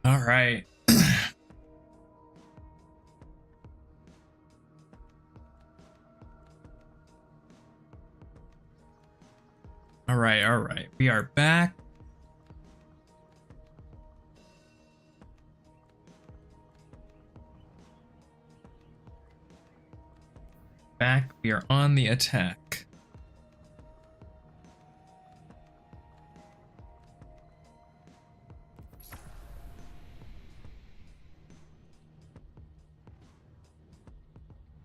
All right. All right, all right. We are back. We are on the attack.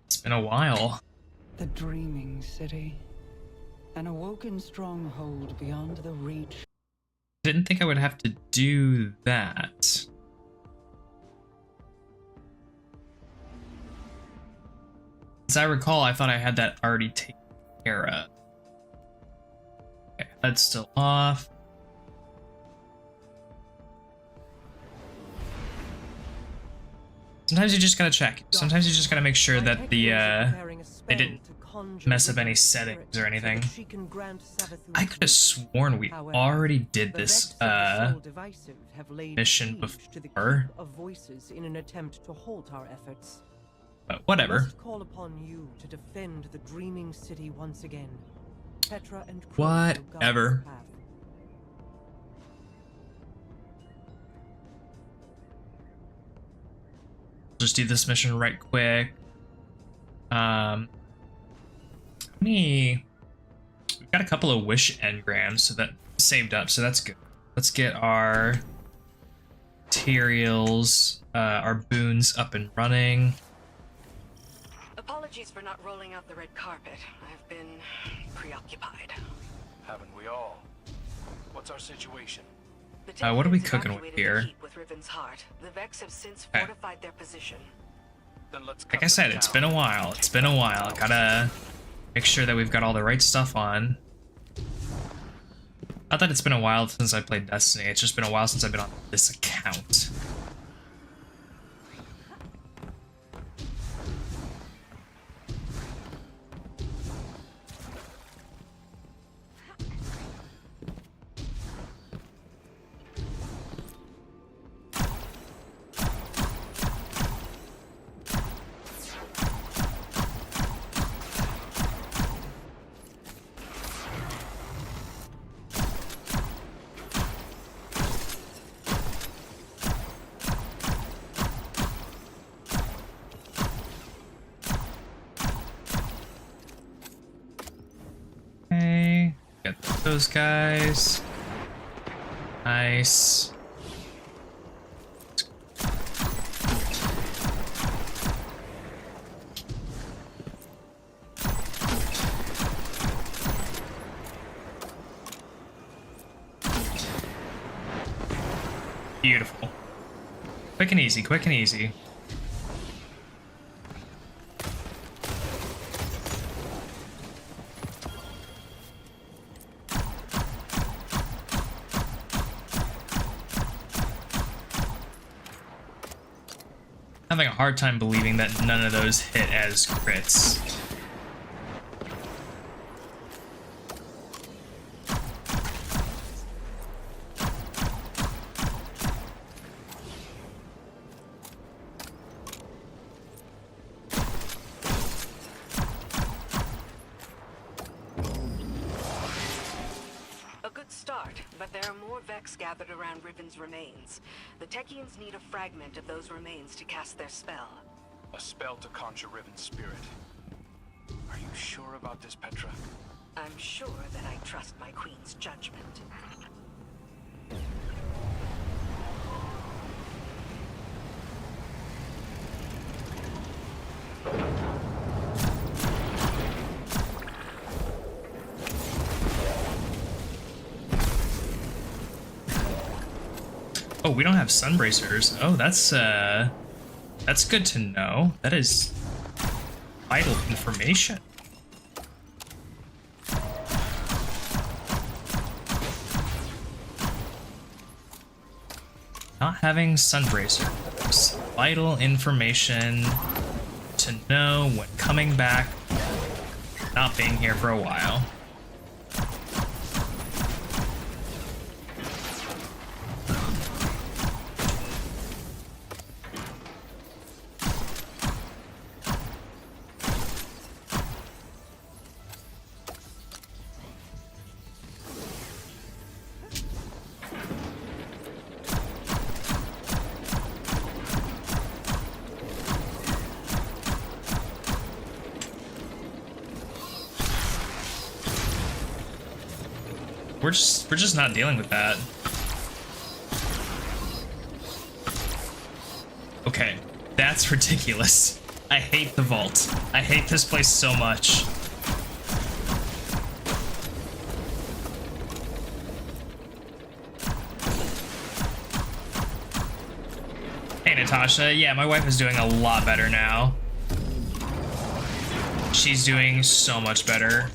It's been a while. The dreaming city. An awoken stronghold beyond the reach. Didn't think I would have to do that. As I recall, I thought I had that already taken care of. Okay, that's still off. Sometimes you just gotta check. Sometimes you just gotta make sure that the they didn't mess up any settings or anything. I could have sworn we already did this mission before. But whatever. Call upon you to defend the dreaming city once again. Petra and whatever. Just do this mission right quick. We've got a couple of wish engrams, so that saved up, so that's good. Let's get our materials, our boons up and running. Apologies for not rolling out the red carpet. I've been preoccupied. Haven't we all? What's our situation? What are we cooking with here? With Riven's heart. The Vex have since fortified their position. Then let's like I said, it's been a while. It's been a while. Gotta make sure that we've got all the right stuff on. Not that it's been a while since I played Destiny. It's just been a while since I've been on this account. Okay, get those guys. Nice. Beautiful. Quick and easy, quick and easy. Having a hard time believing that none of those hit as crits. A good start, but there are more Vex gathered around Riven's remains. The Techians need a fragment of those remains to cast their spell. A spell to conjure Riven's spirit. Are you sure about this, Petra? I'm sure that I trust my queen's judgment. Oh, we don't have sunbracers. Oh, that's good to know. That is vital information. Not having sunbracers. Vital information to know when coming back, not being here for a while. we're just not dealing with that. Okay, that's ridiculous. I hate the vault. I hate this place so much. Hey Natasha, yeah, my wife is doing a lot better now. She's doing so much better.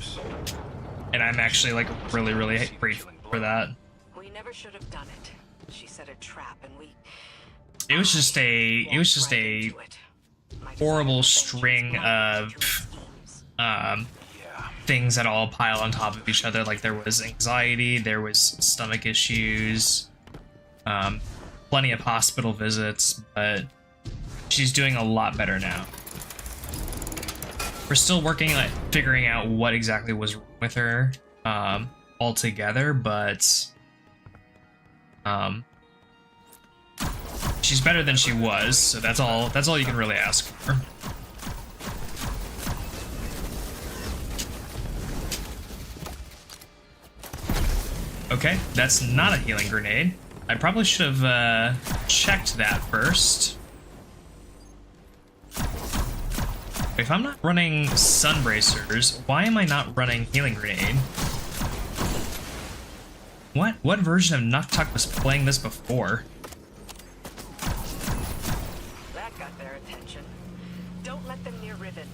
And I'm actually like really grateful for that. We never should have done it. She set a trap and we It was just a horrible string of things that all pile on top of each other. Like there was anxiety, there was stomach issues, plenty of hospital visits, but she's doing a lot better now. We're still working on figuring out what exactly was wrong with her altogether, but she's better than she was, so that's all you can really ask for. Okay, that's not a healing grenade. I probably should have checked that first. If I'm not running sun bracers, why am I not running healing grenade? What version of Nuktuk was playing this before? That got their attention. Don't let them near Riven.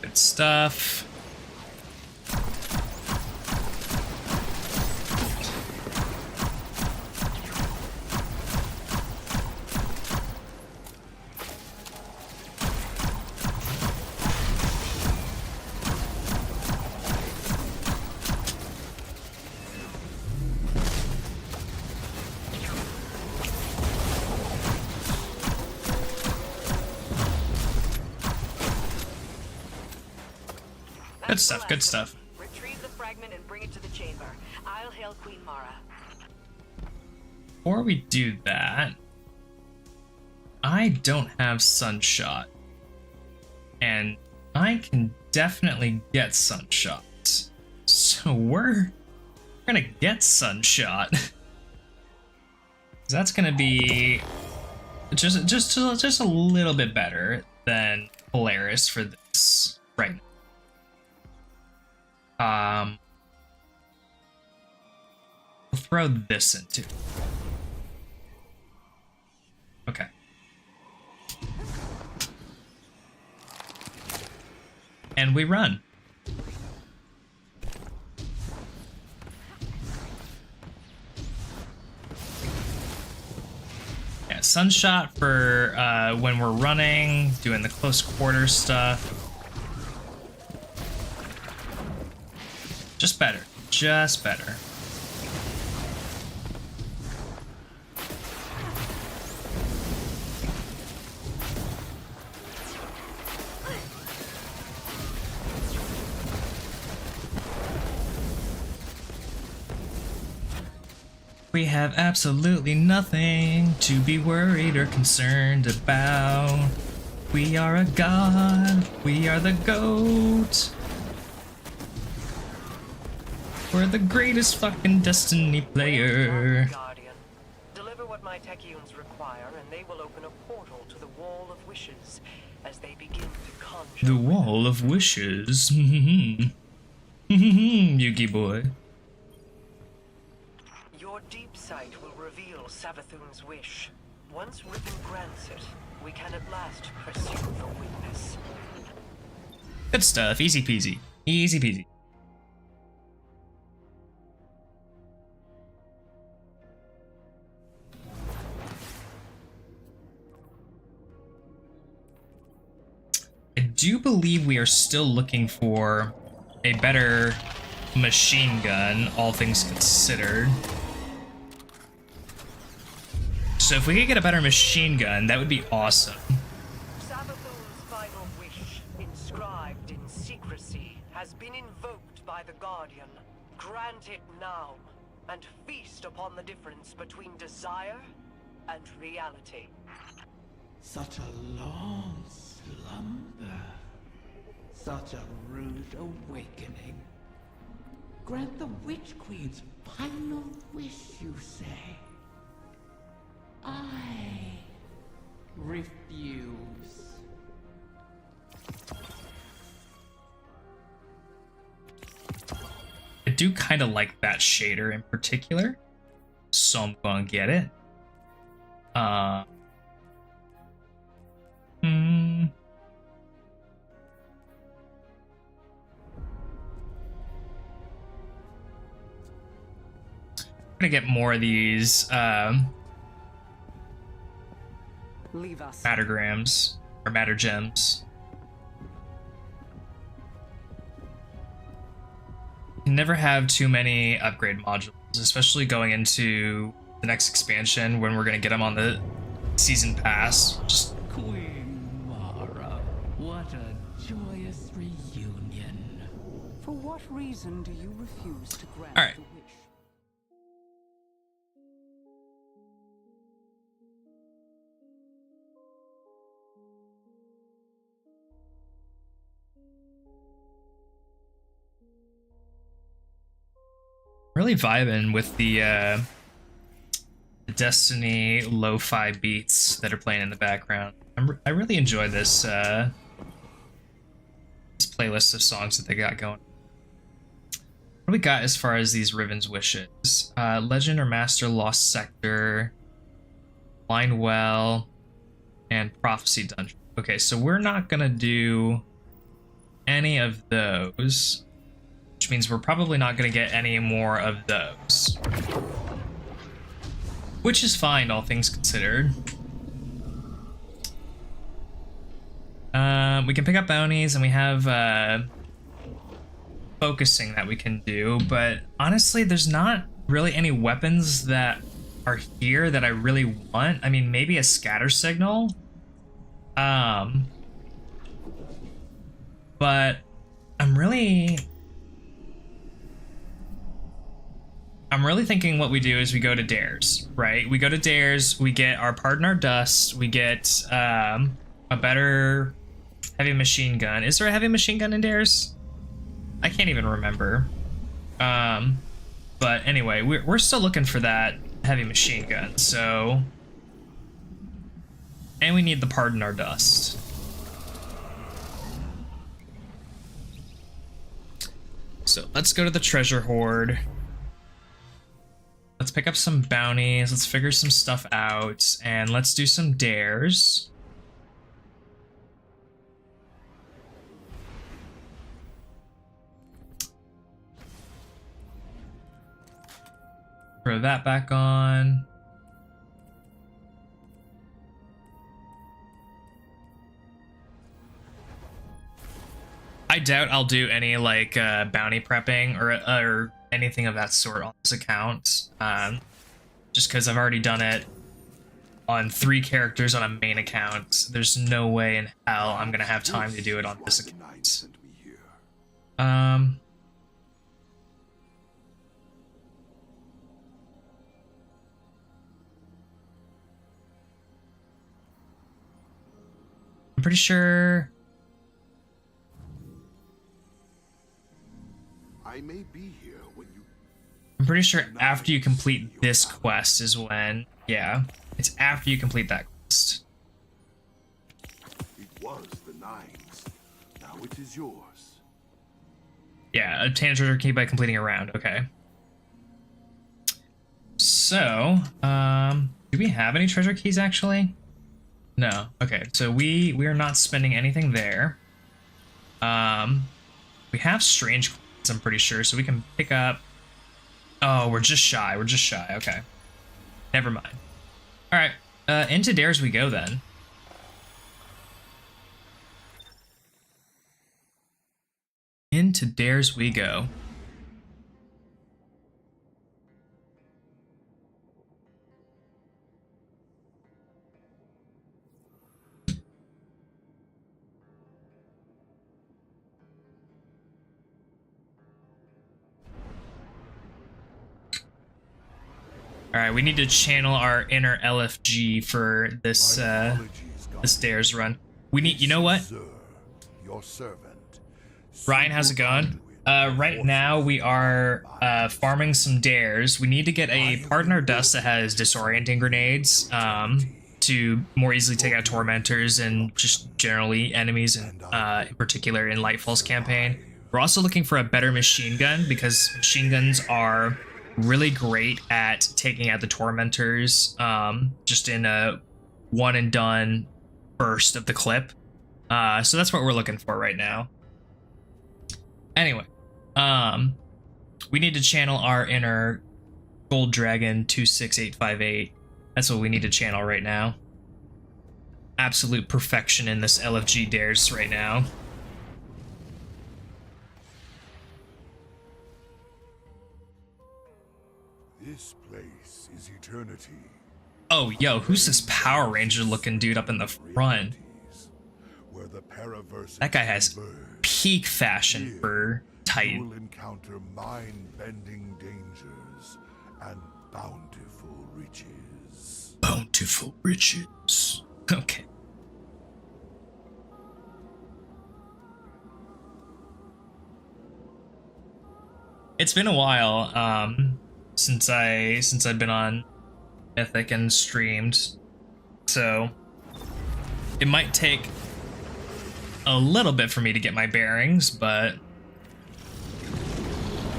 Good stuff. Good stuff, good stuff. Retrieve the fragment and bring it to the chamber. I'll hail Queen Mara. Before we do that, I don't have Sunshot. And I can definitely get Sunshot. So we're gonna get Sunshot. That's gonna be just a little bit better than Polaris for this right now. We'll throw this into. Okay. And we run. Yeah, Sunshot for when we're running, doing the close quarters stuff. Just better. Just better. We have absolutely nothing to be worried or concerned about. We are a god. We are the GOAT. We're the greatest fucking Destiny player. Guardian, deliver what my Techeuns require, and they will open a portal to the Wall of Wishes as they begin to conjure. The Wall of Wishes. Yugi boy. Your deep sight will reveal Savathun's wish. Once Riven grants it, we can at last pursue the witness. Good stuff. Easy peasy. Easy peasy. do believe we are still looking for a better machine gun, all things considered. So if we could get a better machine gun, that would be awesome. Savathun's final wish, inscribed in secrecy, has been invoked by the Guardian. Grant it now, and feast upon the difference between desire and reality. Such a long slumber. Such a rude awakening. Grant the Witch Queen's final wish, you say? I refuse. I do kind of like that shader in particular, so I'm gonna get it. Gonna get more of these Leave us. mattergrams or matter gems. You never have too many upgrade modules, especially going into the next expansion when we're gonna get them on the season pass. Just Queen Mara, what a joyous reunion. For what reason do you refuse to grant All right. the wish? really vibing with the Destiny lo-fi beats that are playing in the background. I really enjoy this this playlist of songs that they got going. What do we got as far as these Riven's wishes? Legend or Master Lost Sector, Blind Well, and Prophecy Dungeon. Okay, so we're not gonna do any of those, which means we're probably not gonna get any more of those. Which is fine, all things considered. We can pick up bounties, and we have focusing that we can do, but honestly, there's not really any weapons that are here that I really want. I mean, maybe a scatter signal. But I'm really thinking what we do is we go to Dares, right? We go to Dares, we get our Pardon Our Dust, we get a better heavy machine gun. Is there a heavy machine gun in Dares? I can't even remember. But anyway, we're still looking for that heavy machine gun, so... And we need the Pardon Our Dust. So let's go to the treasure hoard. Let's pick up some bounties, let's figure some stuff out, and let's do some dares. Throw that back on. I doubt I'll do any like bounty prepping or anything of that sort on this account, just because I've already done it on 3 characters on a main account. There's no way in hell I'm gonna have time to do it on this account. I'm pretty sure. I may be here when you... I'm pretty sure after you complete this quest is when, yeah, it's after you complete that quest. It was the Nine's. Now it is yours. Yeah, obtain a treasure key by completing a round. Okay. So, do we have any treasure keys actually? No. Okay, so we are not spending anything there. We have strange coins, I'm pretty sure, so we can pick up. Oh, we're just shy. We're just shy. Okay. Never mind. All right. Into dares we go then. into Dares we go. All right, we need to channel our inner LFG for this this Dares run. We need, you know what? Your servant. Ryan, how's it going? Right now we are farming some Dares. We need to get a part in our dust that has disorienting grenades to more easily take out tormentors and just generally enemies, in particular in Lightfall's campaign. We're also looking for a better machine gun because machine guns are really great at taking out the tormentors just in a one and done burst of the clip. So that's what we're looking for right now. Anyway, we need to channel our inner Gold Dragon 26858. That's what we need to channel right now. Absolute perfection in this LFG Dares right now. This place is eternity. Oh, yo, who's this Power Ranger looking dude up in the front? Where the paraverse That guy has peak fashion for you Titan. will encounter mind-bending dangers and bountiful riches. Bountiful riches. Okay. It's been a while since I've been on Mythic and streamed, so it might take a little bit for me to get my bearings, but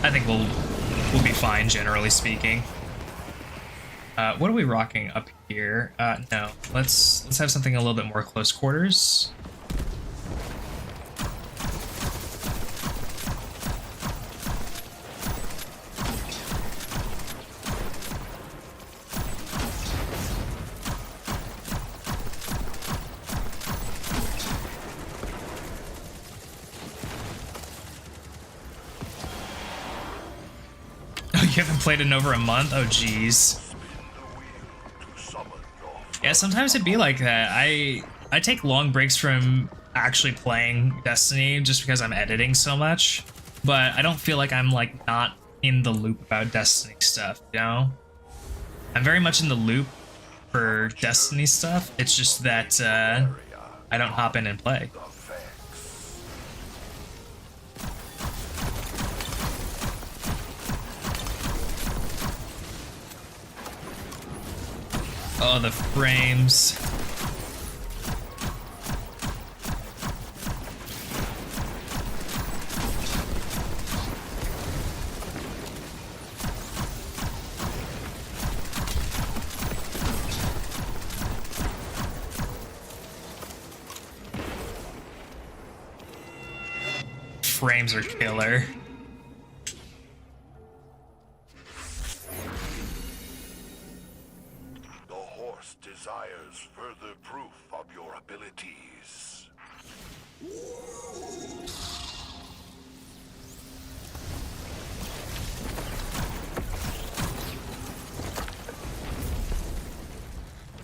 I think we'll be fine, generally speaking. What are we rocking up here? No, let's have something a little bit more close quarters. You haven't played in over a month? Oh, jeez. Yeah, sometimes it'd be like that. I take long breaks from actually playing Destiny just because I'm editing so much, but I don't feel like I'm like not in the loop about Destiny stuff, you know? I'm very much in the loop for Destiny stuff. It's just that I don't hop in and play. Oh, the frames. Frames are killer. Desires further proof of your abilities.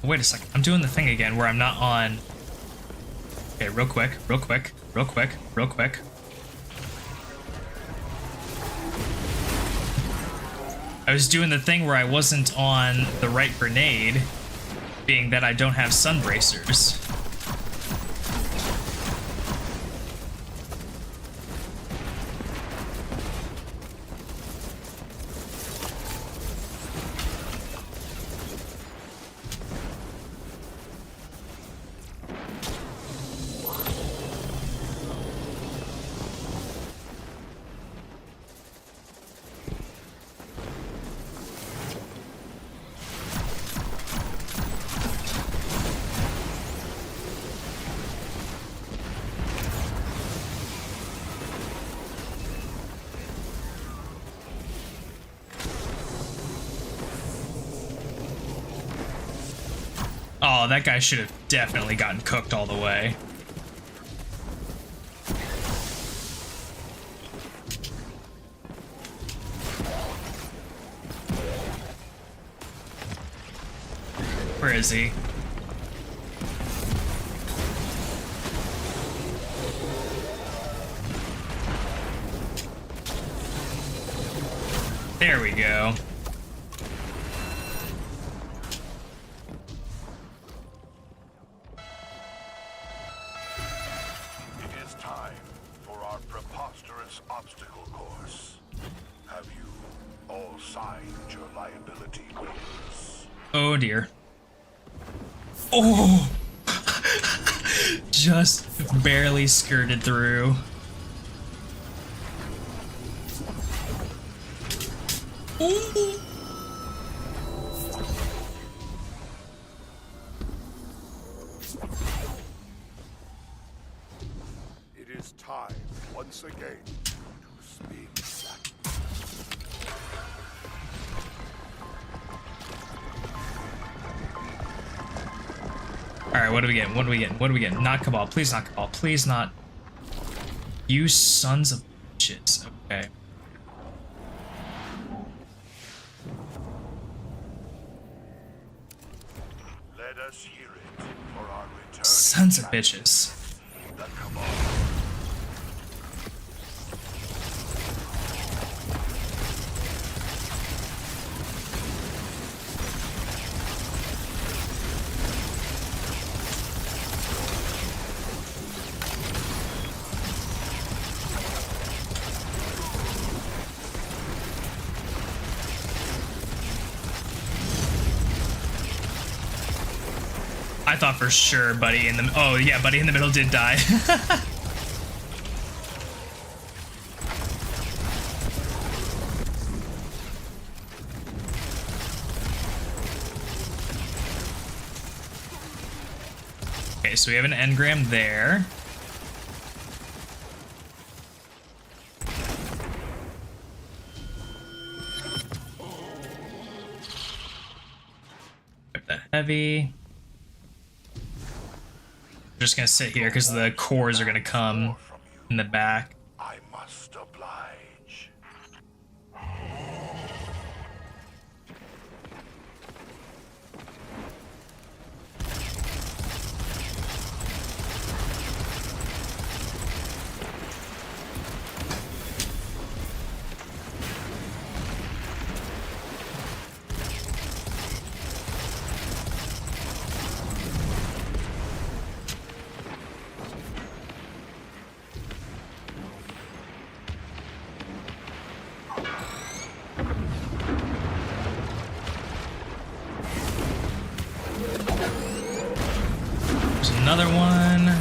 Wait a second, I'm doing the thing again where I'm not on. Okay, real quick. I was doing the thing where I wasn't on the right grenade, being that I don't have sun bracers. Oh, that guy should have definitely gotten cooked all the way. Where is he? There we go. It is time for our preposterous obstacle course. Have you all signed your liability waivers? Oh dear. Oh! Just barely skirted through. Ooh. It is time, once again, to spin back. Alright, what do we get? What do we get? What do we get? Not Cabal. Please not Cabal. Please not. You sons of bitches. Okay. Let us hear it for our return. Sons of bitches. The Cabal. I thought for sure Buddy in the— oh yeah, Buddy in the middle did die. Okay, so we have an engram there. Grab the heavy. I'm just gonna sit here because the cores are gonna come in the back. I must oblige. There's another one.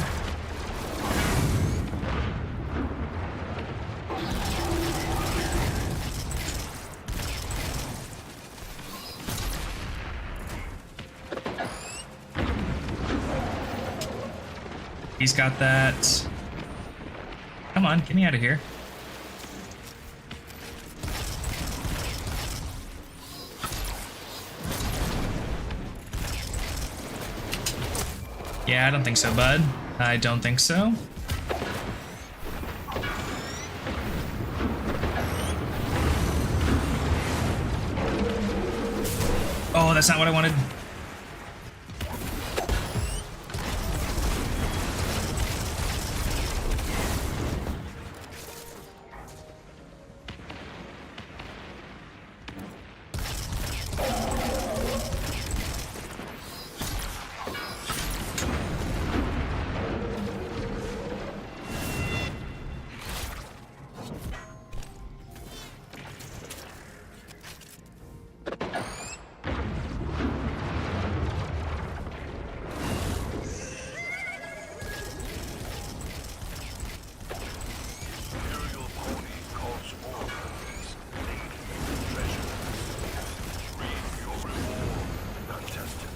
He's got that. Come on, get me out of here. Yeah, I don't think so, bud. I don't think so. Oh, that's not what I wanted. Imperial pony calls orders. Lady treasures. Reap your reward, contestants.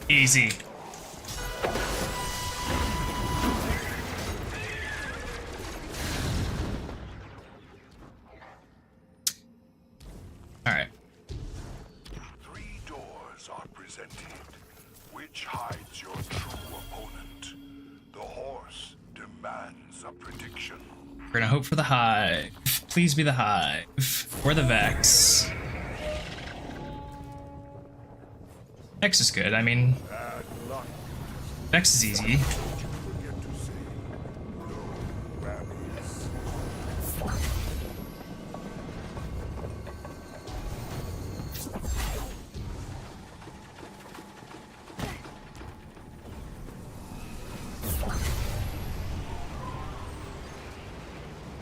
Easy. All right. presented, which hides your true opponent. The horse demands a prediction. We're gonna hope for the Hive. Please be the Hive. Or the Vex. Vex is good. I mean, Bad luck. Vex is easy. Forget to say no rabbits.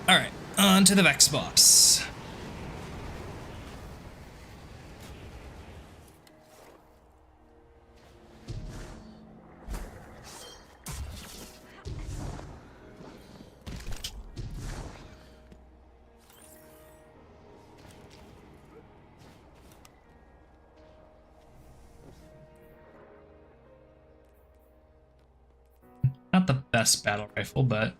Alright, on to the Vex boss. Not the best battle rifle, but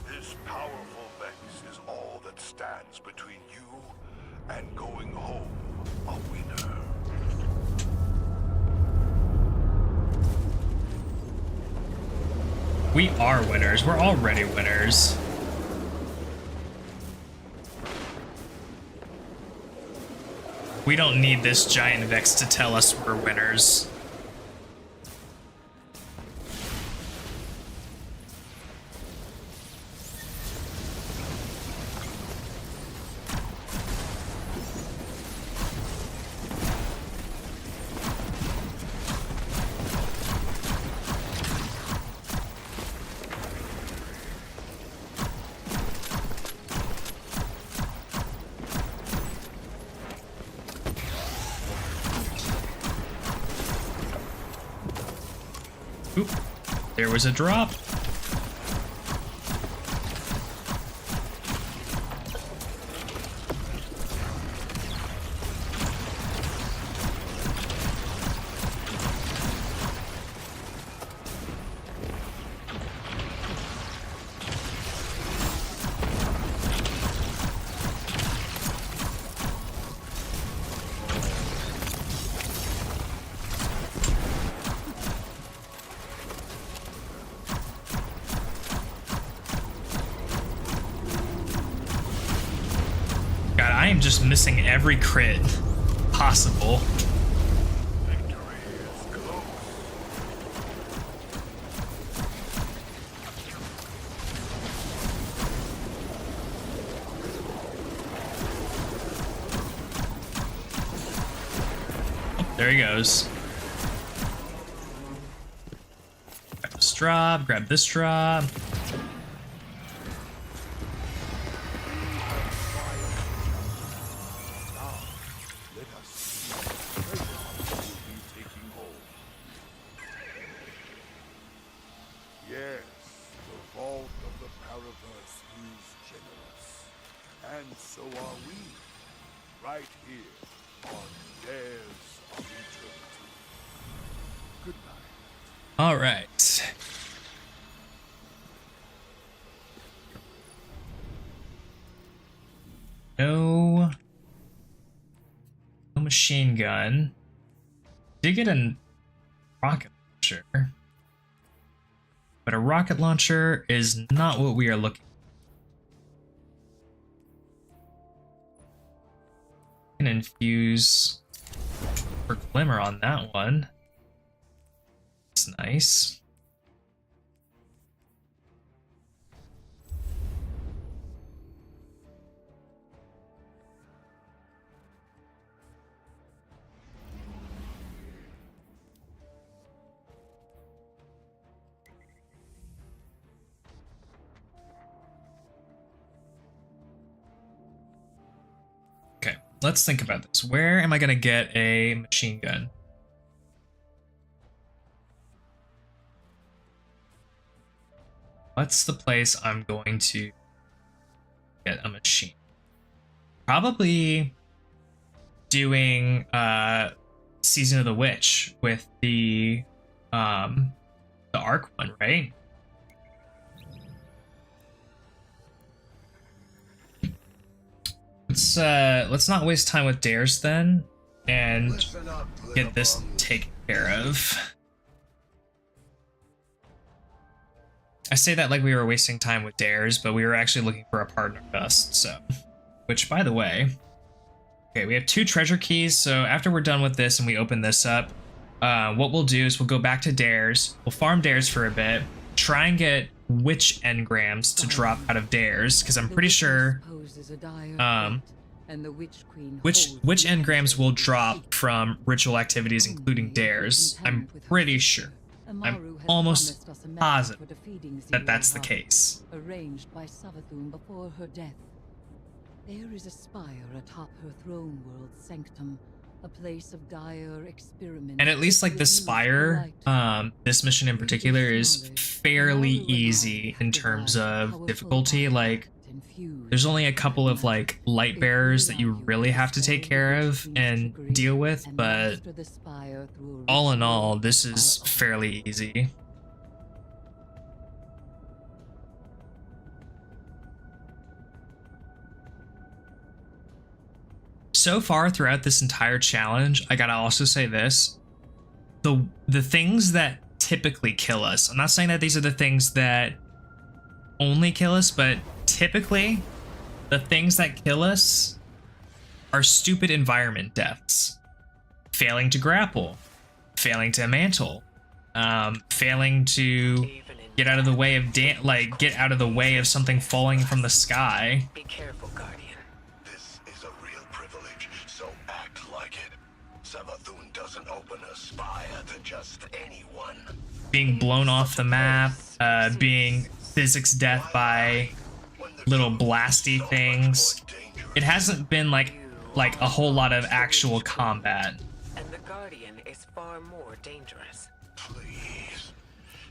This powerful Vex is all that stands between you and going home a winner. we are winners. We're already winners. We don't need this giant Vex to tell us we're winners. Oop, there was a drop. God, I am just missing every crit possible. Victory is close. Oh, there he goes. Grab this drop, grab this drop. Let us see what treasure will be taking home. Yes, the vault of the Paraverse is generous. And so are we. Right here on Dares of Eternity. Good night. All right. No machine gun. Did get a rocket launcher. But a rocket launcher is not what we are looking for. Can infuse for glimmer on that one. That's nice. Okay, let's think about this. Where am I going to get a machine gun? What's the place I'm going to get a machine? Probably doing Season of the Witch with the Arc one, right? Let's not waste time with dares then, and get this taken care of. I say that like we were wasting time with dares, but we were actually looking for a partner dust, so. Which, by the way, okay, we have 2 treasure keys, so after we're done with this and we open this up, what we'll do is we'll go back to dares, we'll farm dares for a bit, try and get witch engrams to drop out of dares, because I'm pretty sure which engrams will drop from ritual activities, including dares. I'm pretty sure. I'm almost positive that that's the case. Arranged by Savathun before her death. There is a spire atop her throne world sanctum, a place of dire experiment. And at least like the spire, this mission in particular is fairly easy in terms of difficulty. Like, there's only a couple of like light bearers that you really have to take care of and deal with, but all in all, this is fairly easy. So far throughout this entire challenge, I gotta also say this, the things that typically kill us, I'm not saying that these are the things that only kill us, but typically the things that kill us are stupid environment deaths. Failing to grapple, failing to mantle, failing to get out of the way of get out of the way of something falling from the sky. Be careful, Guardian. This is a real privilege, so act like it. Savathun doesn't open a spire to just anyone. Being blown off the map, being physics death by little blasty things. It hasn't been like a whole lot of actual combat. And the Guardian is far more dangerous. Please.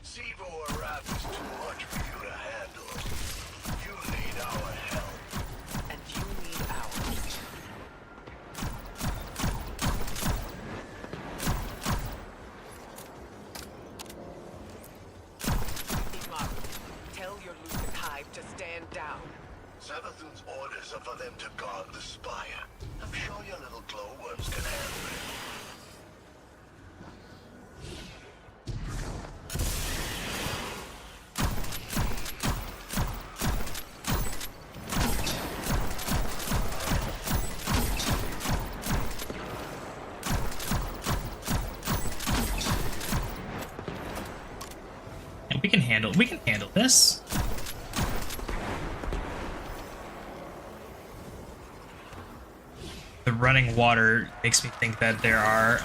Sivo Araf is too much for you to handle. You need our help. And you need ours. Imam, tell your Lucid Hive to stand down. Savathun's orders are for them to guard the spire. I'm sure your little glowworms can handle it. And we can handle this. The running water makes me think that there are,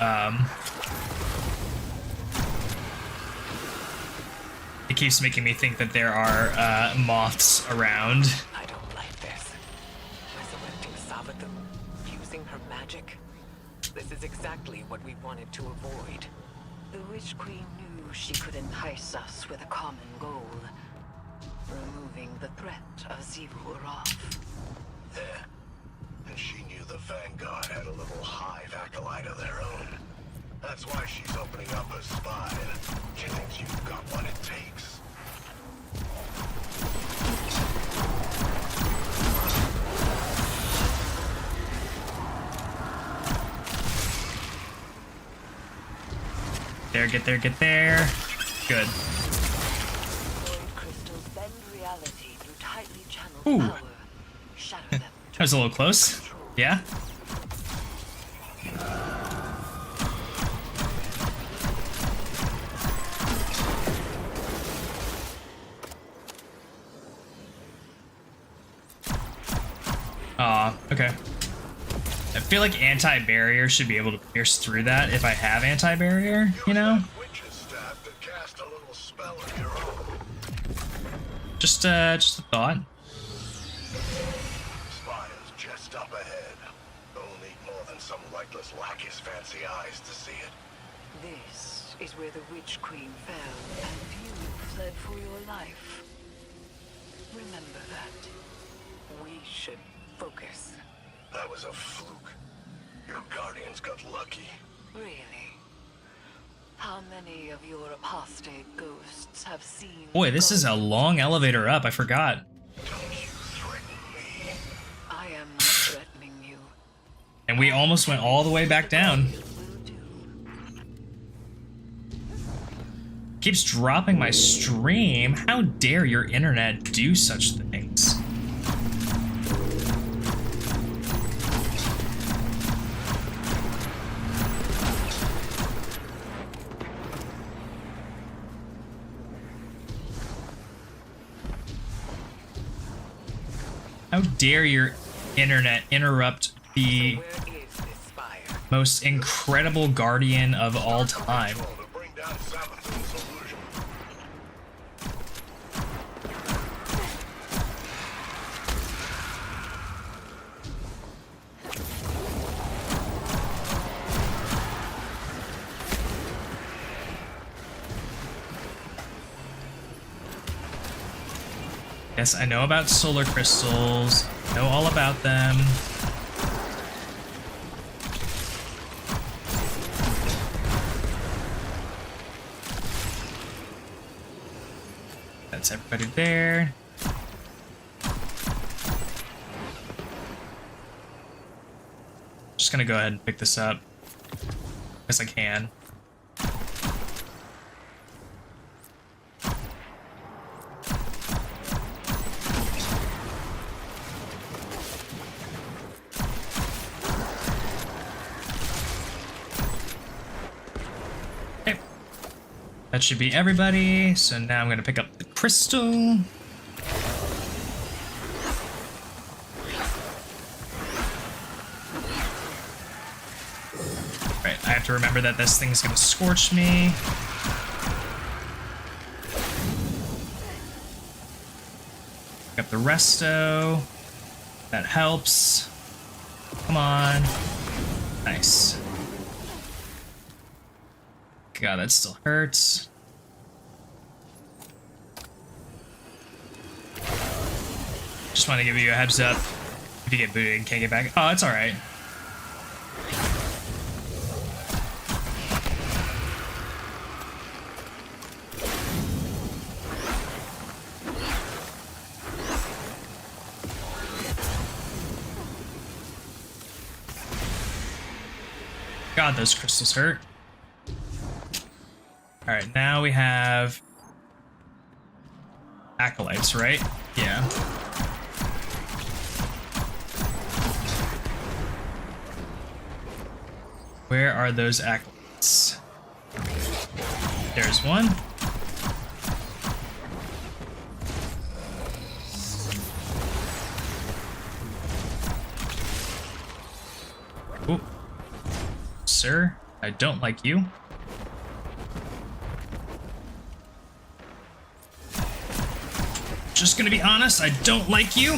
it keeps making me think that there are, moths around. I don't like this. Resurrecting Savathun, using her magic. This is exactly what we wanted to avoid. The Witch Queen knew she could entice us with a common goal. Removing the threat of Xivu Araf. Yeah. And she knew the Vanguard had a little hive acolyte of their own. That's why she's opening up her spire. She thinks you've got what it takes. There, get there, get there. Good. Void crystals bend reality through tightly channeled Ooh. power. Shatter them. That was a little close. Yeah? Aw, okay. I feel like anti-barrier should be able to pierce through that if I have anti-barrier, you know? Witch's staff to cast a little spell of your own. Just a thought. Spire's just up ahead. Don't need more than some lightless lackey's fancy eyes to see it. This is where the Witch Queen fell, and you fled for your life. Remember that. We should focus. That was a fluke. Your guardians got lucky. Really? How many of your apostate ghosts have seen... Boy, this is a long elevator up. I forgot. Don't you threaten me. I am not threatening you. And we almost went all the way back down. Will do. Keeps dropping my stream. How dare your internet do such things? How dare your internet interrupt the Where is this spire? most incredible guardian of all time? To bring down Sabathun's illusion. Yes, I know about solar crystals. Know all about them. That's everybody there. Just gonna go ahead and pick this up. Guess I can. That should be everybody. So now I'm going to pick up the crystal. Right, I have to remember that this thing's going to scorch me. Pick up the resto. That helps. Come on. Nice. God, that still hurts. Just want to give you a heads up. If you get booted and can't get back. Oh, it's alright. God, those crystals hurt. Alright, now we have acolytes, right? Yeah. Where are those acolytes? There's one. Ooh. Sir, I don't like you. Just gonna be honest, I don't like you.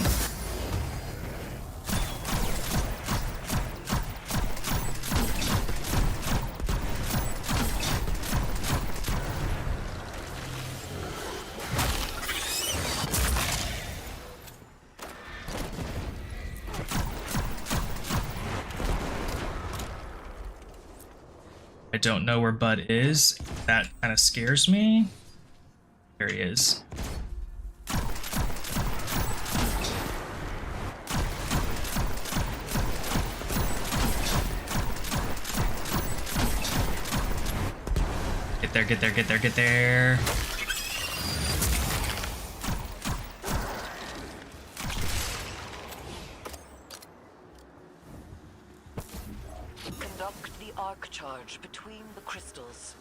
I don't know where Bud is. That kind of scares me. There he is. Get there, get there, get there. Conduct the arc charge between the crystals.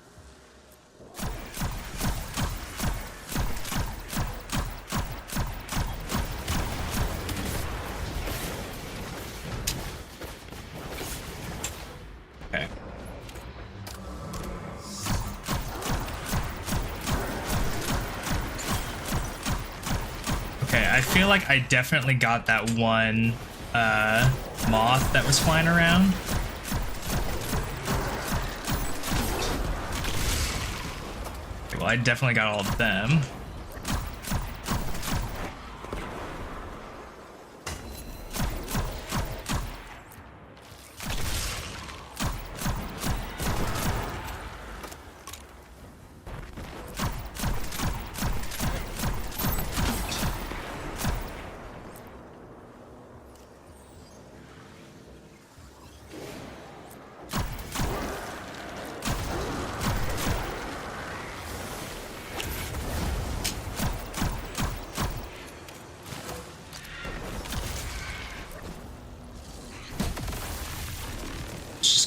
Okay. Okay, I feel like I definitely got that one moth that was flying around. Okay, well, I definitely got all of them.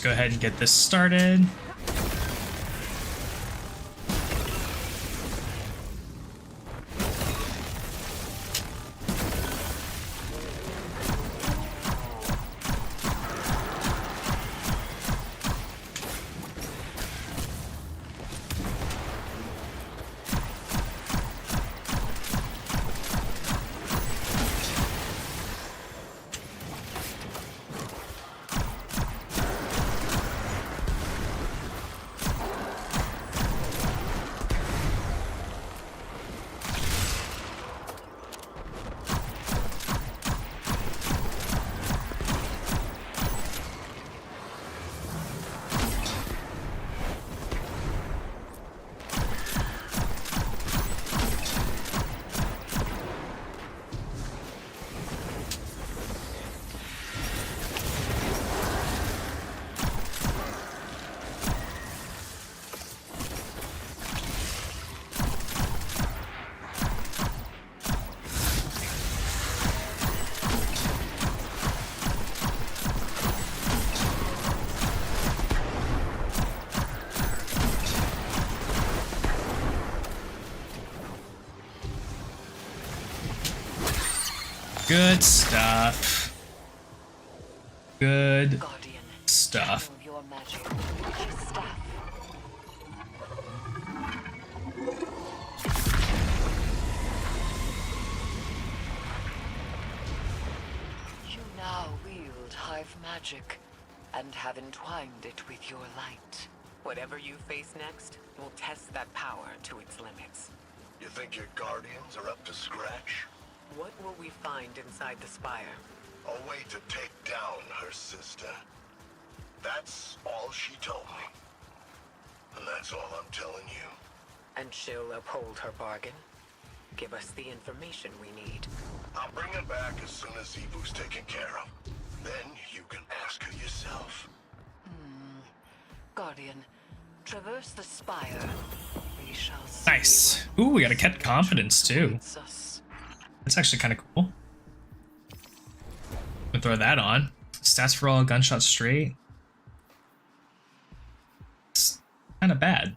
go ahead and get this started. Good stuff. Good Guardian, stuff. of your magic, your staff. You now wield hive magic and have entwined it with your light. Whatever you face next will test that power to its limits. You think your guardians are up to scratch? What will we find inside the spire? A way to take down her sister. That's all she told me. And that's all I'm telling you. And she'll uphold her bargain? Give us the information we need. I'll bring her back as soon as Ivu's taken care of. Then you can ask her yourself. Guardian, traverse the spire. We shall see. Nice. Ooh, we got a cat confidence too. awaits us. That's actually kind of cool. We'll throw that on. Stats for all gunshots straight. It's kind of bad.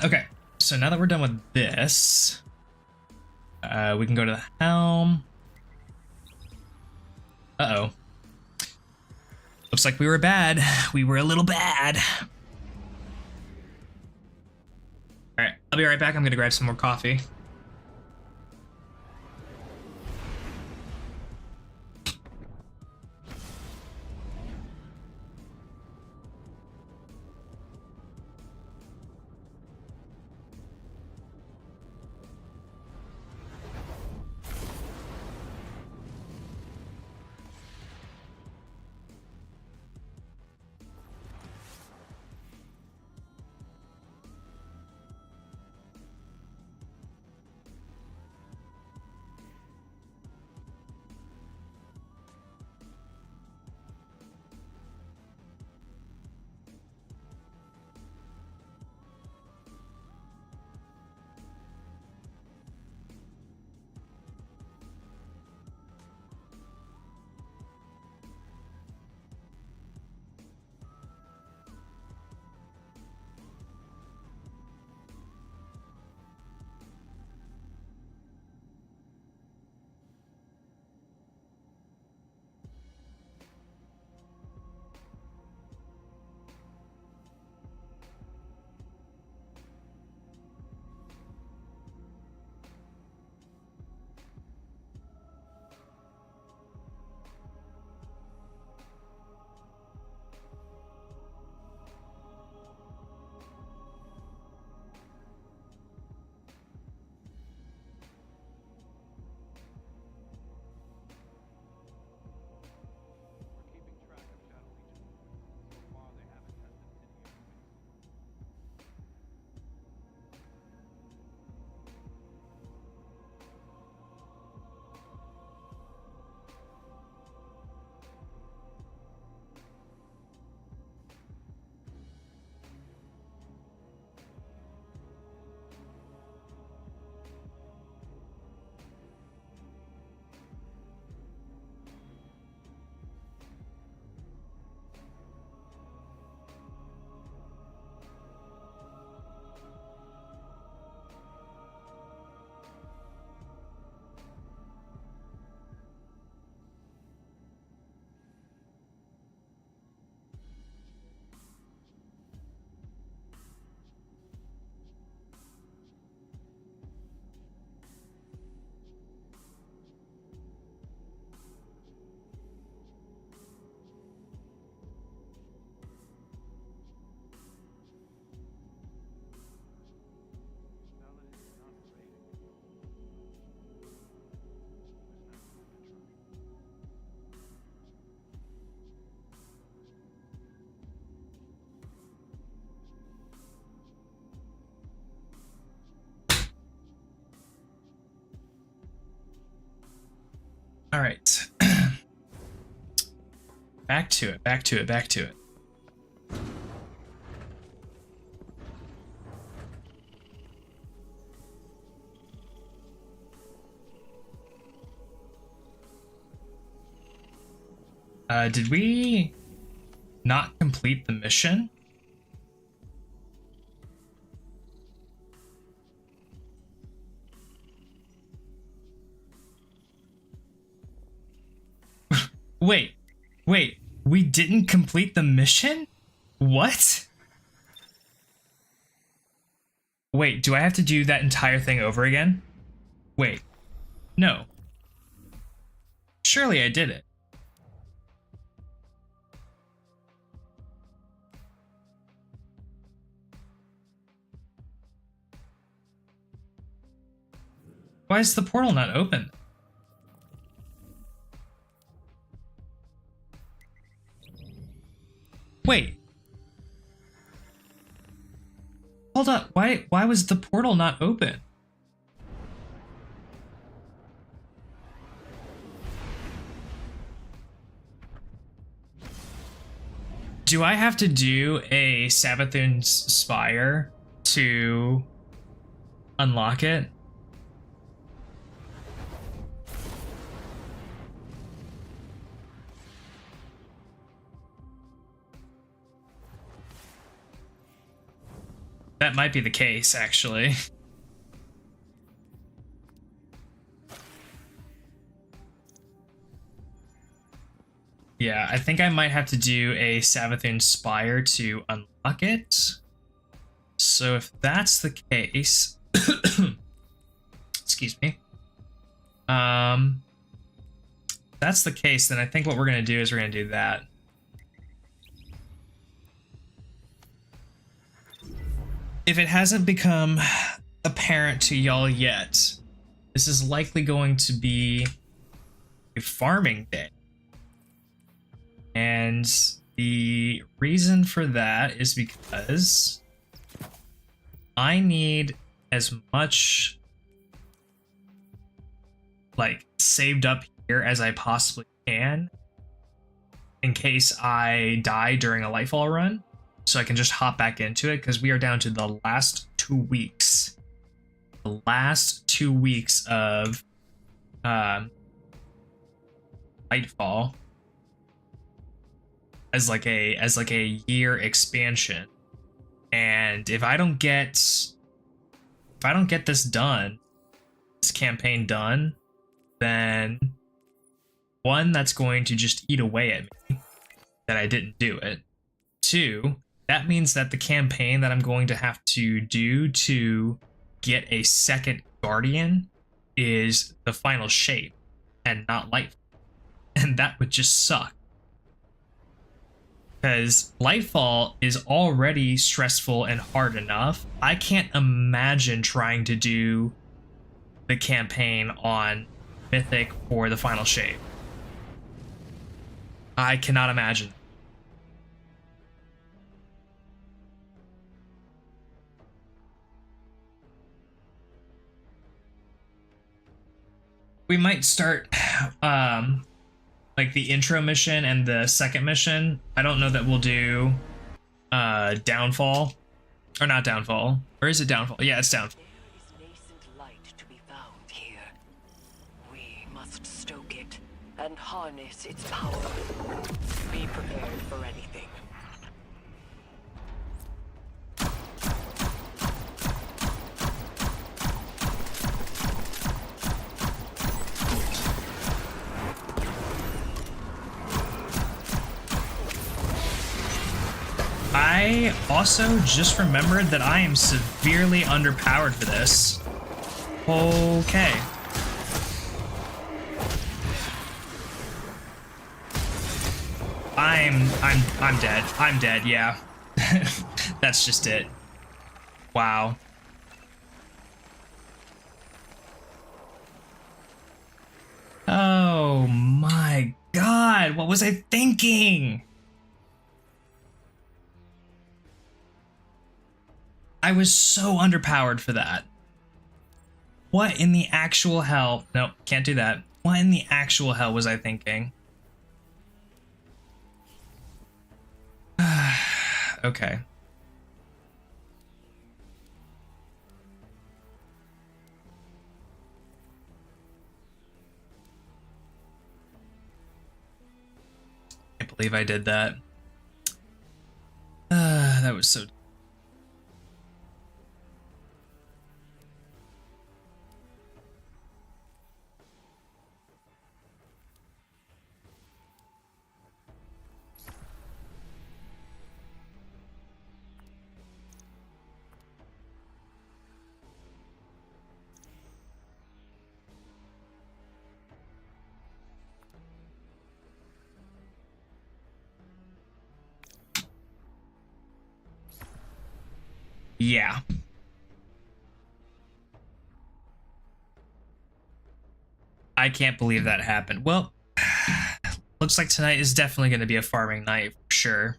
Okay, so now that we're done with this, we can go to the helm. Uh-oh. Looks like we were bad. We were a little bad. Alright, I'll be right back. I'm gonna grab some more coffee. All right. Back to it, back to it, back to it. Did we not complete the mission? Wait, we didn't complete the mission? What? Wait, do I have to do that entire thing over again? Wait, no. Surely I did it. Why is the portal not open? Wait. Hold up. Why was the portal not open? Do I have to do a Savathun's Spire to unlock it? That might be the case, actually. Yeah, I think I might have to do a Savathun Spire to unlock it. So if that's the case... excuse me. That's the case, then I think what we're going to do is we're going to do that. If it hasn't become apparent to y'all yet, this is likely going to be a farming day. And the reason for that is because I need as much like saved up here as I possibly can in case I die during a Lightfall run. So I can just hop back into it because we are down to the last 2 weeks. The last 2 weeks of Lightfall as like a year expansion. And if I don't get this done, this campaign done, then one, that's going to just eat away at me that I didn't do it. Two, that means that the campaign that I'm going to have to do to get a second Guardian is the final shape and not Lightfall. And that would just suck. Because Lightfall is already stressful and hard enough. I can't imagine trying to do the campaign on Mythic for the final shape. I cannot imagine. We might start like the intro mission and the second mission. I don't know that we'll do Downfall. Or not Downfall. Or is it Downfall? Yeah, it's Downfall. There is nascent light to be found here. We must stoke it and harness its power. Be prepared for anything. I also just remembered that I am severely underpowered for this. Okay. I'm dead. I'm dead, yeah. That's just it. Wow. Oh my god, what was I thinking? I was so underpowered for that. What in the actual hell? Nope, can't do that. What in the actual hell was I thinking? Okay. I can't believe I did that. That was so... Yeah. I can't believe that happened. Well, looks like tonight is definitely going to be a farming night for sure.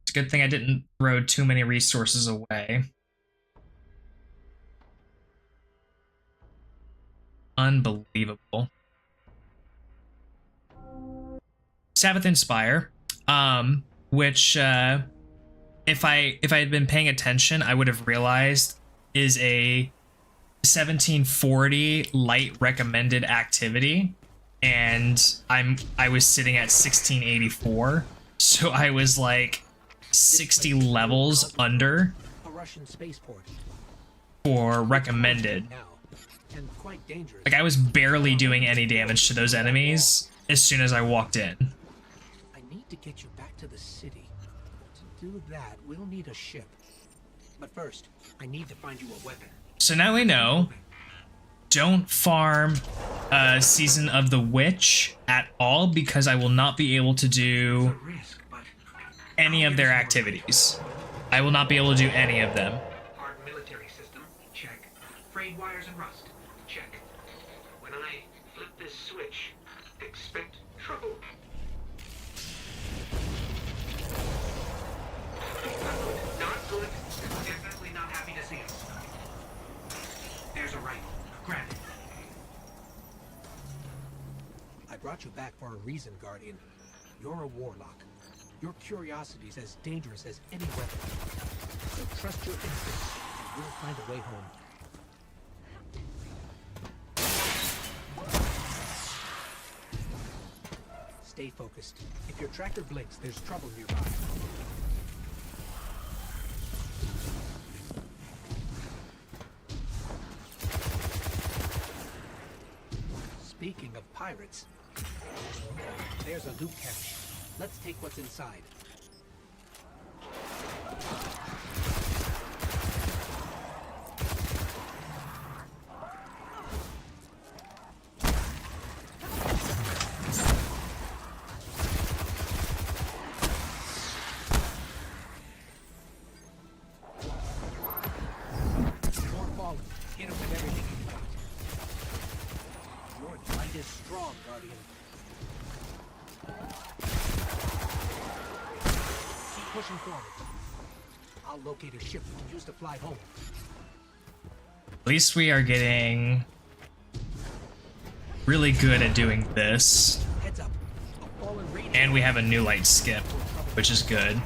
It's a good thing I didn't throw too many resources away. Unbelievable. Sabbath Inspire, which if I had been paying attention, I would have realized is a 1740 light recommended activity, and I was sitting at 1684, so I was like 60 levels under a Russian spaceport for recommended. And quite dangerous. Like I was barely doing any damage to those enemies as soon as I walked in. I need to get you back to the city. To do that, we'll need a ship. But first, I need to find you a weapon. So now we know, don't farm Season of the Witch at all, because I will not be able to do any of their activities. I will not be able to do any of them. Hard military system, check. Frayed wires and rust, check. When I flip this switch, expect trouble. Not good. Definitely not happy to see us. There's a rifle. Grab it. I brought you back for a reason, Guardian. You're a warlock. Your curiosity's as dangerous as any weapon. So trust your instincts, and we'll find a way home. Stay focused. If your tracker blinks, there's trouble nearby. Speaking of pirates, there's a loot cache. Let's take what's inside. More fallen. Hit him with everything you got. Your fight is strong, Guardian. Keep pushing forward. I'll locate a ship we can use to fly home. At least we are getting really good at doing this. Heads up. A fallen radiant. And we have a new light skip, which is good.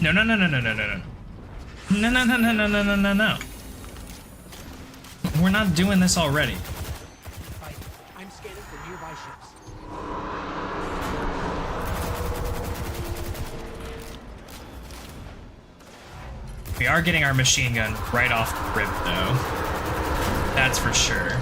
No, no, no, no, no, no, no, no. No, no, no, no, no, no, no, no, no. We're not doing this already. I'm scanning for nearby ships. We are getting our machine gun right off the rip, though. That's for sure.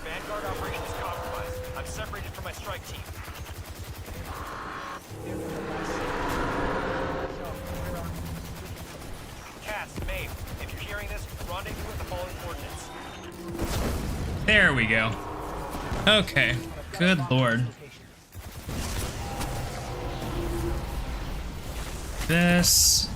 My Vanguard operation is compromised. I'm separated from my strike team. Cass, Maeve, if you're hearing this, rendezvous with the following coordinates. There we go. Okay. Good lord. This.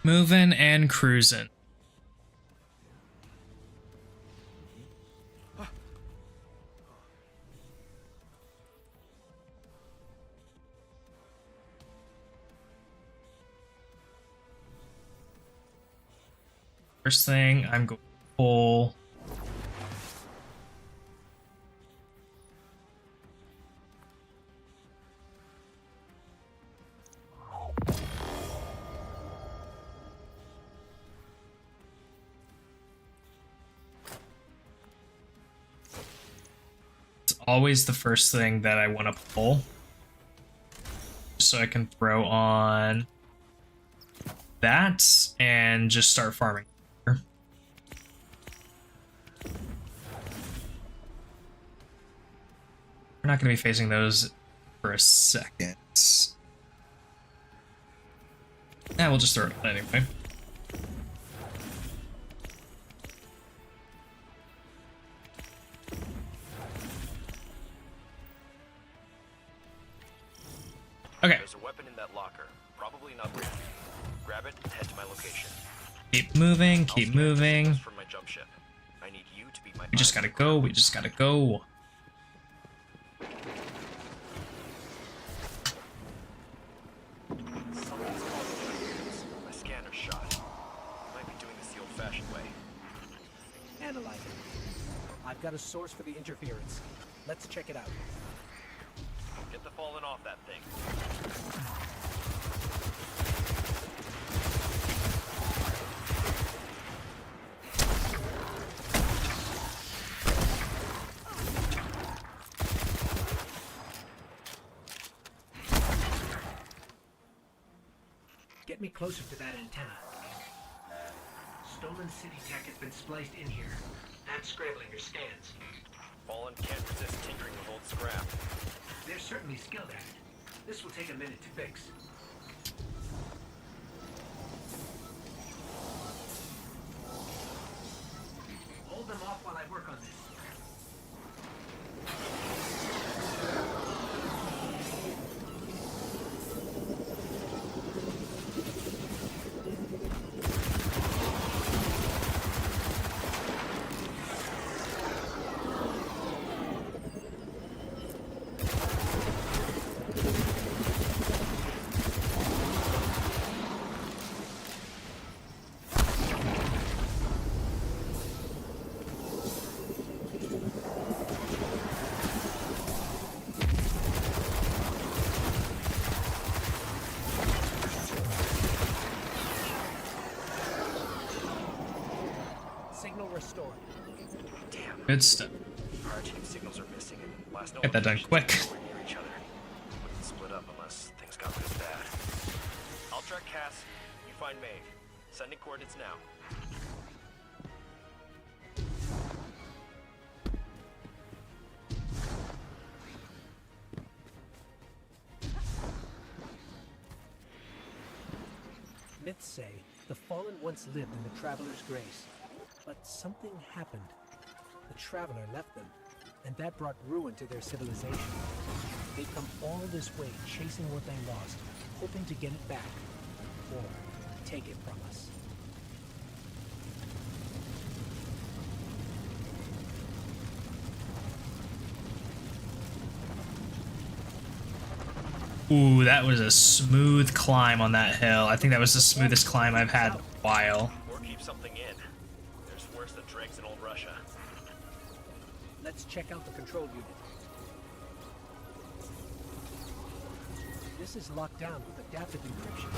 Moving and cruising. First thing, I'm going to pull. Always the first thing that I want to pull, so I can throw on that and just start farming. We're not going to be facing those for a second. Yeah, we'll just throw it on anyway. Okay. There's a weapon in that locker. Probably not real. Grab it and head to my location. Keep moving, keep moving. From my jump ship. I need you to be my We just gotta go, we just gotta go. Something's calling me. My scanner's shot. Might be doing this the old-fashioned way. Analyze it. I've got a source for the interference. Let's check it out. Get the fallen off that thing. Get me closer to that antenna. Stolen city tech has been spliced in here. I'm scrambling your scans. Fallen can't resist tinkering with old scrap. They're certainly skilled at it. This will take a minute to fix. Hold them off while I work on this. Signal restored. Damn. Good stuff. Our team signals are missing and last Get that done quick. We're near each other. Wouldn't split up unless things got really bad. I'll track Cass. You find Maeve. Sending coordinates now. Myths say the Fallen once lived in the Traveler's Grace, but something happened. The Traveler left them, and that brought ruin to their civilization. They've come all this way chasing what they lost, hoping to get it back, or take it from us. Ooh, that was a smooth climb on that hill. I think that was the smoothest climb I've had in a while. Or keep something in. There's worse than dregs in old Russia. Let's check out the control unit. This is locked down with adaptive encryption.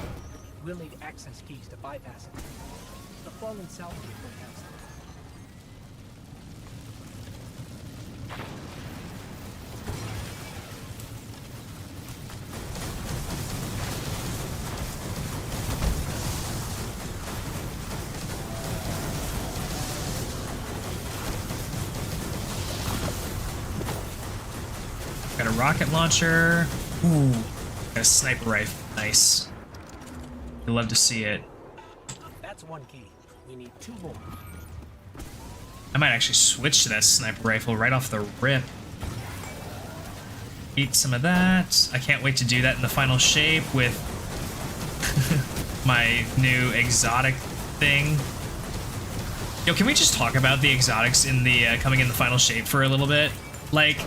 We'll need access keys to bypass it. The fallen salvage will have some. Got a rocket launcher. Ooh, got a sniper rifle. Nice. You'd love to see it. That's one key. We need 2 more. I might actually switch to that sniper rifle right off the rip. Eat some of that. I can't wait to do that in the final shape with my new exotic thing. Yo, can we just talk about the exotics in the coming in the final shape for a little bit? Like,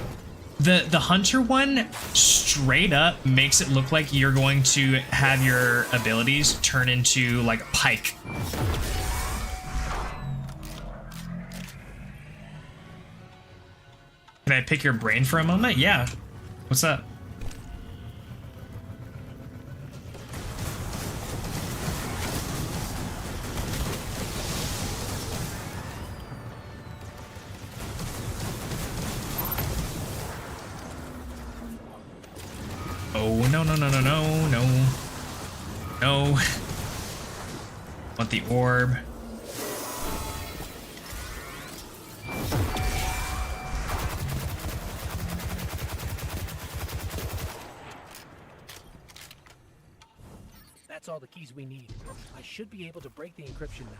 the hunter one straight up makes it look like you're going to have your abilities turn into like a pike. Can I pick your brain for a moment? Yeah. What's up? Oh, no, no, no, no, no, no. No. Want the orb. That's all the keys we need. I should be able to break the encryption now.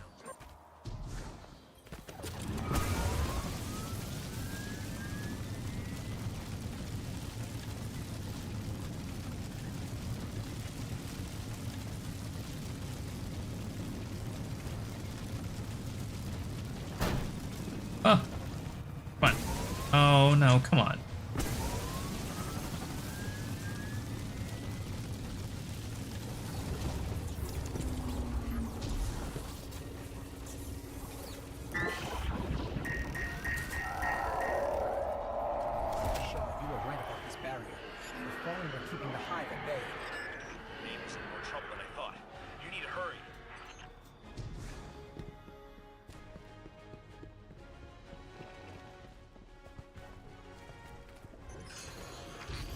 Oh, come on. Oh no, come on.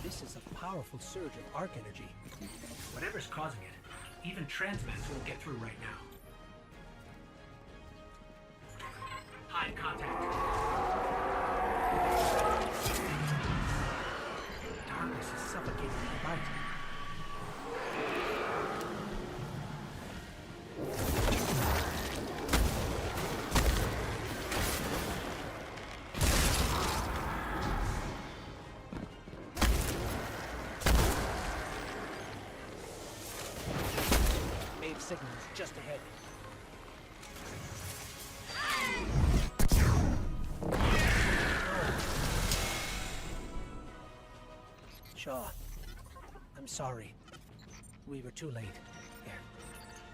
This is a powerful surge of arc energy. Whatever's causing it, even transmats won't get through right now. Hide contact. Darkness is suffocating the light. Signals just ahead. Shaw, I'm sorry. We were too late.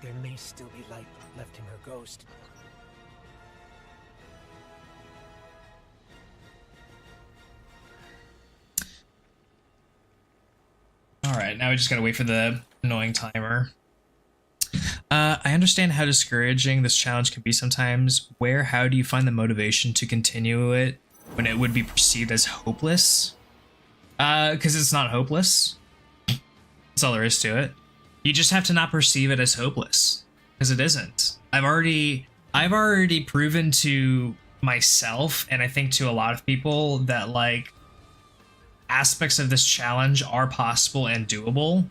There may still be light left in her ghost. All right, now we just gotta wait for the annoying timer. I understand how discouraging this challenge can be sometimes. How do you find the motivation to continue it when it would be perceived as hopeless? Because it's not hopeless. That's all there is to it. You just have to not perceive it as hopeless, because it isn't. I've already proven to myself, and I think to a lot of people, that like aspects of this challenge are possible and doable,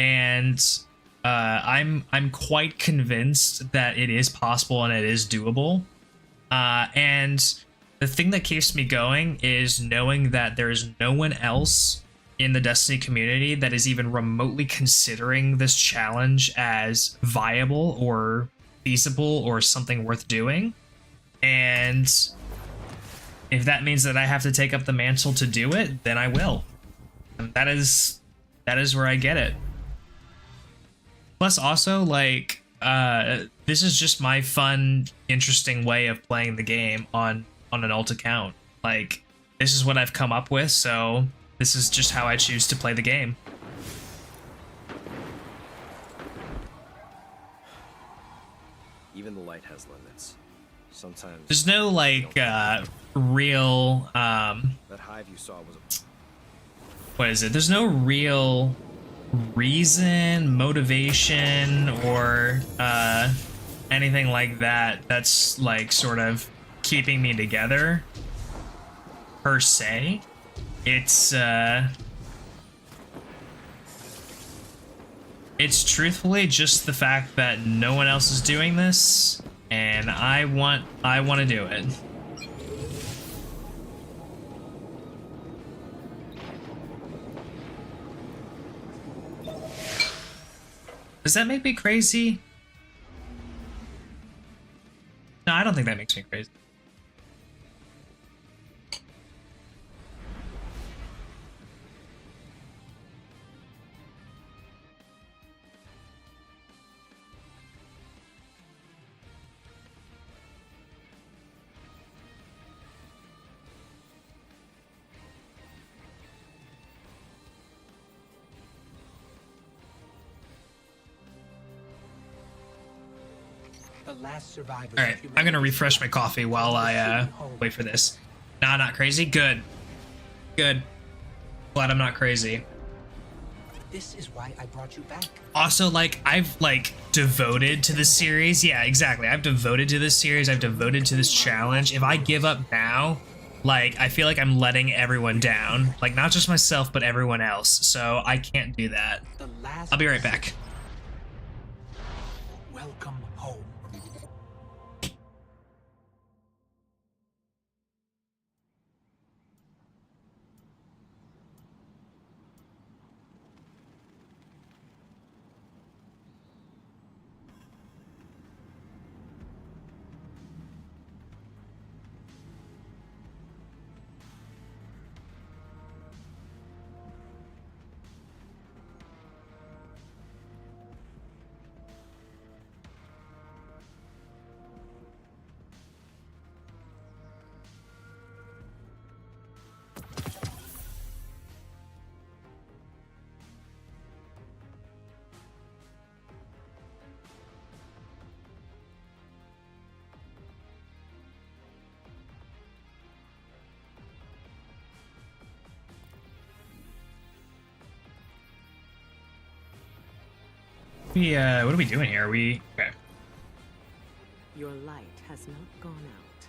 and I'm quite convinced that it is possible and it is doable. And the thing that keeps me going is knowing that there is no one else in the Destiny community that is even remotely considering this challenge as viable or feasible or something worth doing. And if that means that I have to take up the mantle to do it, then I will. And that is where I get it. Plus also, like, this is just my fun, interesting way of playing the game on an alt account. Like, this is what I've come up with, so this is just how I choose to play the game. Even the light has limits. Sometimes There's no like real that hive you saw was a what is it? There's no real reason, motivation, or anything like that that's like sort of keeping me together per se. It's truthfully just the fact that no one else is doing this, and I want to do it. Does that make me crazy? No, I don't think that makes me crazy. The last survivors. All right, I'm gonna refresh my coffee while I wait for this. Nah, not crazy. Good. Good. Glad I'm not crazy. This is why I brought you back. Also, like, I've like devoted to this series. Yeah, exactly. I've devoted to this series. I've devoted to this challenge. If I give up now, like, I feel like I'm letting everyone down. Like, not just myself, but everyone else. So I can't do that. The last. I'll be right back. Welcome home. What are we doing here? Okay. Your light has not gone out.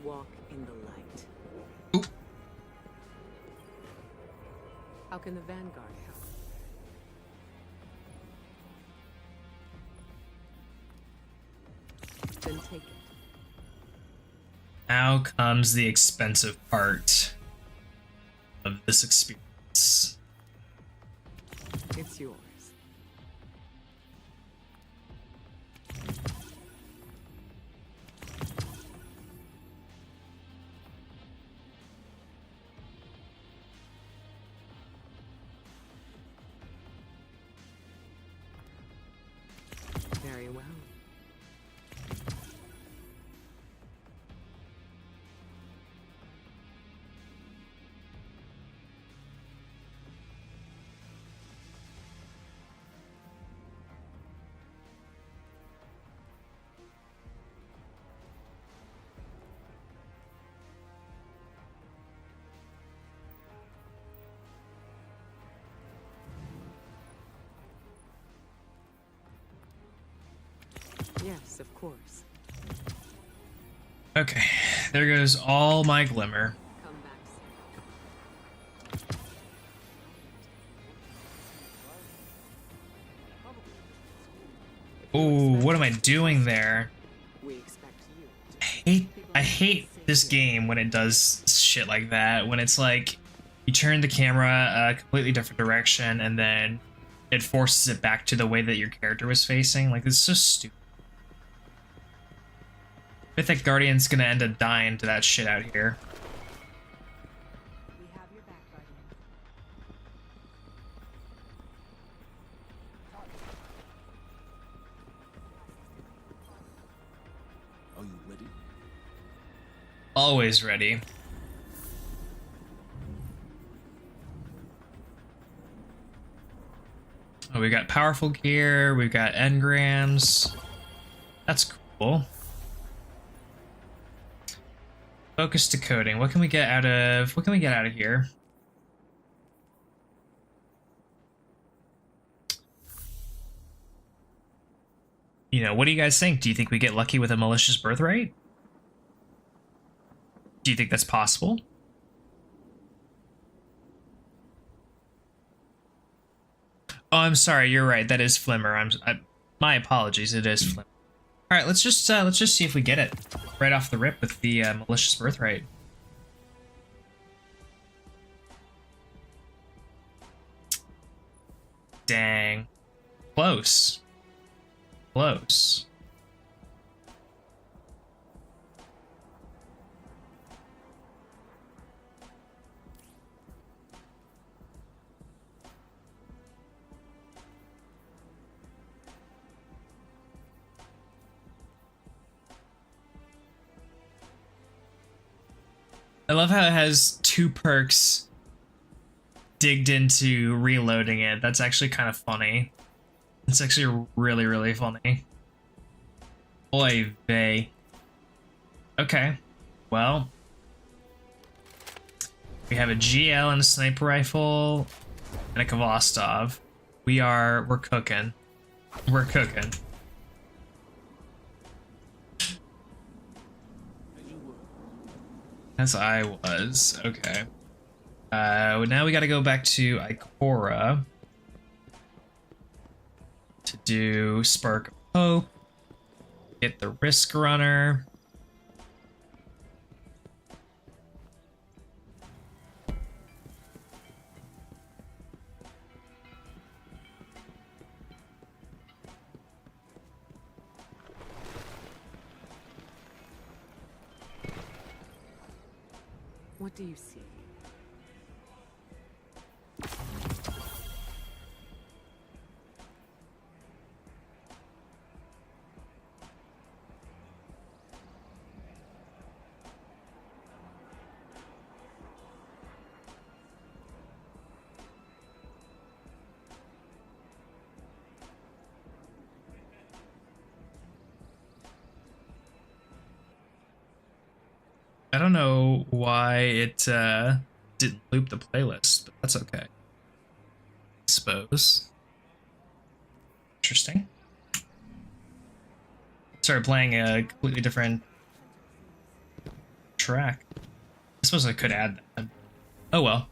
Walk in the light. Oop. How can the Vanguard help? Then take it. Now comes the expensive part of this experience. It's yours. Very well. Yes, of course. Okay, there goes all my glimmer. Come back soon. Oh, what am I doing there? We expect you. I hate this game when it does shit like that. When it's like you turn the camera a completely different direction and then it forces it back to the way that your character was facing. Like, it's so stupid. Mythic Guardian's gonna end up dying to that shit out here. We have your back, Guardian. Always ready. Oh, we got powerful gear, we've got engrams. That's cool. Focus decoding. What can we get out of here? You know, what do you guys think? Do you think we get lucky with a malicious birthright? Do you think that's possible? Oh, I'm sorry. You're right. That is Flimmer. My apologies. It is Flimmer. All right, let's just see if we get it right off the rip with the malicious birthright. Dang, close, close. I love how it has 2 perks digged into reloading it. That's actually kind of funny. It's actually really, really funny. Oy vey. Okay, well. We have a GL and a sniper rifle and a Kvostov. We're cooking. We're cooking. As I was. Okay. Now we gotta go back to Ikora to do Spark of Hope, get the Risk Runner. What do you see? I don't know why it didn't loop the playlist, but that's okay. I suppose. Interesting. Started playing a completely different track. I suppose I could add that. Oh well.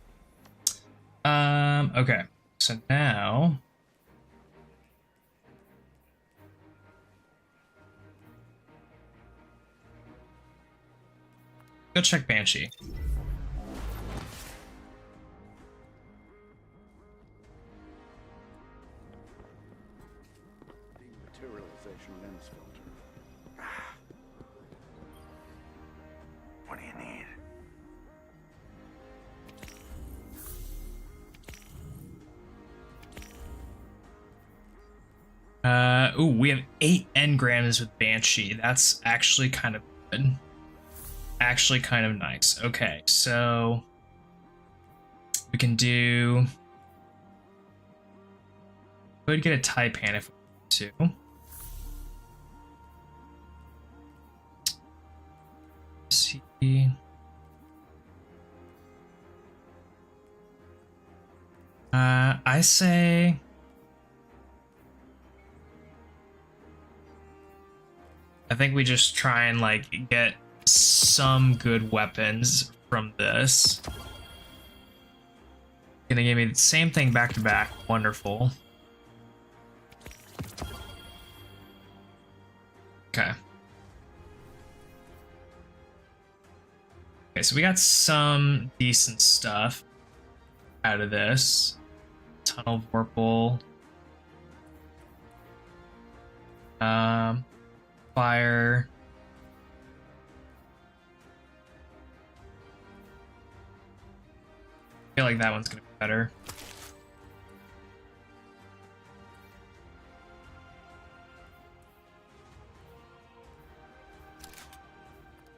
Okay. So now go check Banshee. Dematerialization lens filter. What do you need? Ooh, we have 8 engrams with Banshee. That's actually kind of good. Actually kind of nice. Okay, so we can do... Go ahead and get a Taipan if we want to. Let's see. I say... I think we just try and like get some good weapons from this. Gonna give me the same thing back to back. Wonderful. Okay. Okay, so we got some decent stuff out of this. Tunnel Vorpal. Fire. I feel like that one's gonna be better.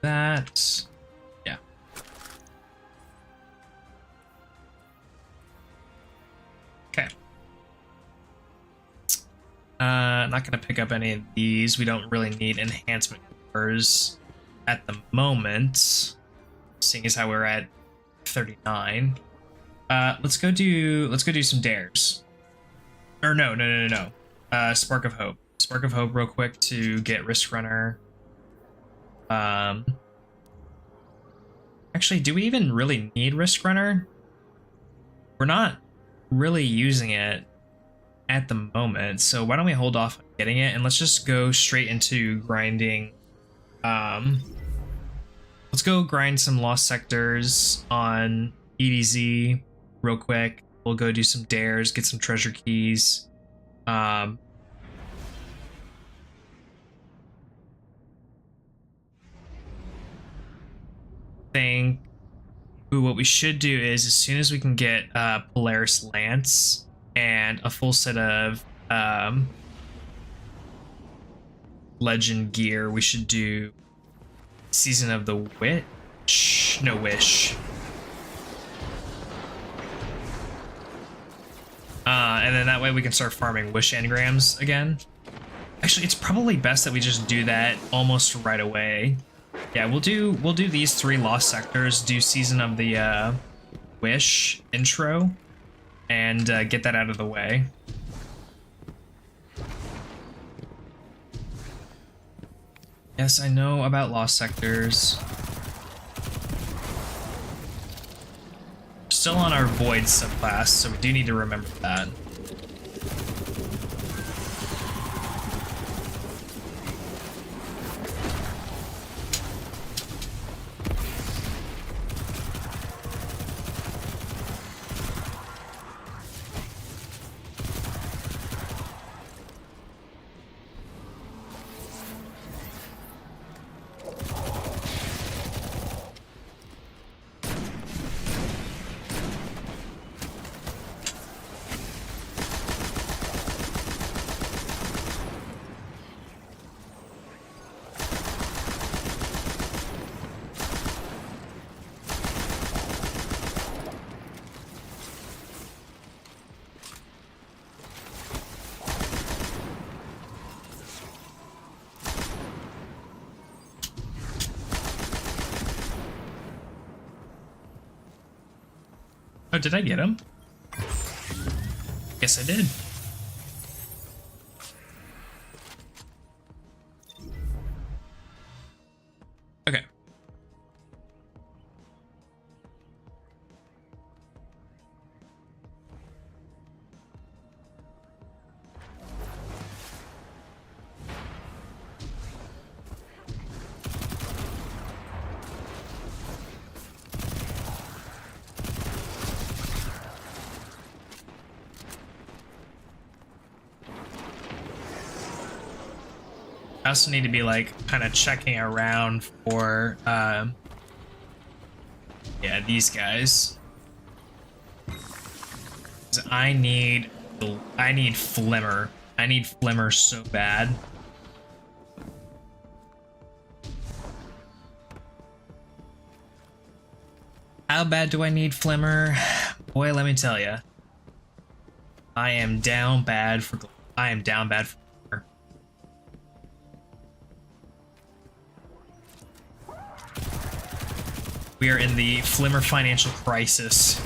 That. Not going to pick up any of these. We don't really need enhancement cores at the moment, seeing as how we're at 39. Let's go do some dares. Or no. Spark of Hope. Spark of Hope real quick to get Risk Runner. Actually, do we even really need Risk Runner? We're not really using it at the moment, so why don't we hold off on getting it and let's just go straight into grinding. Let's go grind some Lost Sectors on EDZ real quick. We'll go do some dares, get some treasure keys. What we should do is, as soon as we can get Polaris Lance and a full set of legend gear, we should do Season of the Witch. No, Wish. And then that way we can start farming Wish engrams again. Actually, it's probably best that we just do that almost right away. Yeah, we'll do these 3 Lost Sectors, do Season of the Wish intro, and get that out of the way. Yes, I know about Lost Sectors. We're still on our Void subclass, so we do need to remember that. Oh, did I get him? Guess I did. Okay. I also need to be like kind of checking around for yeah, these guys. 'Cause I need Flimmer. I need Flimmer so bad. How bad do I need Flimmer? Boy, let me tell you. I am down bad for Flimmer. We are in the Flimmer financial crisis.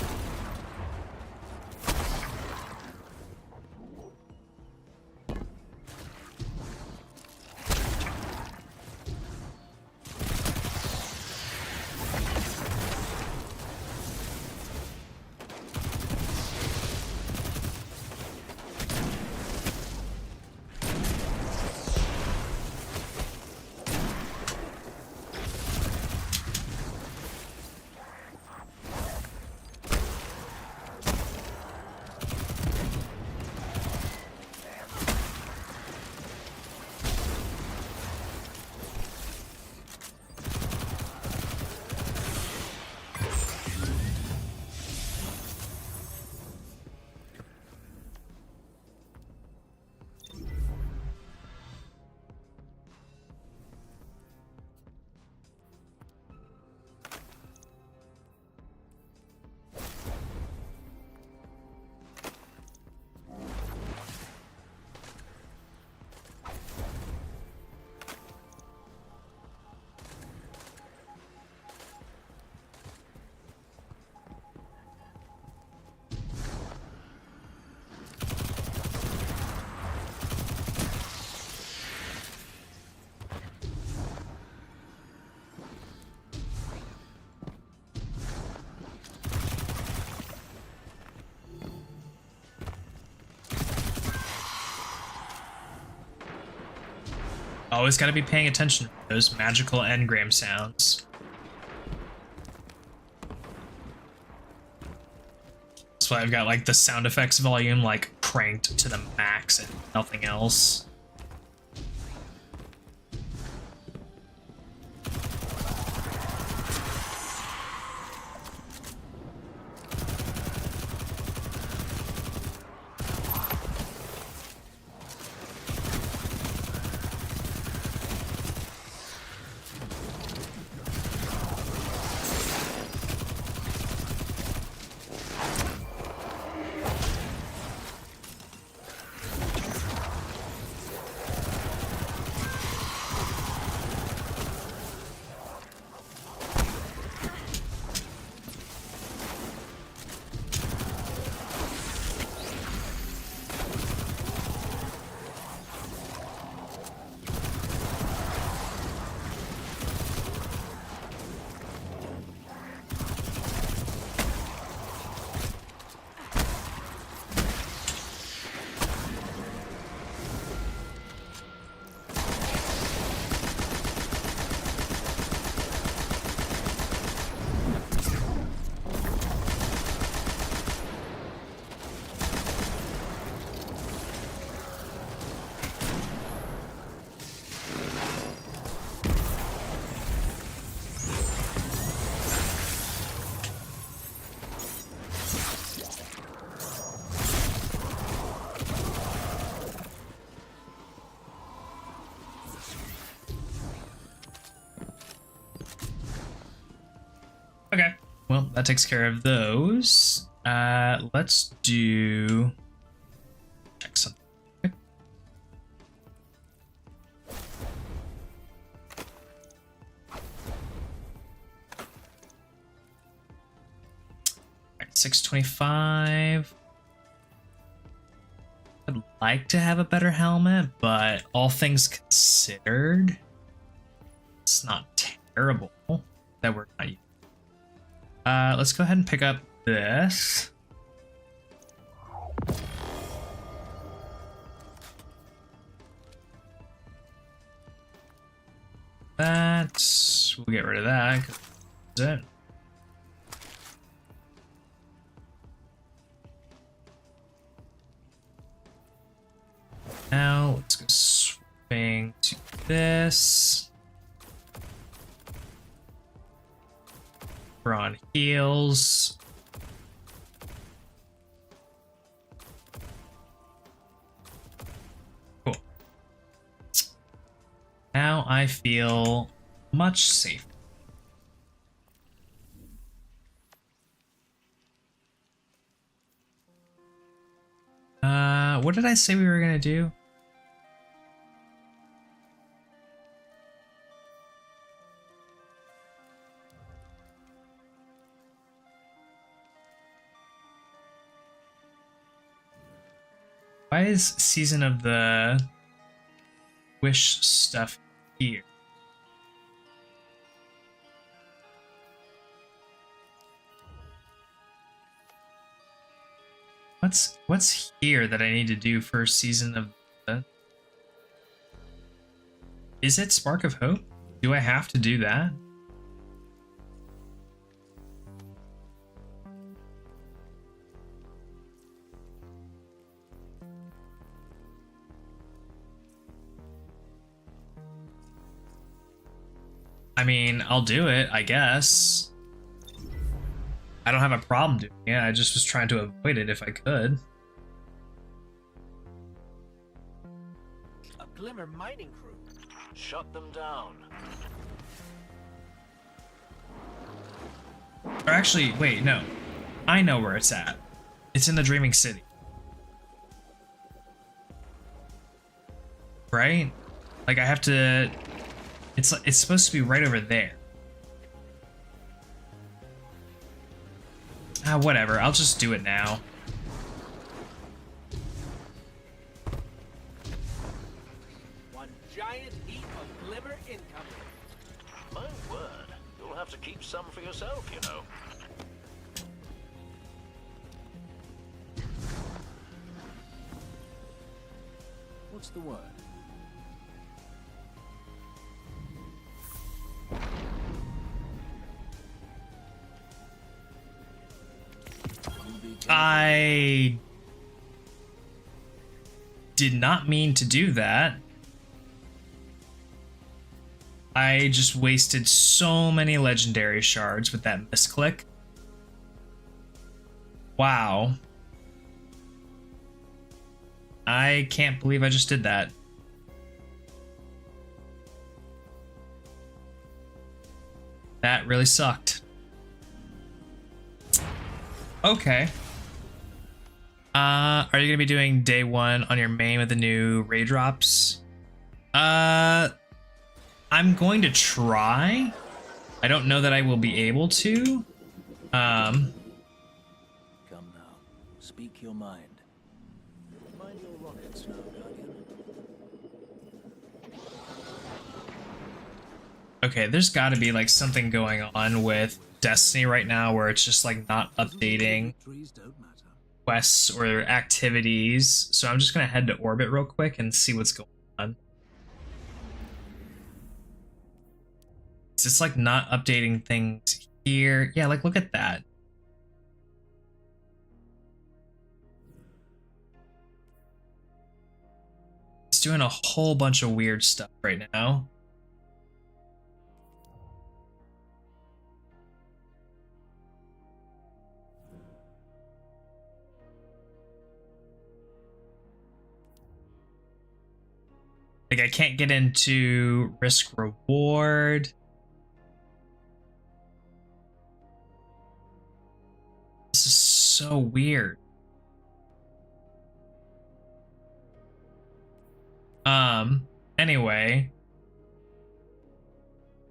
Always got to be paying attention to those magical engram sounds. That's why I've got like the sound effects volume like cranked to the max and nothing else. Okay, well, that takes care of those. Let's do... check something. Okay. Alright, 625. I'd like to have a better helmet, but all things considered, it's not terrible that we're not using. Let's go ahead and pick up this. We'll get rid of that. That's it. Now let's go swing to this. We're on heals. Cool. Now I feel much safer. What did I say we were gonna do? Why is Season of the Wish stuff here? What's here that I need to do for Season of the... Is it Spark of Hope? Do I have to do that? I mean, I'll do it, I guess. I don't have a problem doing it, I just was trying to avoid it if I could. A Glimmer mining crew. Shut them down. Or actually, wait, no. I know where it's at. It's in the Dreaming City. Right? Like, I have to... It's supposed to be right over there. Ah, whatever. I'll just do it now. One giant heap of Glimmer incoming. My word, you'll have to keep some for yourself, you know. What's the word? I did not mean to do that. I just wasted so many legendary shards with that misclick. Wow. I can't believe I just did that. That really sucked. Okay. Are you gonna be doing day 1 on your main with the new raid drops? I'm going to try. I don't know that I will be able to. Come now, speak your mind. Mind your rockets now, Guardian. Okay, there's got to be like something going on with Destiny right now where it's just like not updating quests or activities. So I'm just gonna head to orbit real quick and see what's going on. It's like not updating things here. Yeah, like look at that. It's doing a whole bunch of weird stuff right now. Like I can't get into risk reward. This is so weird. Anyway.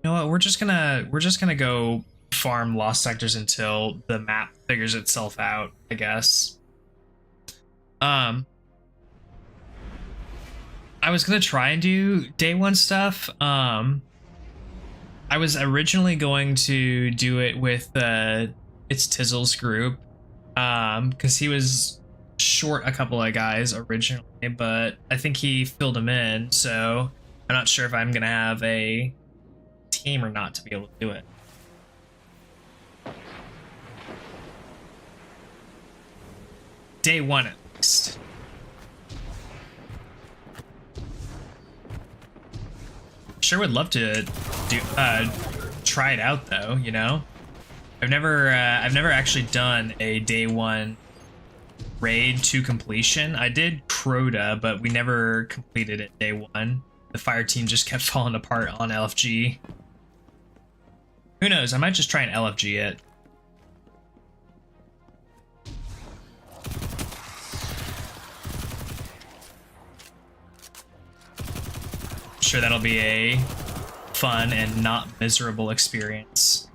You know what? We're just gonna go farm lost sectors until the map figures itself out, I guess. I was gonna try and do day 1 stuff. I was originally going to do it with it's Tizzle's group, because he was short a couple of guys originally, but I think he filled them in, so I'm not sure if I'm gonna have a team or not to be able to do it. Day 1 at least. Sure would love to do try it out though, you know. I've never actually done a day 1 raid to completion. I did Crota, but we never completed it day 1. The fire team just kept falling apart on LFG. Who knows? I might just try and LFG it. Sure, that'll be a fun and not miserable experience.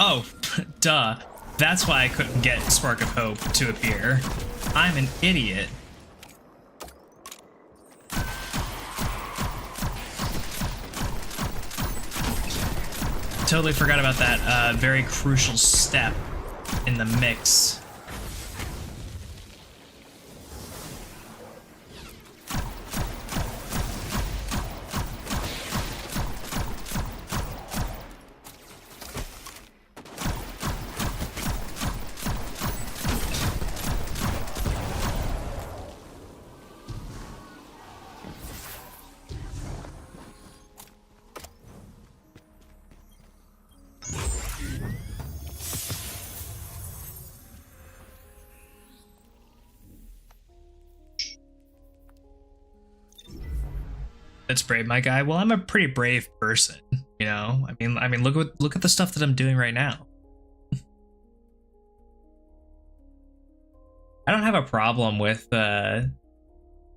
Oh, duh. That's why I couldn't get Spark of Hope to appear. I'm an idiot. Totally forgot about that very crucial step in the mix. That's brave, my guy. Well, I'm a pretty brave person, you know. I mean, look at the stuff that I'm doing right now. I don't have a problem with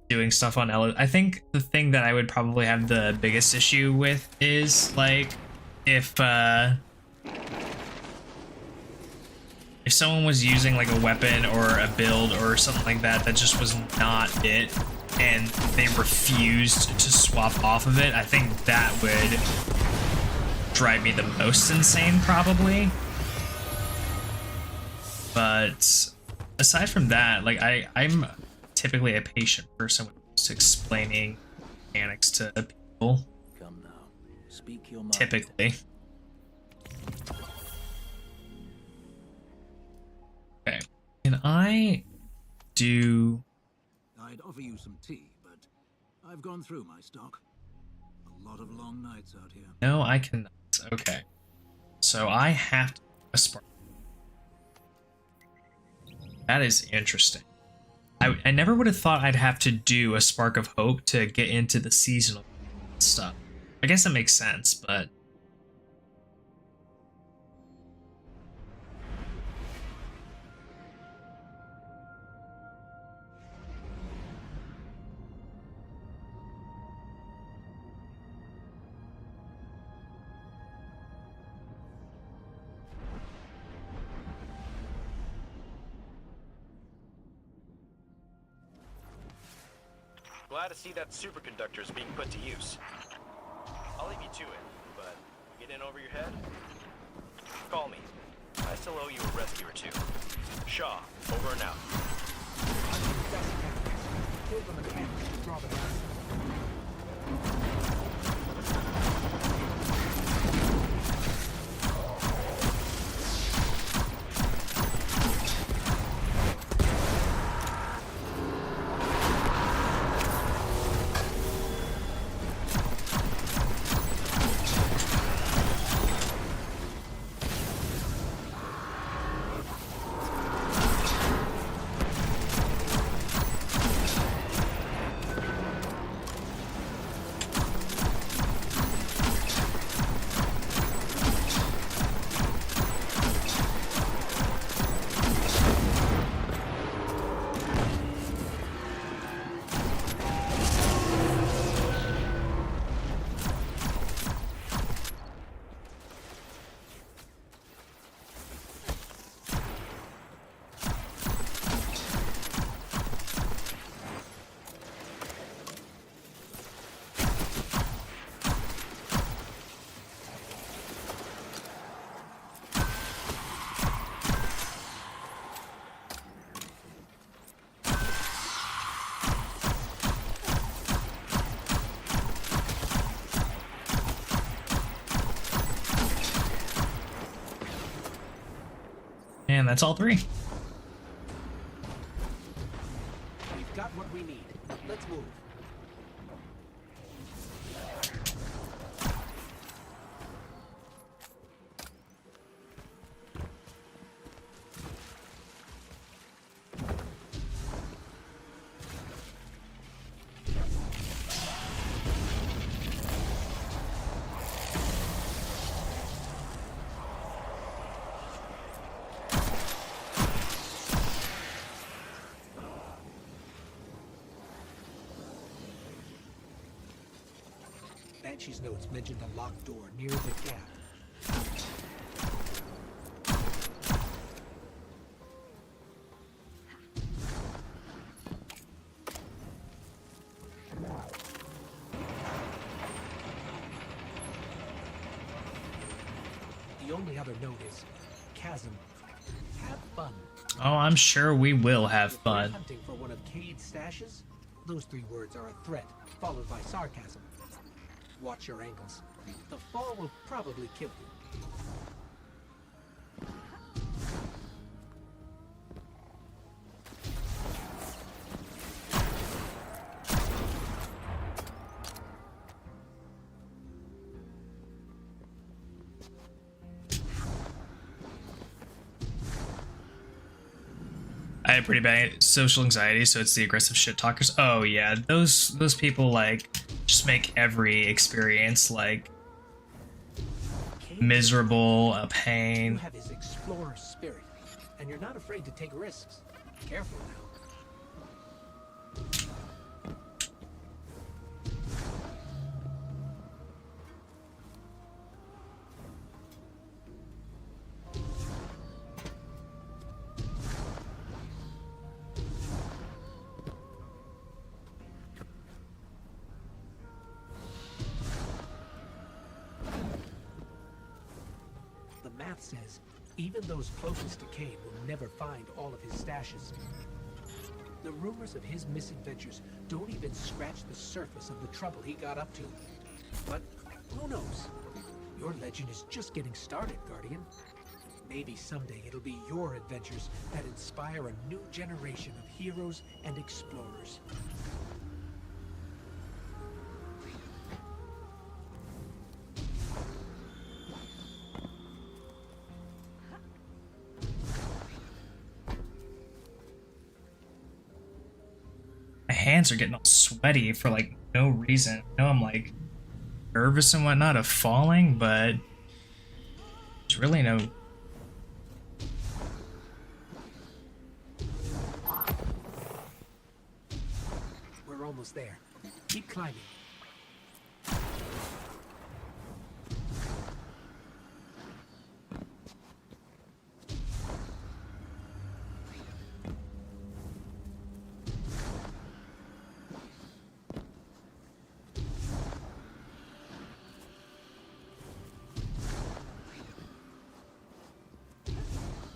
doing stuff on I think the thing that I would probably have the biggest issue with is like if if someone was using like a weapon or a build or something like that that just was not it, and they refused to swap off of it, I think that would drive me the most insane, probably. But aside from that, like I'm typically a patient person when it comes to explaining mechanics to people. Come now, speak your mind. Typically. Okay. Can I do... I'd offer you some tea, but I've gone through my stock. A lot of long nights out here. No, I cannot. Okay. So I have to do a spark. That is interesting. I never would have thought I'd have to do a Spark of Hope to get into the seasonal stuff. I guess that makes sense, but... Glad to see that superconductor is being put to use. I'll leave you to it, but get in over your head? Call me. I still owe you a rescue or two. Shaw, over and out. And that's all three. We've got what we need. Let's move. Banshee's notes mentioned a locked door near the gap. The only other note is chasm. Have fun. Oh, I'm sure we will have If we're fun. hunting for one of Cade's stashes, those three words are a threat, followed by sarcasm. Watch your ankles. The fall will probably kill you. I have pretty bad social anxiety, so it's the aggressive shit talkers. Oh yeah, those people like just make every experience like miserable, a You pain. have his explorer spirit, and you're not afraid to take risks. Careful now. math says even those closest to Cade will never find all of his stashes. The rumors of his misadventures don't even scratch the surface of the trouble he got up to. But who knows? Your legend is just getting started, Guardian. Maybe someday it'll be your adventures that inspire a new generation of heroes and explorers. My hands are getting all sweaty for like no reason. I know I'm like nervous and whatnot of falling, but there's really no. We're almost there. Keep climbing.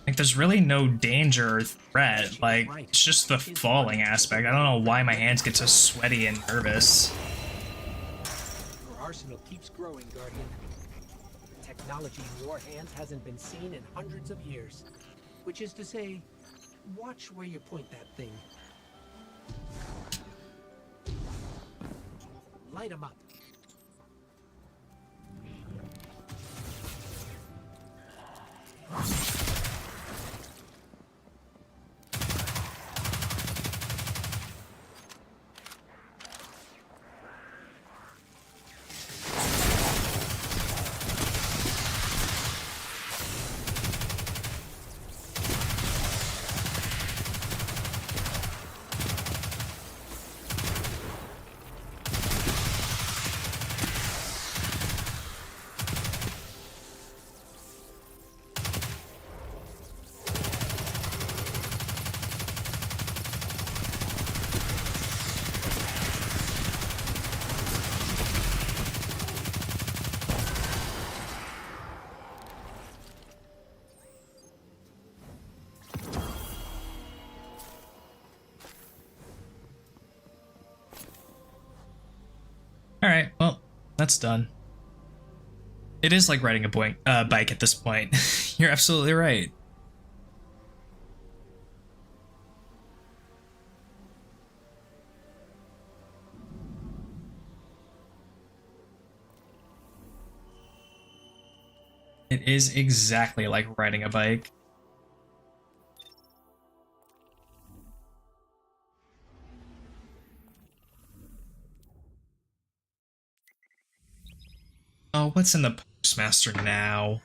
Like, there's really no danger or threat. Like, it's just the falling aspect. I don't know why my hands get so sweaty and nervous. Your arsenal keeps growing, Guardian. The technology in your hands hasn't been seen in hundreds of years. Which is to say, watch where you point that thing. Light 'em up. Alright, well, that's done. It is like riding a bike at this point. You're absolutely right. It is exactly like riding a bike. Oh, what's in the Postmaster now?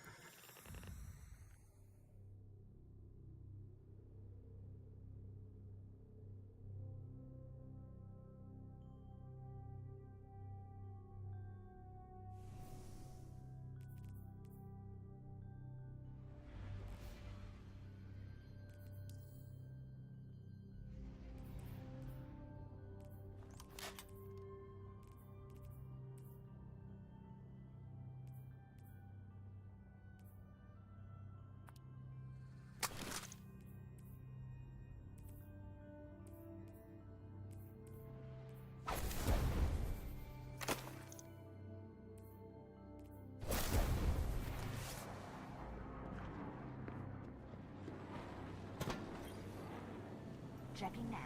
Checking now.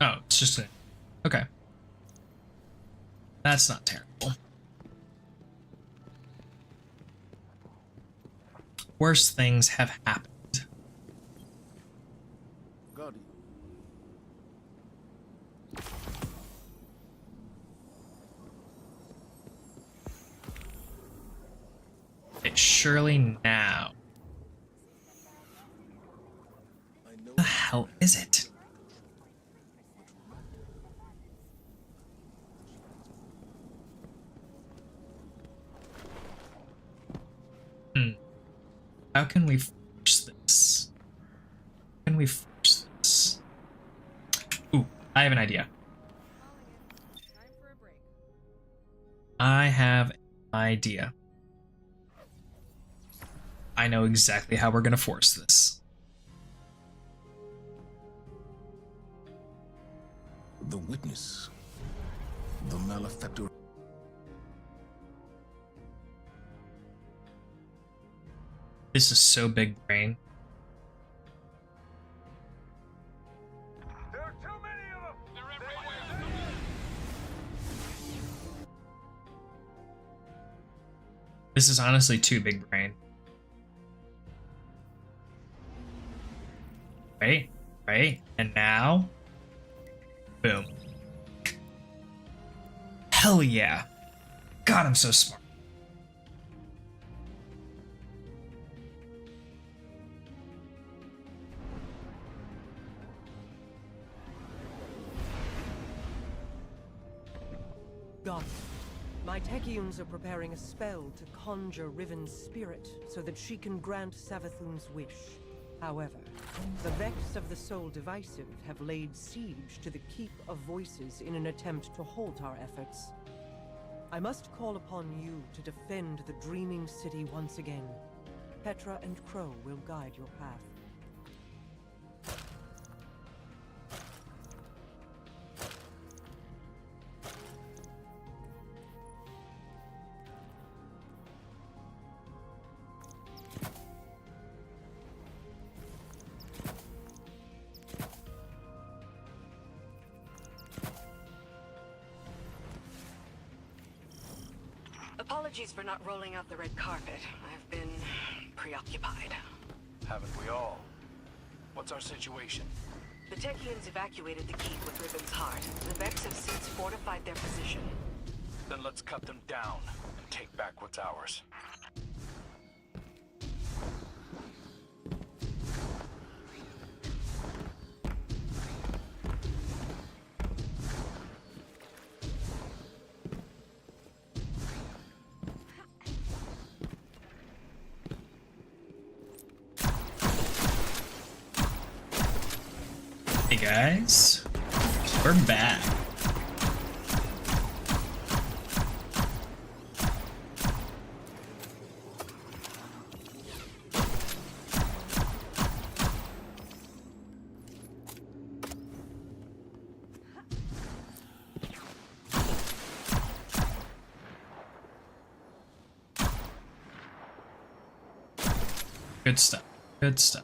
Oh, it's just a... Okay. That's not terrible. Worse things have happened. Guardian. Okay, surely now. What the hell is it? How can we force this? How can we force this? Ooh, I have an idea. I have an idea. I know exactly how we're gonna force this. The witness. The malefactor. This is so big brain. There are too many of them! They're everywhere! This is honestly too big brain. Right? Right? And now? Boom. Hell yeah. God, I'm so smart. Got it. My Techians are preparing a spell to conjure Riven's spirit so that she can grant Savathun's wish. However, the Vex of the Soul Divisive have laid siege to the Keep of Voices in an attempt to halt our efforts. I must call upon you to defend the Dreaming City once again. Petra and Crow will guide your path. Apologies for not rolling out the red carpet. I've been preoccupied. Haven't we all? What's our situation? The Techians evacuated the keep with Riven's heart. The Vex have since fortified their position. Then let's cut them down and take back what's ours. Hey guys, we're back. Good stuff. Good stuff.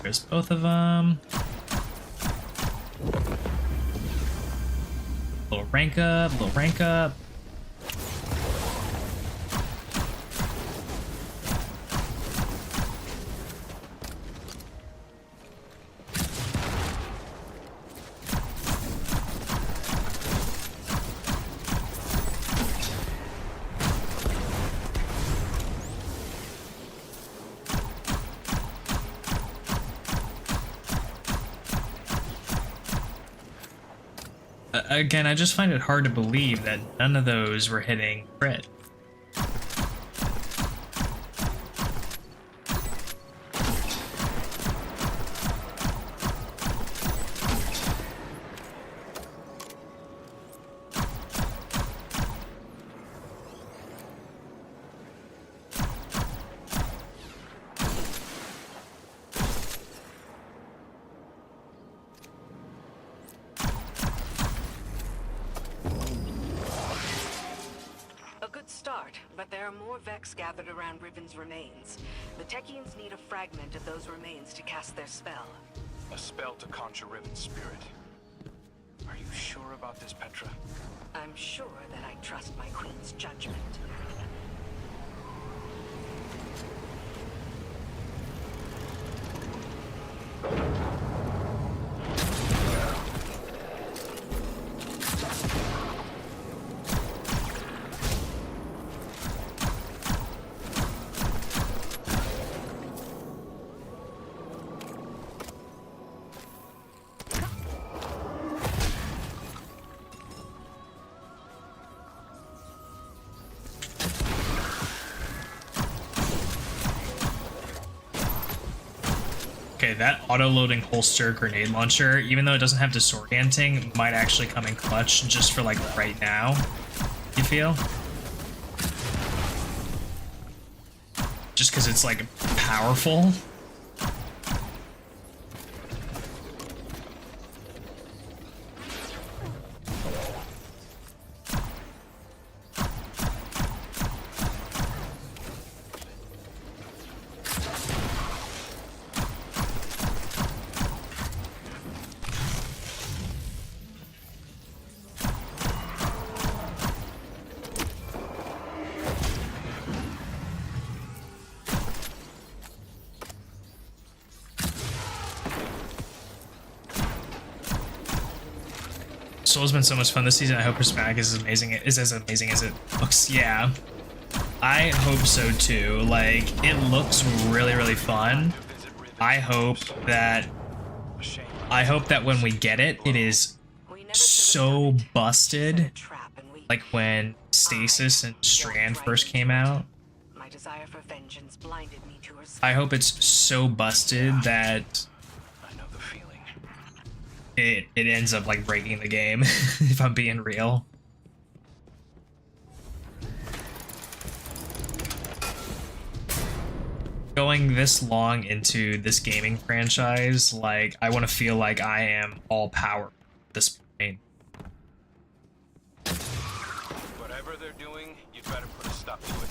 There's both of them. Little rank up, little rank up. Again, I just find it hard to believe that none of those were hitting crit. Start, but there are more Vex gathered around Riven's remains. The Techians need a fragment of those remains to cast their spell. A spell to conjure Riven's spirit. Are you sure about this, Petra? I'm sure that I trust my queen's judgment. Okay, that auto-loading holster grenade launcher, even though it doesn't have disorienting, might actually come in clutch just for like right now. You feel? Just because it's like powerful. Soul's been so much fun this season. I hope Prismatic is as amazing as it looks. Yeah, I hope so too. Like, it looks really, really fun. I hope that when we get it, it is so busted. Like when Stasis and Strand first came out. My desire for vengeance blinded me to her. I hope it's so busted that it ends up like breaking the game, if I'm being real. Going this long into this gaming franchise, like, I want to feel like I am all power at this point. Whatever they're doing, you'd better put a stop to it.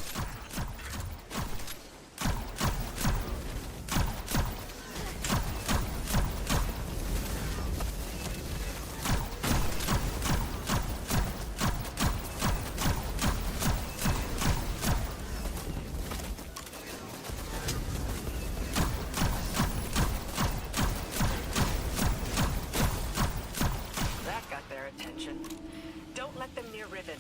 Don't let them near Riven.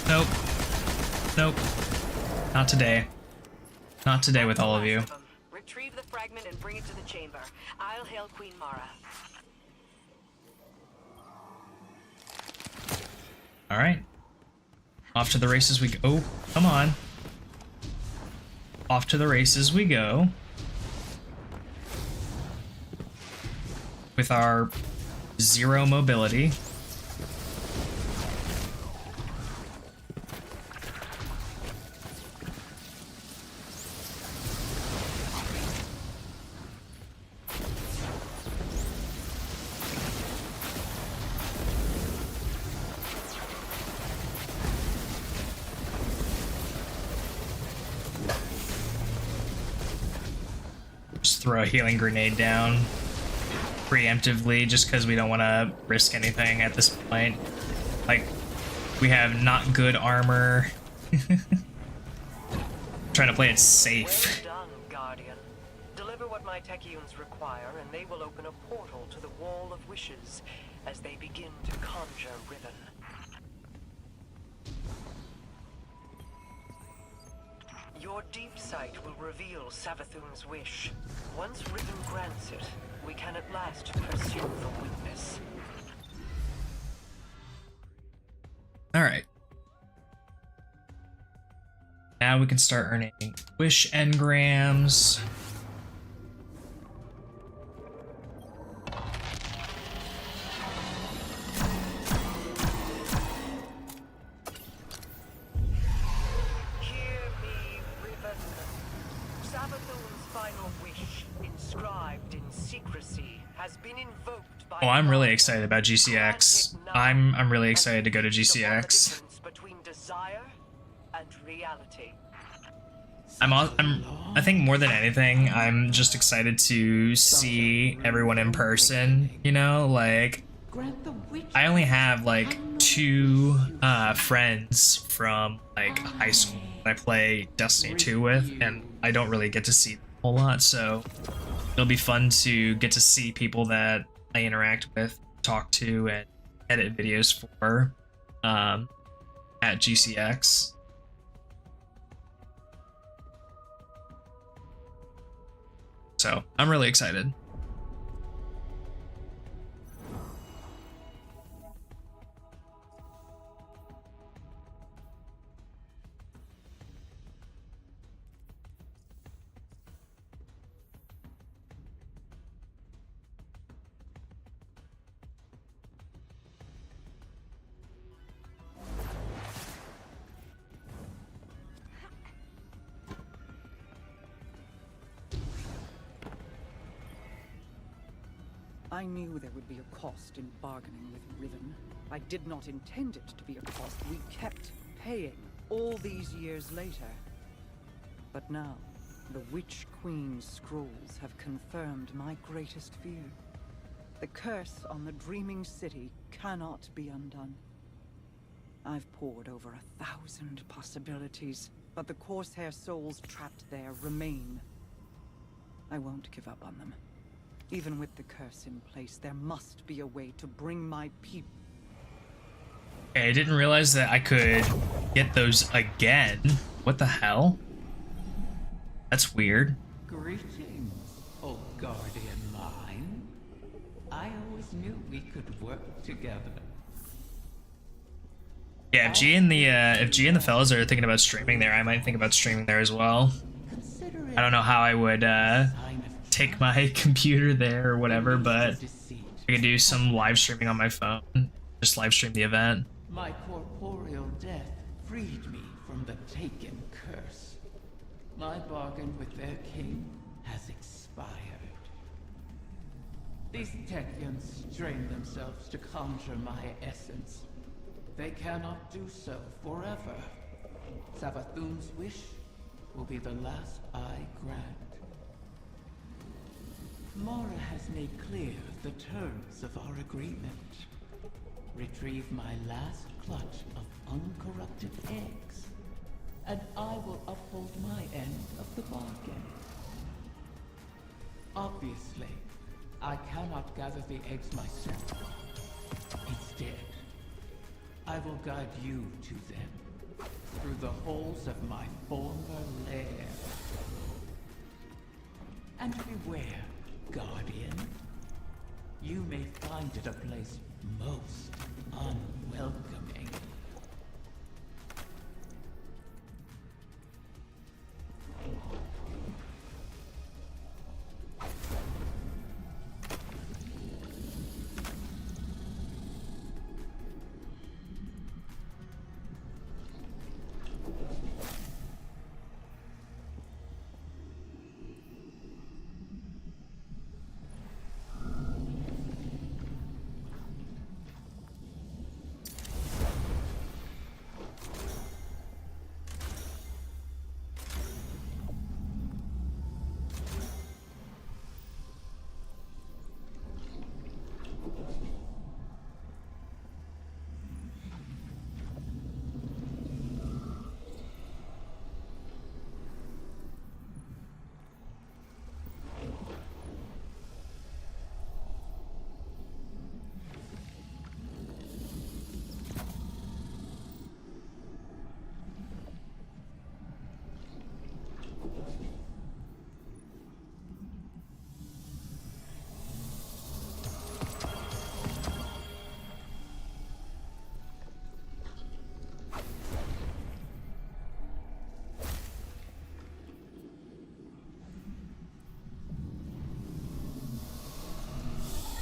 Nope. Nope. Not today. Not today with all of you. Retrieve the fragment and bring it to the chamber. I'll hail Queen Mara. Alright. Off to the races we go. Oh, come on. Off to the races we go. With our 0 mobility. Throw a healing grenade down preemptively just because we don't want to risk anything at this point. Like, we have not good armor. Trying to play it safe. Well done, Guardian. Deliver what my Techians require, and they will open a portal to the Wall of Wishes as they begin to conjure Riven. Your deep sight will reveal Savathun's wish. Once Riven grants it, we can at last pursue the witness. Alright. Now we can start earning wish engrams. Hear me, Riven. Savathun's final wish, inscribed in secrecy, has been invoked by Oh, I'm the really Guardian. excited about GCX. Grant it now, I'm really and excited to go to feast upon the GCX. difference between desire and reality. I think more than anything, I'm just excited to see everyone in person, you know, like Grant the witch I only have like 2 friends from like high school that I play Destiny 2 with, and I don't really get to see them a whole lot, so it'll be fun to get to see people that I interact with, talk to, and edit videos for at GCX. So I'm really excited. I knew there would be a cost in bargaining with Riven. I did not intend it to be a cost we kept paying all these years later. But now, the Witch Queen's scrolls have confirmed my greatest fear. The curse on the Dreaming City cannot be undone. I've poured over 1,000 possibilities, but the Corsair souls trapped there remain. I won't give up on them. Even with the curse in place, there must be a way to bring my people. Okay, I didn't realize that I could get those again. What the hell? That's weird. Greetings, O guardian mine. I always knew we could work together. Yeah, if G and the fellas are thinking about streaming there, I might think about streaming there as well. I don't know how I would take my computer there or whatever, but I could do some live streaming on my phone. Just live stream the event. My corporeal death freed me from the taken curse. My bargain with their king has expired. These Techians strain themselves to conjure my essence. They cannot do so forever. Savathun's wish will be the last I grant. Mara has made clear the terms of our agreement. Retrieve my last clutch of uncorrupted eggs, and I will uphold my end of the bargain. Obviously, I cannot gather the eggs myself. Instead, I will guide you to them through the holes of my former lair. And beware, Guardian. You may find it a place most unwelcoming.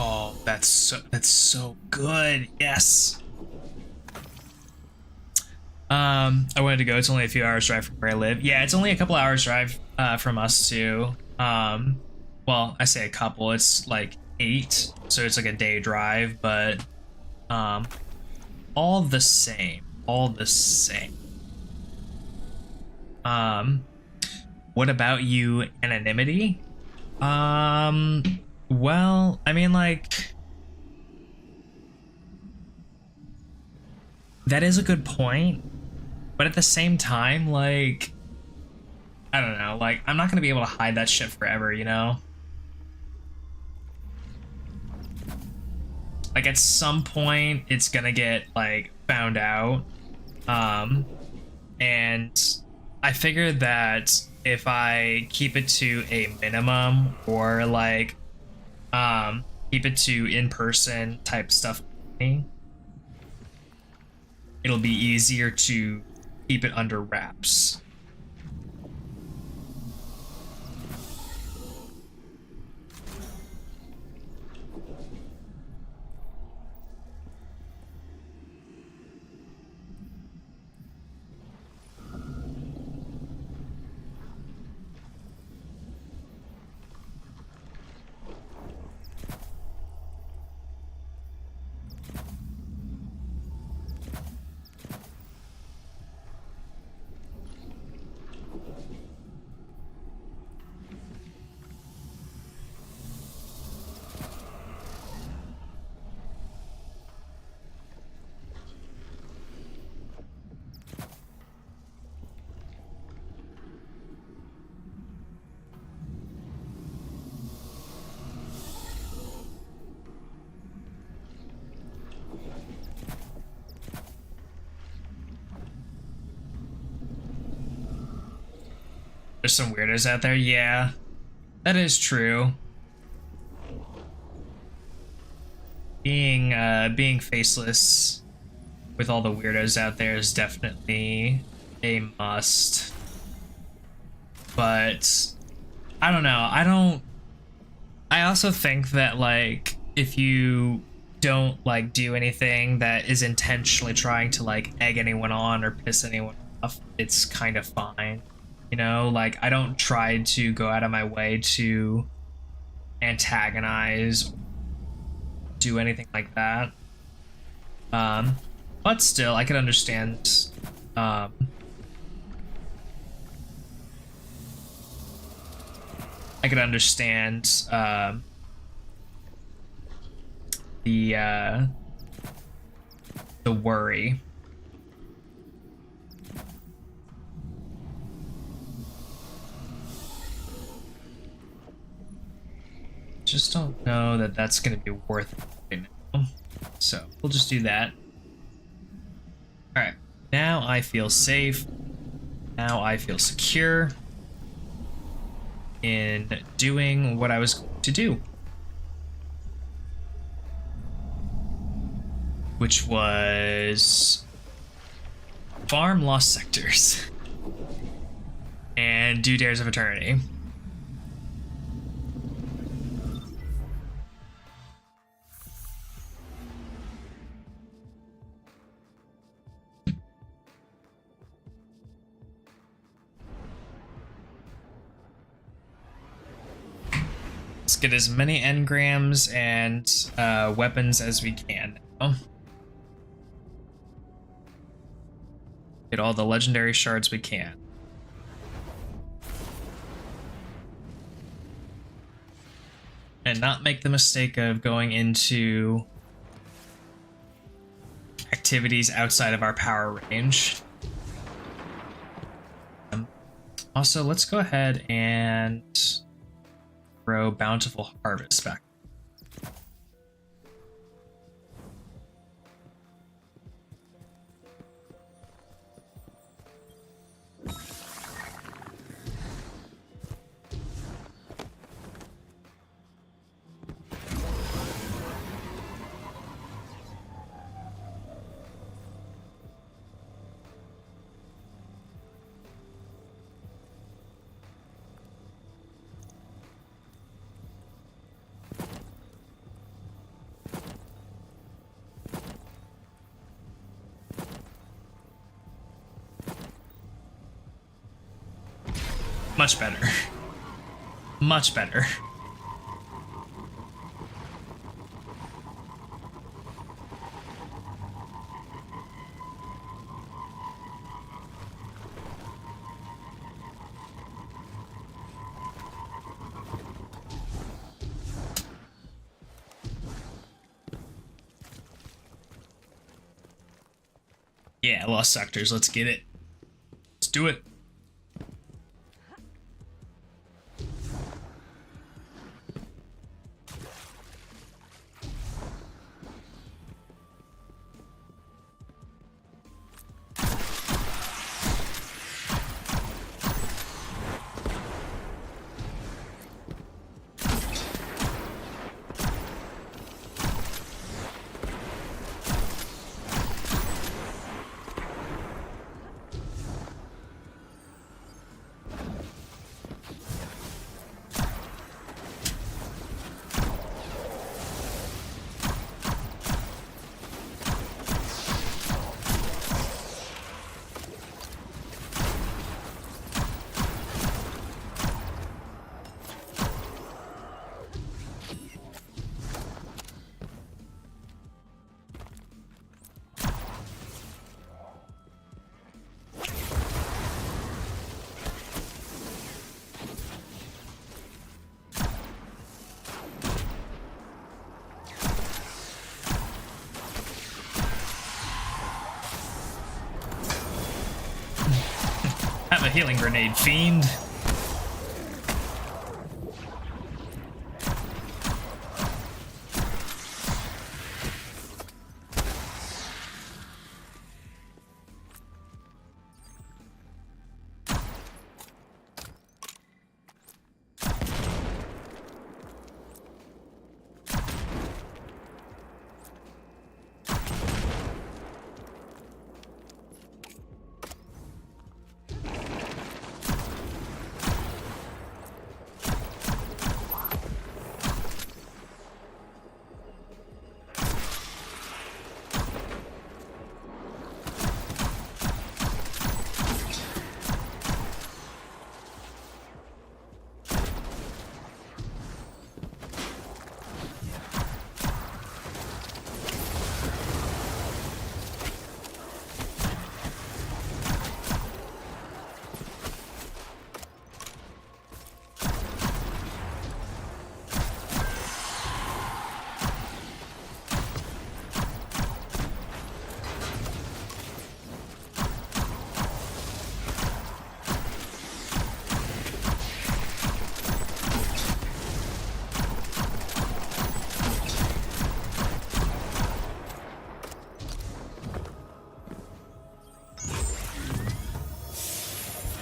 Oh, that's so good. Yes. I wanted to go. It's only a few hours drive from where I live. Yeah, it's only a couple hours drive from us too. Well, I say a couple, it's like 8, so it's like a day drive, but all the same. What about you, anonymity? Well, I mean, like, that is a good point, but at the same time, like, I don't know, like, I'm not gonna be able to hide that shit forever, you know? Like, at some point, it's gonna get, like, found out, and I figured that if I keep it to a minimum, or, like, keep it to in-person type stuff, it'll be easier to keep it under wraps. There's some weirdos out there, yeah. That is true. Being faceless with all the weirdos out there is definitely a must. But I don't know. I also think that, like, if you don't, like, do anything that is intentionally trying to, like, egg anyone on or piss anyone off, it's kind of fine. You know, like, I don't try to go out of my way to antagonize, do anything like that. But still, I can understand, I could understand, the worry. Just don't know that that's going to be worth it right now. So we'll just do that. All right, now I feel safe. Now I feel secure in doing what I was going to do, which was farm lost sectors and do Dares of Eternity. Let's get as many engrams and weapons as we can now. Get all the legendary shards we can. And not make the mistake of going into activities outside of our power range. Also, let's go ahead and throw Bountiful Harvest back. Much better. Much better. Yeah, lost sectors. Let's get it. Let's do it. Have a healing grenade, fiend.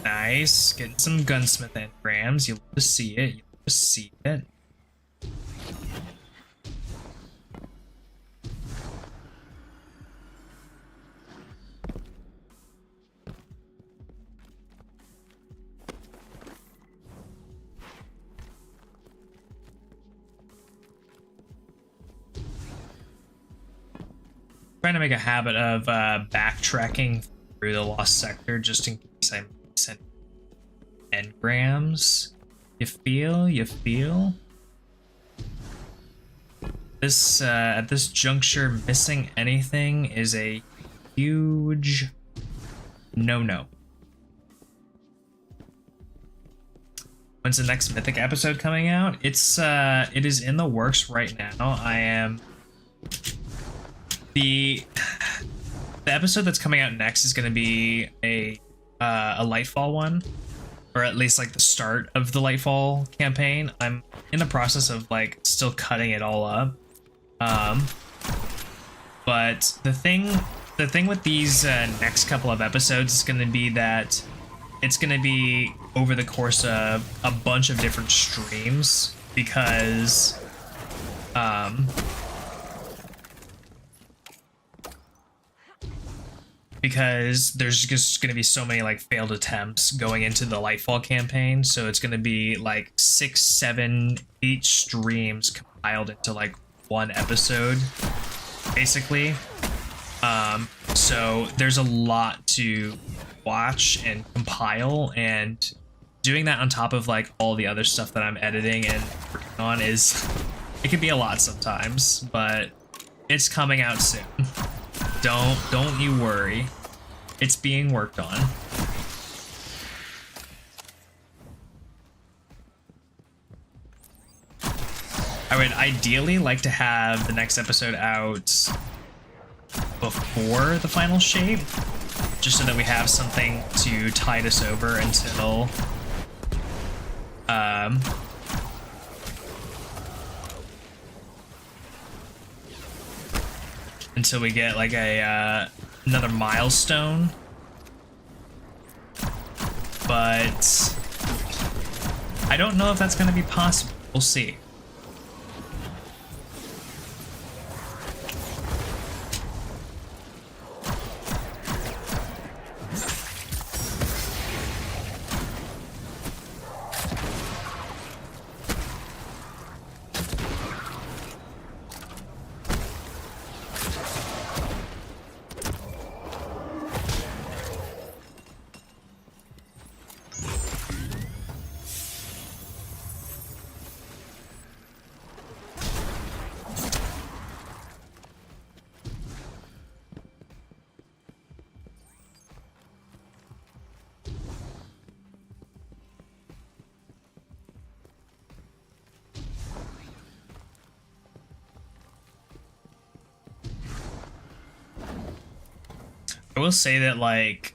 Nice. Getting some gunsmith engrams. You love to see it. You love to see it. Trying to make a habit of backtracking through the lost sector just in case I miss any engrams. You feel? This at this juncture, missing anything is a huge no-no. When's the next Mythic episode coming out? It is in the works right now. I am the episode that's coming out next is going to be a Lightfall one, or at least like the start of the Lightfall campaign. I'm in the process of like still cutting it all up. But the thing with these next couple of episodes is going to be that it's going to be over the course of a bunch of different streams because there's just going to be so many like failed attempts going into the Lightfall campaign, so it's going to be like 6, 7, 8 streams compiled into like one episode basically. So there's a lot to watch and compile, and doing that on top of like all the other stuff that I'm editing and working on is, it can be a lot sometimes, but it's coming out soon. Don't you worry. It's being worked on. I would ideally like to have the next episode out before the final shape, just so that we have something to tide us over until we get like a another milestone. But I don't know if that's going to be possible. We'll see. I will say that, like,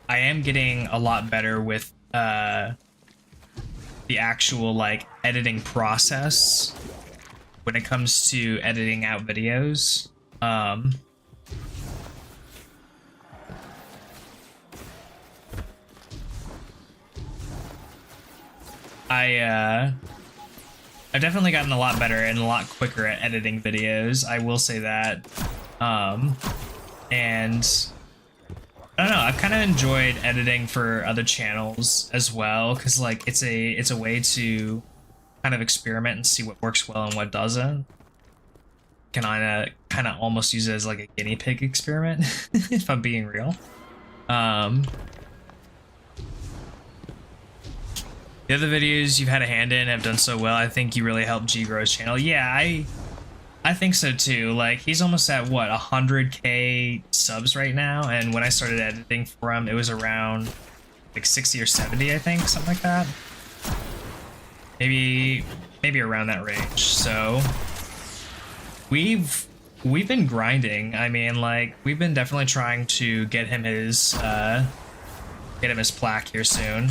I am getting a lot better with the actual, like, editing process when it comes to editing out videos. I've definitely gotten a lot better and a lot quicker at editing videos. I will say that. And I don't know, I've kind of enjoyed editing for other channels as well, because like it's a way to kind of experiment and see what works well and what doesn't. Can I kind of almost use it as like a guinea pig experiment, if I'm being real. The other videos you've had a hand in have done so well. I think you really helped G grow his channel. Yeah, I think so too. Like, he's almost at what, 100k subs right now, and when I started editing for him, it was around like 60 or 70, I think, something like that. Maybe around that range. So we've been grinding. I mean, like, we've been definitely trying to get him his plaque here soon.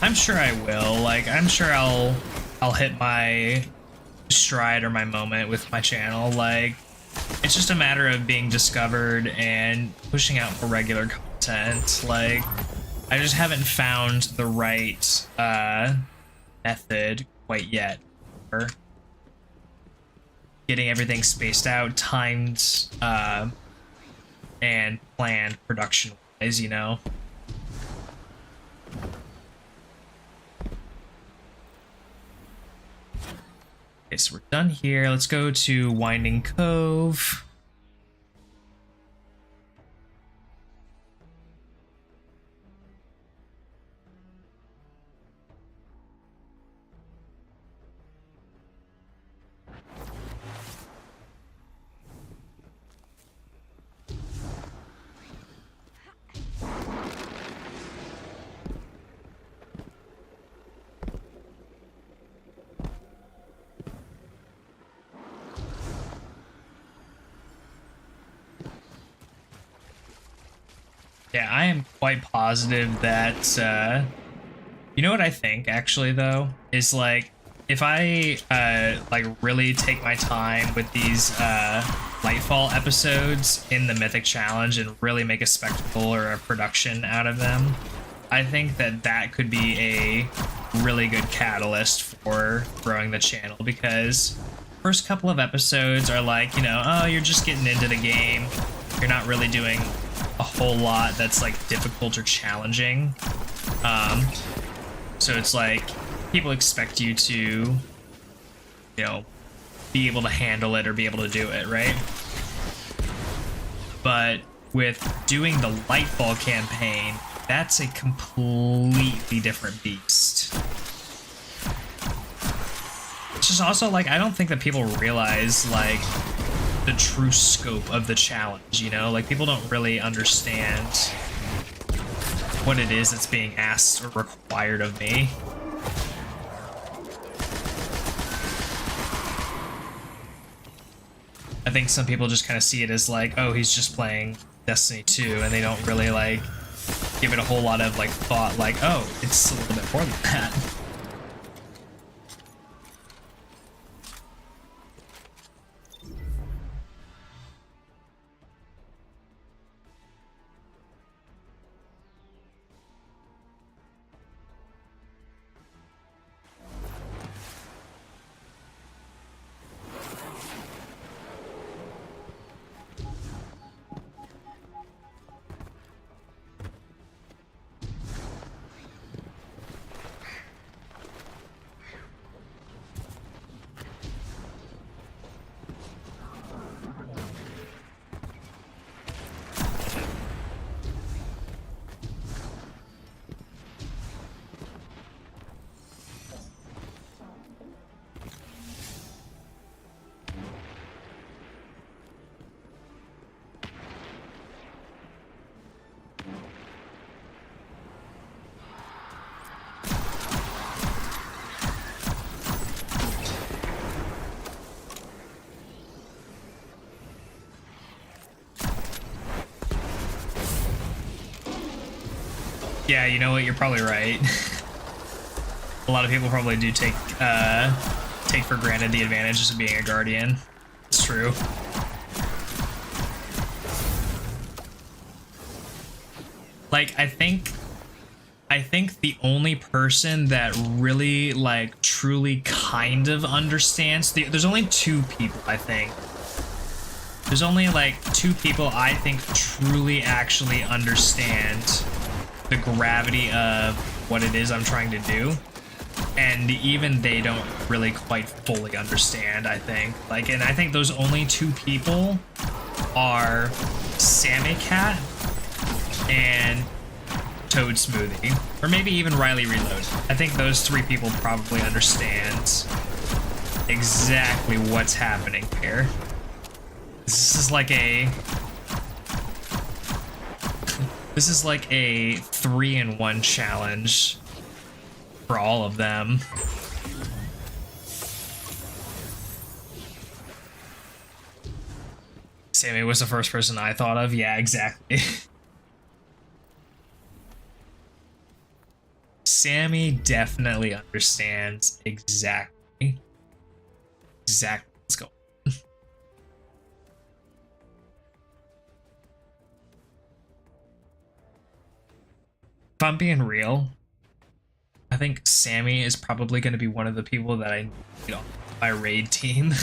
I'm sure I will. Like, I'm sure I'll hit my stride or my moment with my channel. Like, it's just a matter of being discovered and pushing out more regular content. Like, I just haven't found the right method quite yet for getting everything spaced out, timed, and planned production-wise, you know? Okay, so we're done here. Let's go to Winding Cove. Yeah, I am quite positive that, you know what I think, actually, though? Is, like, if I, like, really take my time with these, Lightfall episodes in the Mythic Challenge and really make a spectacle or a production out of them, I think that that could be a really good catalyst for growing the channel, because first couple of episodes are like, you know, oh, you're just getting into the game. You're not really doing a whole lot that's like difficult or challenging. So it's like people expect you to, you know, be able to handle it or be able to do it, right? But with doing the Lightfall campaign, that's a completely different beast. It's just also like, I don't think that people realize like the true scope of the challenge, you know? Like people don't really understand what it is that's being asked or required of me. I think some people just kind of see it as like, oh, he's just playing Destiny 2, and they don't really like give it a whole lot of like thought, like, oh, it's a little bit more than that. Yeah, you know what? You're probably right. A lot of people probably do take for granted the advantages of being a guardian. It's true. Like, I think the only person that really, like, truly kind of understands... There's only two people, I think. There's only, like, two people I think truly actually understand the gravity of what it is I'm trying to do. And even they don't really quite fully understand, I think. Like, and I think those only two people are Sammy Cat and Toad Smoothie, or maybe even Riley Reload. I think those three people probably understand exactly what's happening here. This is like a 3-in-1 challenge for all of them. Sammy was the first person I thought of. Yeah, exactly. Sammy definitely understands exactly what's going on. If I'm being real, I think Sammy is probably going to be one of the people that I need on my raid team.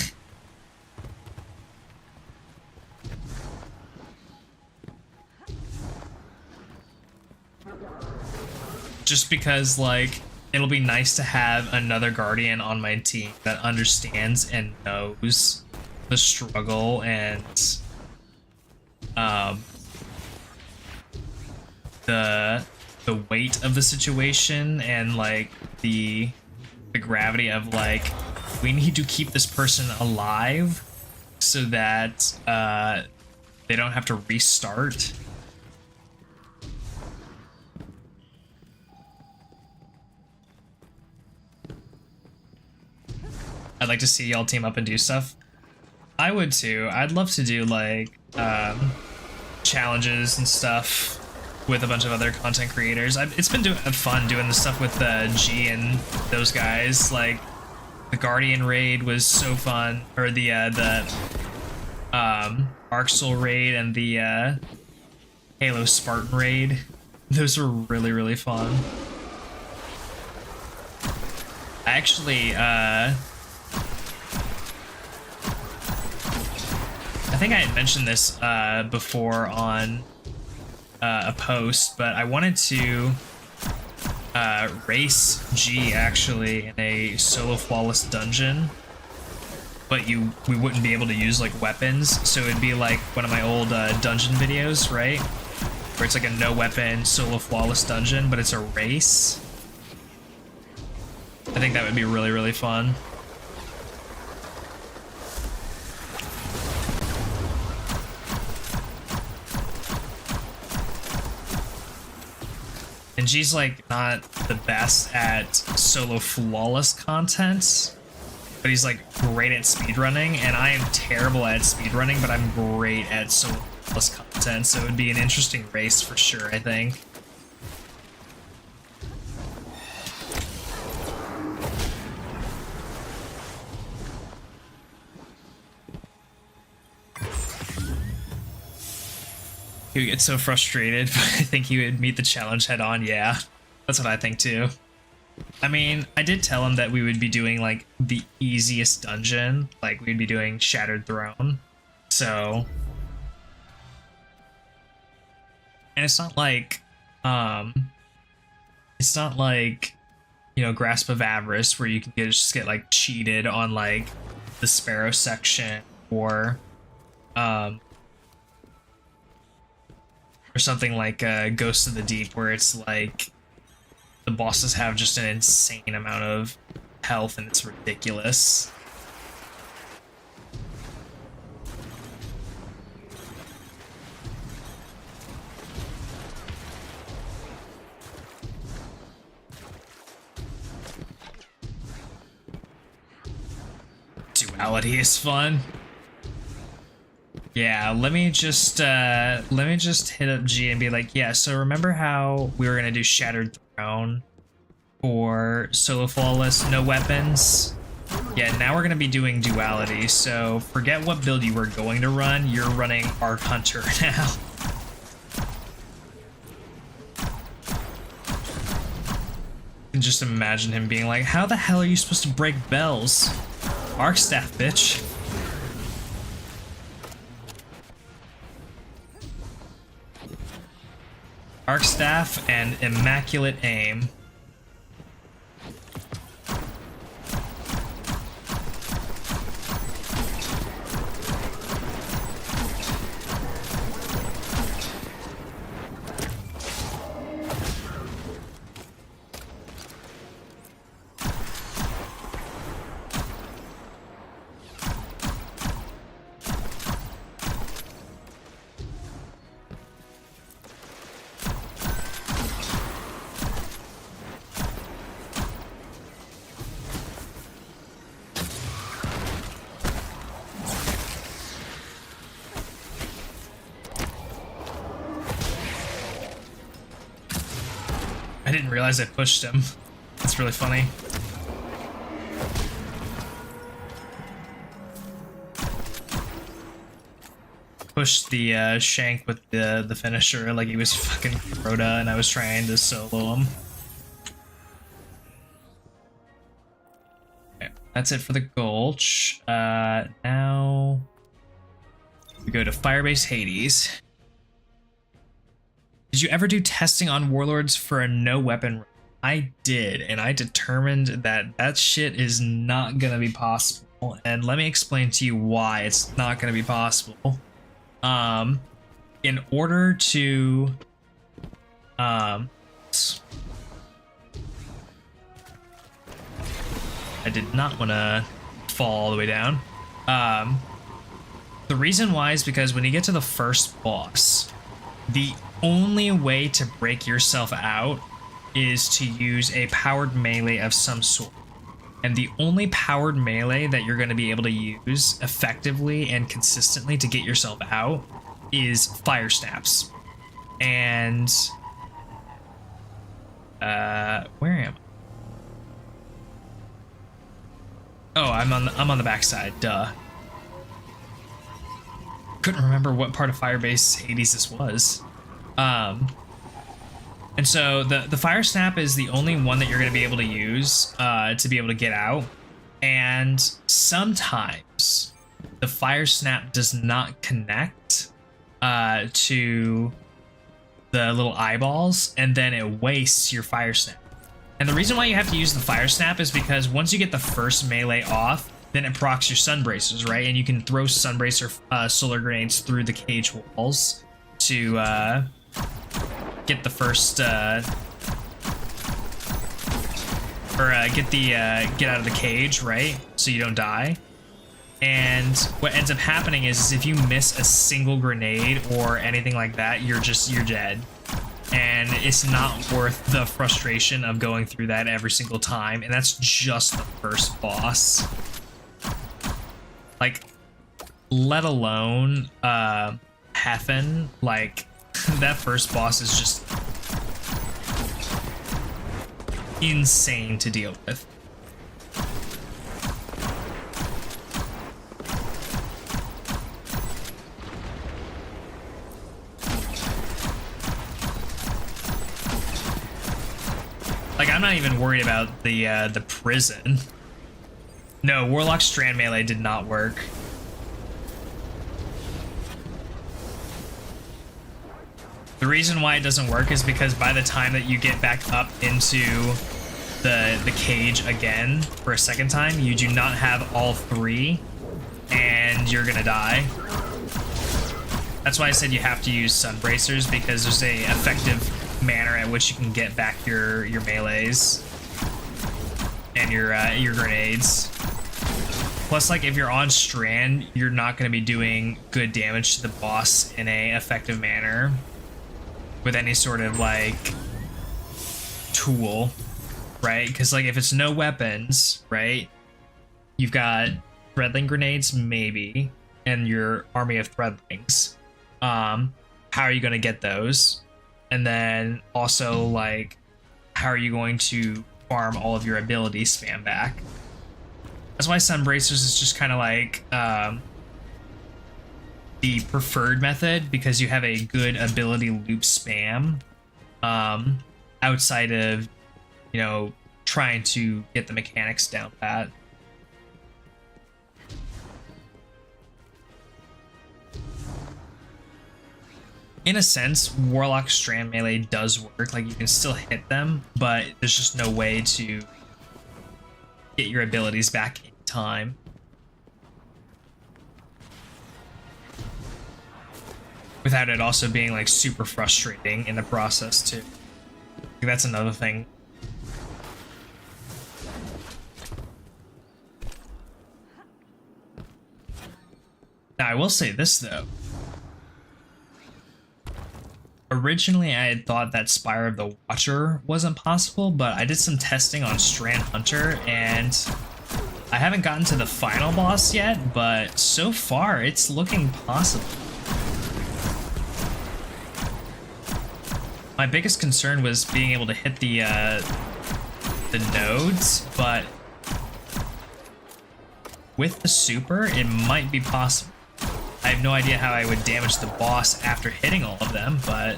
Just because, like, it'll be nice to have another Guardian on my team that understands and knows the struggle and the weight of the situation and like the gravity of like, we need to keep this person alive so that they don't have to restart. I'd like to see y'all team up and do stuff. I would too. I'd love to do like challenges and stuff with a bunch of other content creators. It's been fun doing the stuff with G and those guys. Like the Guardian raid was so fun, or the Arc Soul raid and the Halo Spartan raid. Those were really, really fun. Actually, I think I had mentioned this before on a post, but I wanted to race G actually in a solo flawless dungeon, but we wouldn't be able to use like weapons, so it'd be like one of my old dungeon videos, right? Where it's like a no weapon solo flawless dungeon, but it's a race. I think that would be really, really fun. And G's like not the best at solo flawless content, but he's like great at speedrunning, and I am terrible at speedrunning, but I'm great at solo flawless content, so it would be an interesting race for sure, I think. He would get so frustrated, but I think he would meet the challenge head on. Yeah, that's what I think too. I mean, I did tell him that we would be doing like the easiest dungeon, like we'd be doing Shattered Throne. So, and it's not like, you know, Grasp of Avarice where you can just get like cheated on like the Sparrow section or something like Ghost of the Deep, where it's like the bosses have just an insane amount of health and it's ridiculous. Duality is fun. Yeah, let me just hit up G and be like, yeah, so remember how we were gonna do Shattered Throne for solo flawless, no weapons? Yeah, now we're gonna be doing Duality, so forget what build you were going to run, you're running Arc Hunter now. And just imagine him being like, how the hell are you supposed to break bells? Arc Staff, bitch. Arc Staff and Immaculate Aim. I didn't realize I pushed him. That's really funny. Pushed the shank with the finisher like he was fucking Crota and I was trying to solo him. Okay, that's it for the Gulch. Now we go to Firebase Hades. Did you ever do testing on warlords for a no weapon run? I did, and I determined that that shit is not gonna be possible. And let me explain to you why it's not gonna be possible. In order to I did not want to fall all the way down. The reason why is because when you get to the first boss, the only way to break yourself out is to use a powered melee of some sort. And the only powered melee that you're going to be able to use effectively and consistently to get yourself out is fire snaps. And Where am I? Oh, I'm on the backside. Duh. Couldn't remember what part of Firebase Hades this was. And so the Fire Snap is the only one that you're going to be able to use to be able to get out. And sometimes the Fire Snap does not connect to the little eyeballs, and then it wastes your Fire Snap. And the reason why you have to use the Fire Snap is because once you get the first melee off, then it procs your Sun Bracers, right? And you can throw Sun Bracer solar grenades through the cage walls to get the first get out of the cage, right? So you don't die. And what ends up happening is if you miss a single grenade or anything like that, you're dead. And it's not worth the frustration of going through that every single time. And that's just the first boss. Like, let alone Heaven, like that first boss is just insane to deal with. Like, I'm not even worried about the prison. No, Warlock Strand Melee did not work. The reason why it doesn't work is because by the time that you get back up into the cage again for a second time, you do not have all three, and you're gonna die. That's why I said you have to use Sun Bracers, because there's a effective manner at which you can get back your melees and your grenades. Plus, like, if you're on Strand, you're not going to be doing good damage to the boss in a effective manner with any sort of, like, tool, right? Because, like, if it's no weapons, right, you've got Threadling grenades, maybe, and your army of Threadlings. How are you going to get those? And then also, like, how are you going to farm all of your ability spam back? That's why Sun Bracers is just kind of like the preferred method, because you have a good ability loop spam outside of, you know, trying to get the mechanics down pat. In a sense, Warlock Strand Melee does work. Like, you can still hit them, but there's just no way to get your abilities back in time. Without it also being, like, super frustrating in the process, too. That's another thing. Now, I will say this, though. Originally, I had thought that Spire of the Watcher wasn't possible, but I did some testing on Strand Hunter, and I haven't gotten to the final boss yet, but so far, it's looking possible. My biggest concern was being able to hit the nodes, but with the super, it might be possible. I have no idea how I would damage the boss after hitting all of them, but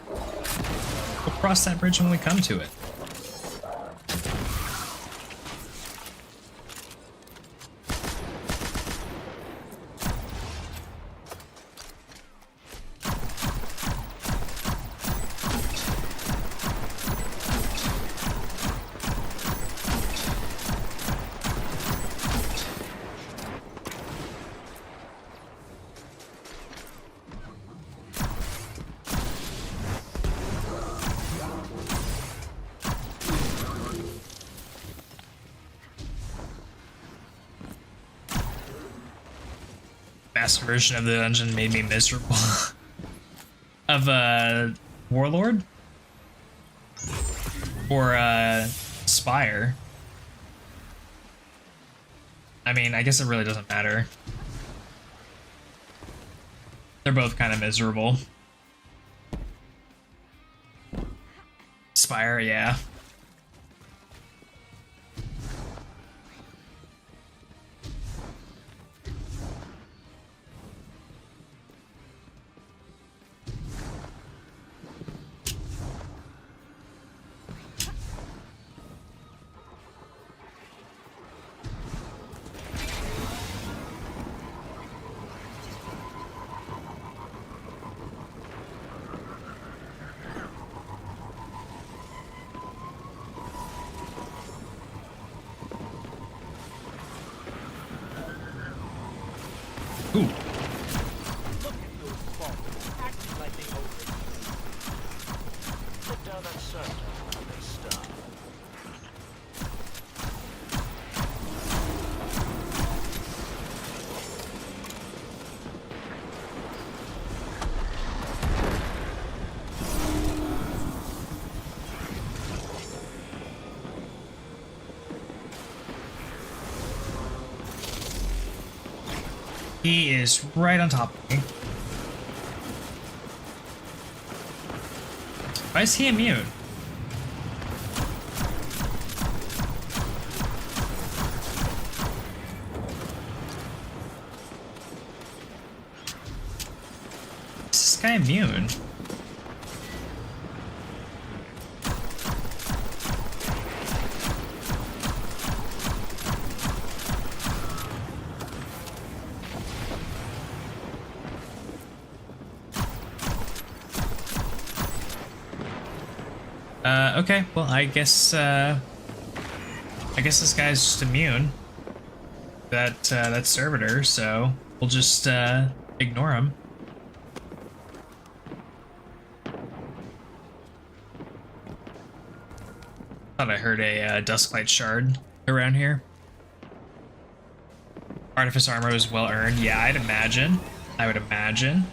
we'll cross that bridge when we come to it. Master version of the dungeon made me miserable. Of Warlord? Or Spire? I mean, I guess it really doesn't matter. They're both kind of miserable. Spire, yeah. Ooh. Look at those balls, acting like they owe it. Put down that sun when they stop. He is right on top of me. Why is he immune? Is this guy immune? Okay, well, I guess this guy's just immune. That servitor, so we'll just ignore him. Thought I heard a Dusklight shard around here. Artifice armor was well earned. Yeah, I'd imagine. I would imagine.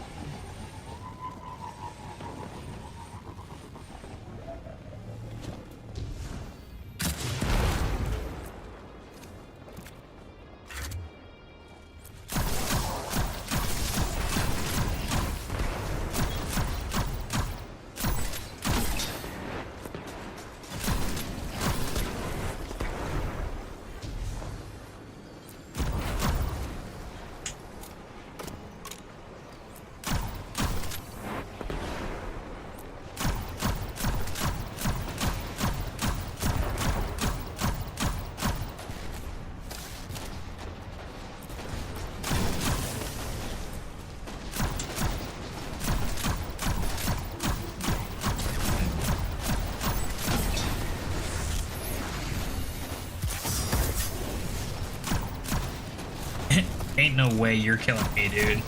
Ain't no way you're killing me, dude.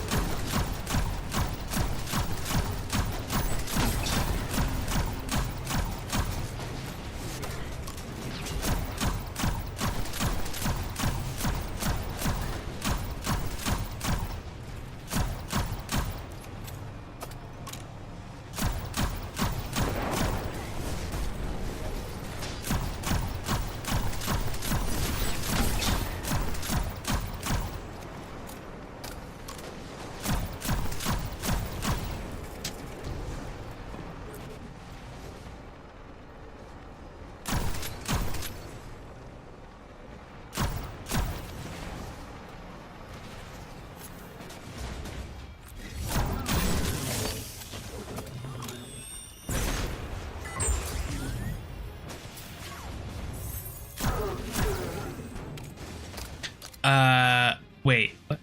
Wait. What?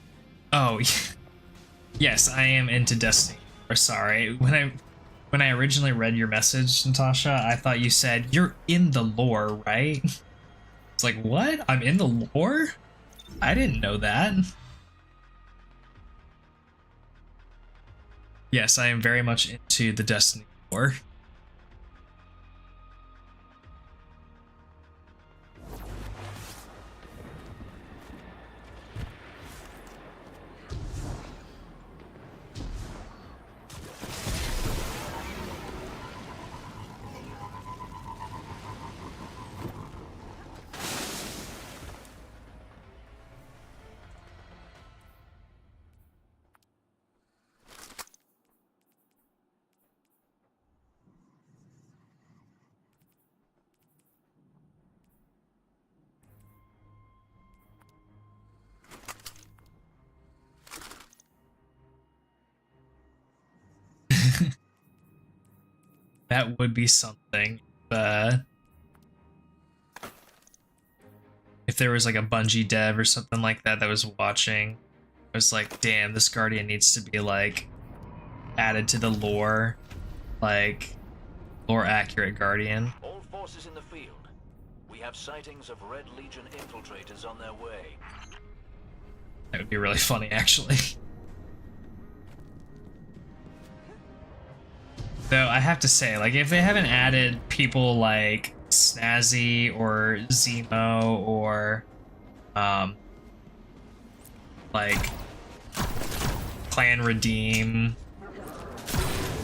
Oh, yes, I am into Destiny. Or sorry, when I originally read your message, Natasha, I thought you said you're in the lore, right? It's like, what? I'm in the lore? I didn't know that. Yes, I am very much into the Destiny lore. That would be something. If there was like a Bungie dev or something like that that was watching, I was like, damn, this Guardian needs to be like added to the lore, like lore accurate Guardian. All forces in the field. We have sightings of Red Legion infiltrators on their way. That would be really funny, actually. Though I have to say, like, if they haven't added people like Snazzy or Zemo or like Clan Redeem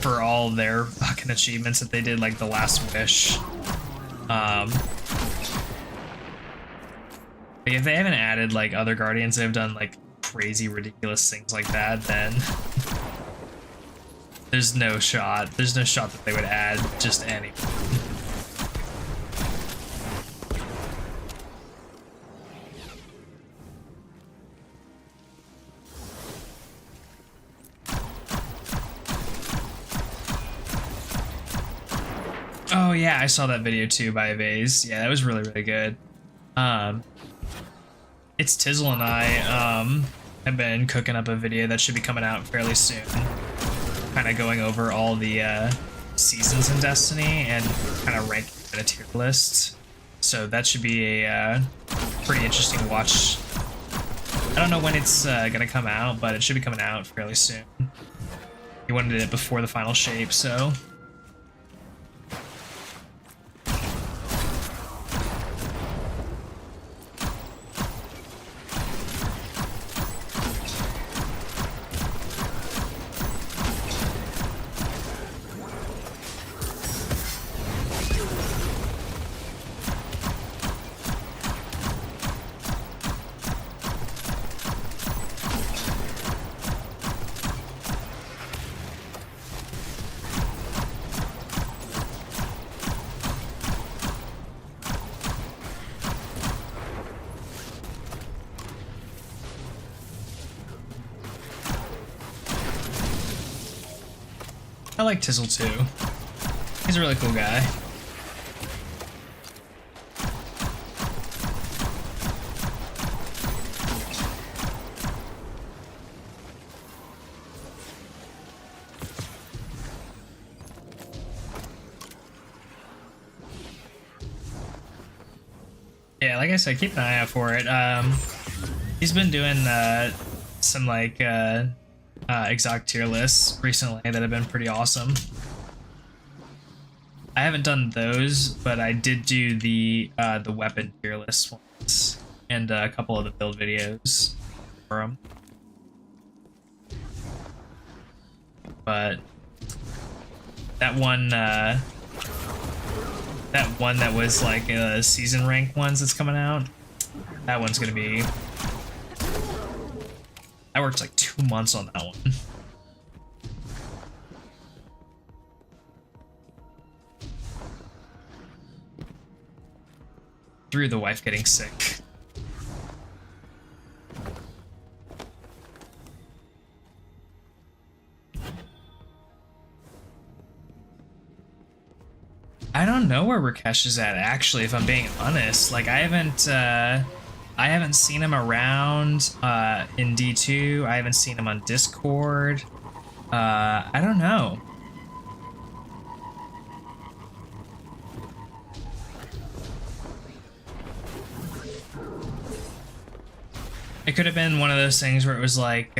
for all their fucking achievements that they did, like the Last Wish, like if they haven't added like other Guardians that have done like crazy ridiculous things like that, then there's no shot that they would add just any. Oh yeah, I saw that video too by Vase. Yeah, that was really, really good. It's Tizzle and I have been cooking up a video that should be coming out fairly soon. Kind of going over all the seasons in Destiny and kind of ranking in a tier list. So that should be a pretty interesting watch. I don't know when it's gonna come out, but it should be coming out fairly soon. He wanted it before the final shape, so. I like Tizzle too. He's a really cool guy. Yeah, like I said, keep an eye out for it. He's been doing some like exotic tier lists recently that have been pretty awesome. I haven't done those, but I did do the weapon tier list ones and a couple of the build videos for them. But that one that was like season rank ones that's coming out, that one's gonna be. I worked like 2 months on that one. Through the wife getting sick. I don't know where Rakesh is at, actually, if I'm being honest. Like, I haven't seen him around in D2. I haven't seen him on Discord. I don't know. It could have been one of those things where it was like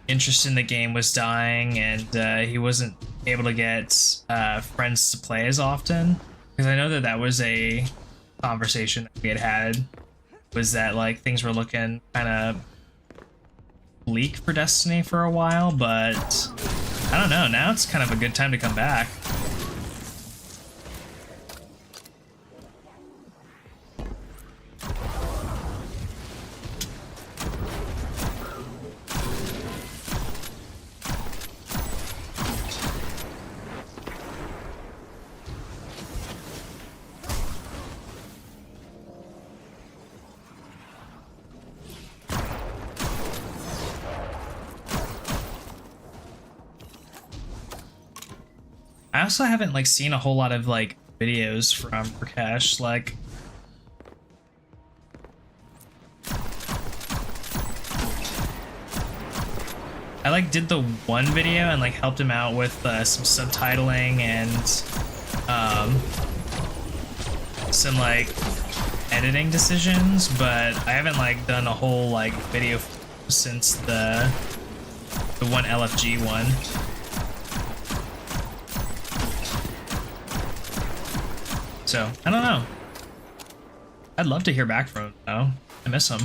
interest in the game was dying and he wasn't able to get friends to play as often. Because I know that that was a conversation that we had, was that like things were looking kind of bleak for Destiny for a while, but I don't know, now it's kind of a good time to come back. I also haven't like seen a whole lot of like videos from Rakesh. Like, I like did the one video and like helped him out with some subtitling and some like editing decisions, but I haven't like done a whole like video since the one LFG one. So I don't know. I'd love to hear back from him though. I miss him.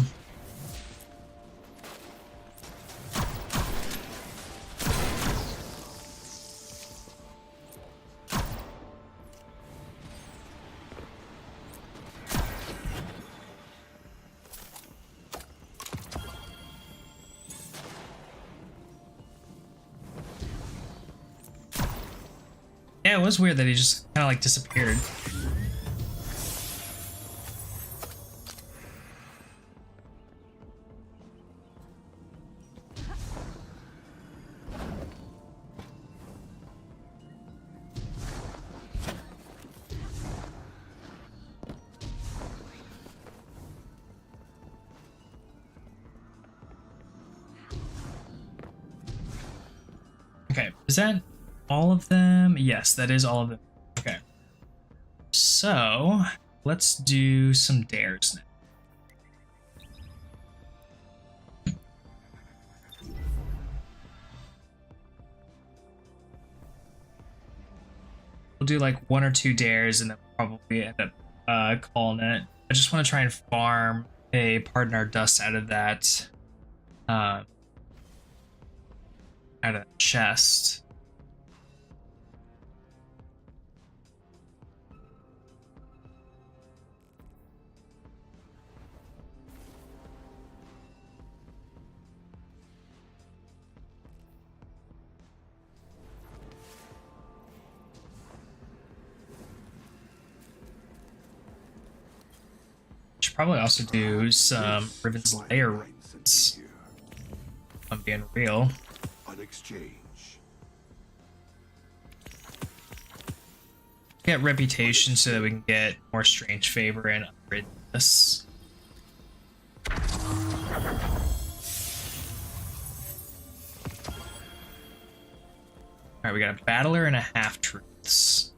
Yeah, it was weird that he just kind of like disappeared. Okay, is that all of them? Yes, that is all of them. Okay. So, let's do some dares now. We'll do like 1 or 2 dares and then probably end up calling it. I just want to try and farm a Pardon Our Dust out of that chest. Should probably also do some Riven's Lair runs. If I'm being real. Exchange. Get reputation so that we can get more strange favor and upgrade this. Alright, we got a battler and a half-truths.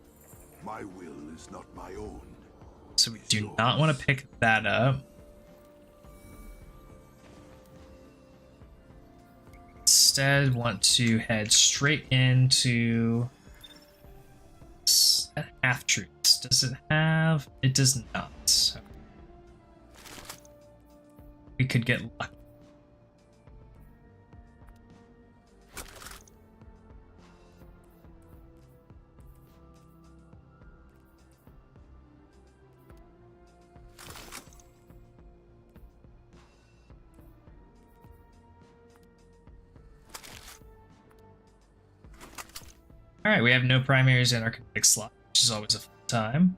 My will is not my own. So we do not want to pick that up. Instead, want to head straight into half-truths. Does it have? It does not. Okay. We could get lucky. Alright, we have no primaries in our kinetic slot, which is always a fun time.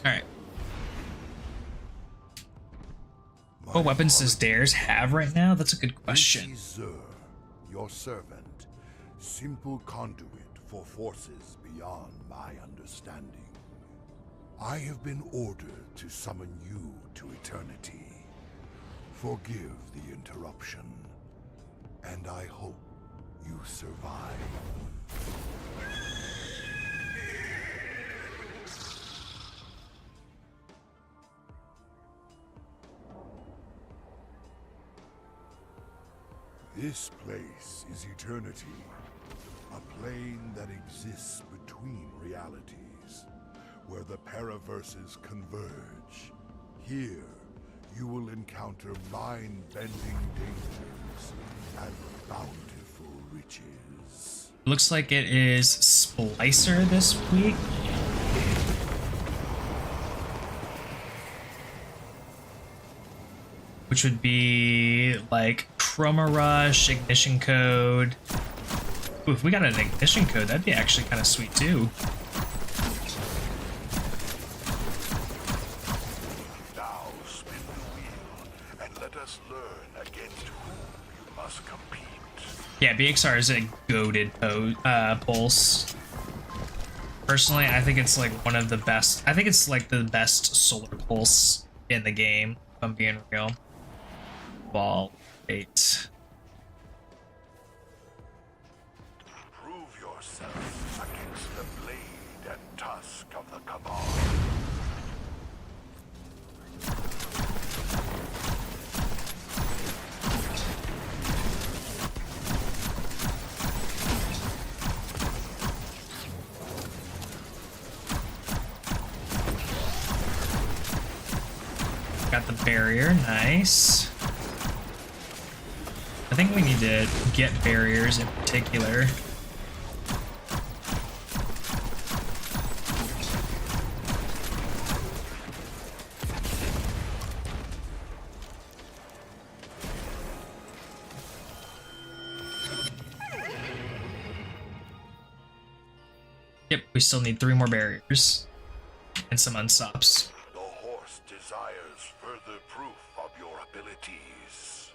Alright. What weapons does Dares have right now? That's a good question. Your servant. Simple conduit for forces beyond my understanding. I have been ordered to summon you to eternity. Forgive the interruption, and I hope you survive. This place is eternity. A plane that exists between realities, where the paraverses converge. Here, you will encounter mind-bending dangers and bountiful riches. Looks like it is Splicer this week. Which would be like Chroma Rush, Ignition Code, Ooh, if we got an ignition code, that'd be actually kind of sweet too. Now spin the wheel and let us learn against whom you must compete. Yeah, BXR is a goated pulse. Personally, I think it's like one of the best. I think it's like the best solar pulse in the game, if I'm being real. Ball 8. Prove yourself against the blade and tusk of the Cabal. Got the barrier, nice. I think we need to get barriers in particular. Yep, we still need 3 more barriers and some unstops. The horse desires further proof of your abilities.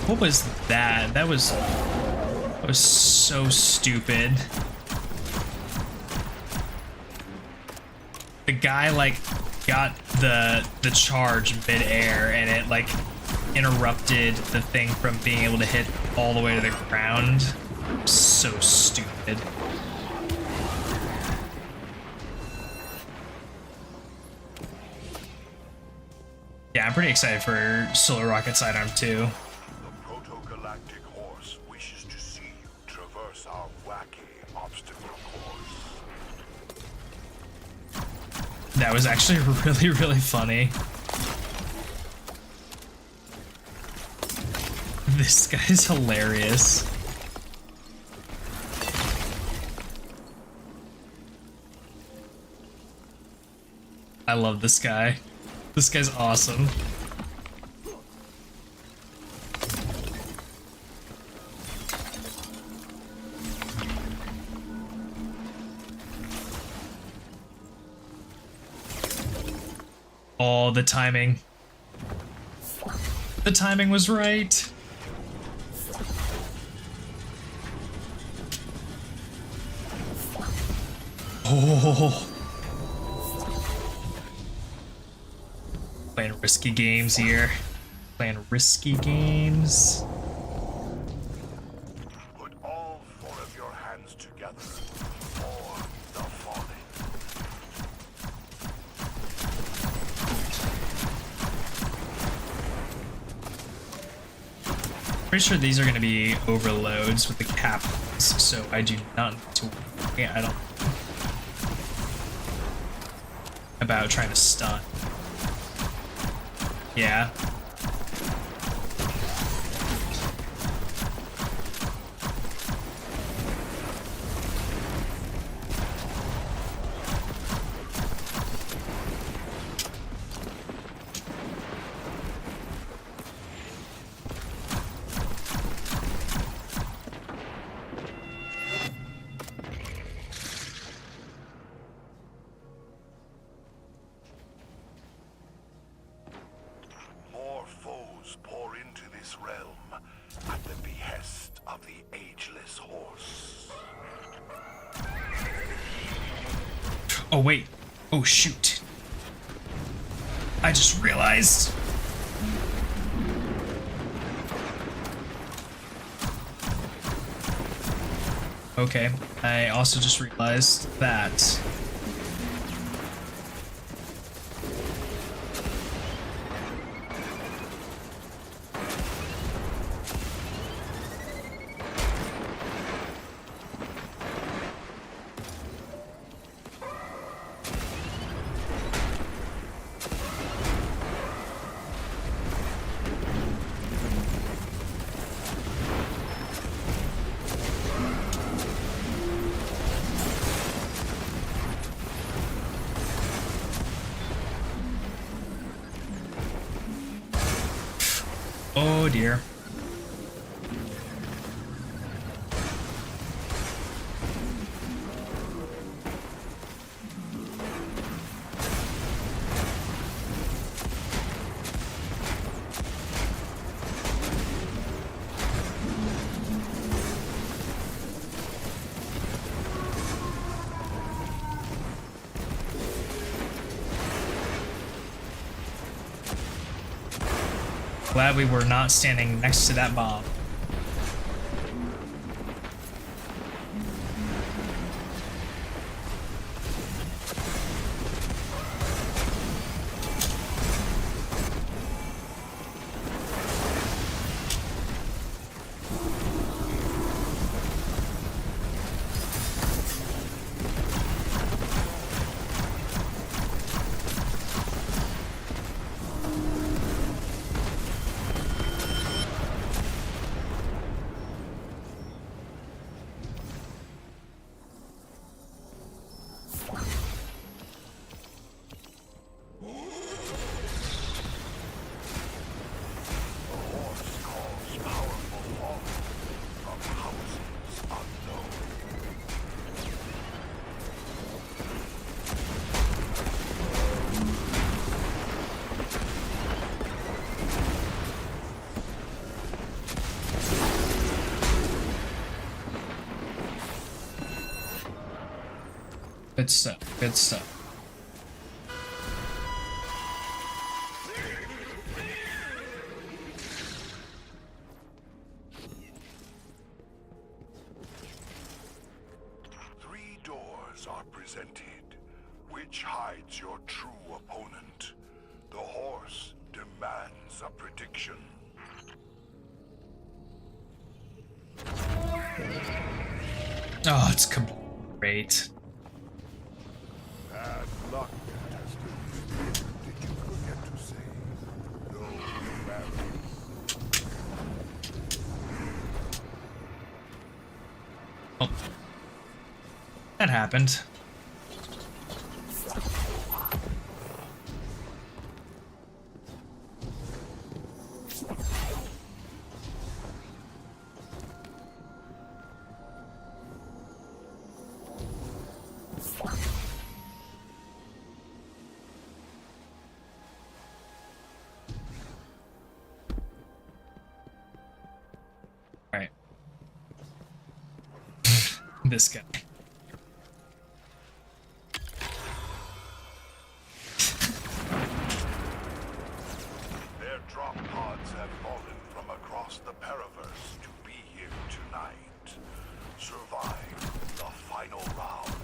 What was that? That was so stupid. The guy like got the charge mid-air and it like interrupted the thing from being able to hit all the way to the ground. So stupid. Yeah, I'm pretty excited for Solar Rocket Sidearm 2. The proto-galactic horse wishes to see you traverse our wacky obstacle course. That was actually really, really funny. This guy's hilarious. I love this guy. This guy's awesome. Oh, the timing. The timing was right. Oh. Playing risky games here. Playing risky games. Put all 4 of your hands together for the fallen. Pretty sure these are going to be overloads with the captains, so I do not need to worry. I don't about trying to stun. Yeah. this realm at the behest of the ageless horse. Oh, wait. Oh, shoot. I just realized. Okay, I also just realized that oh dear. Glad we were not standing next to that bomb. Good stuff, good stuff. Three doors are presented. Which hides your true opponent? The horse demands a prediction. Oh, it's great. Bad luck, Tester. Did you forget to say no marriage? Oh. That happened. Right. This guy. Their drop pods have fallen from across the Paraverse to be here tonight. Survive the final round.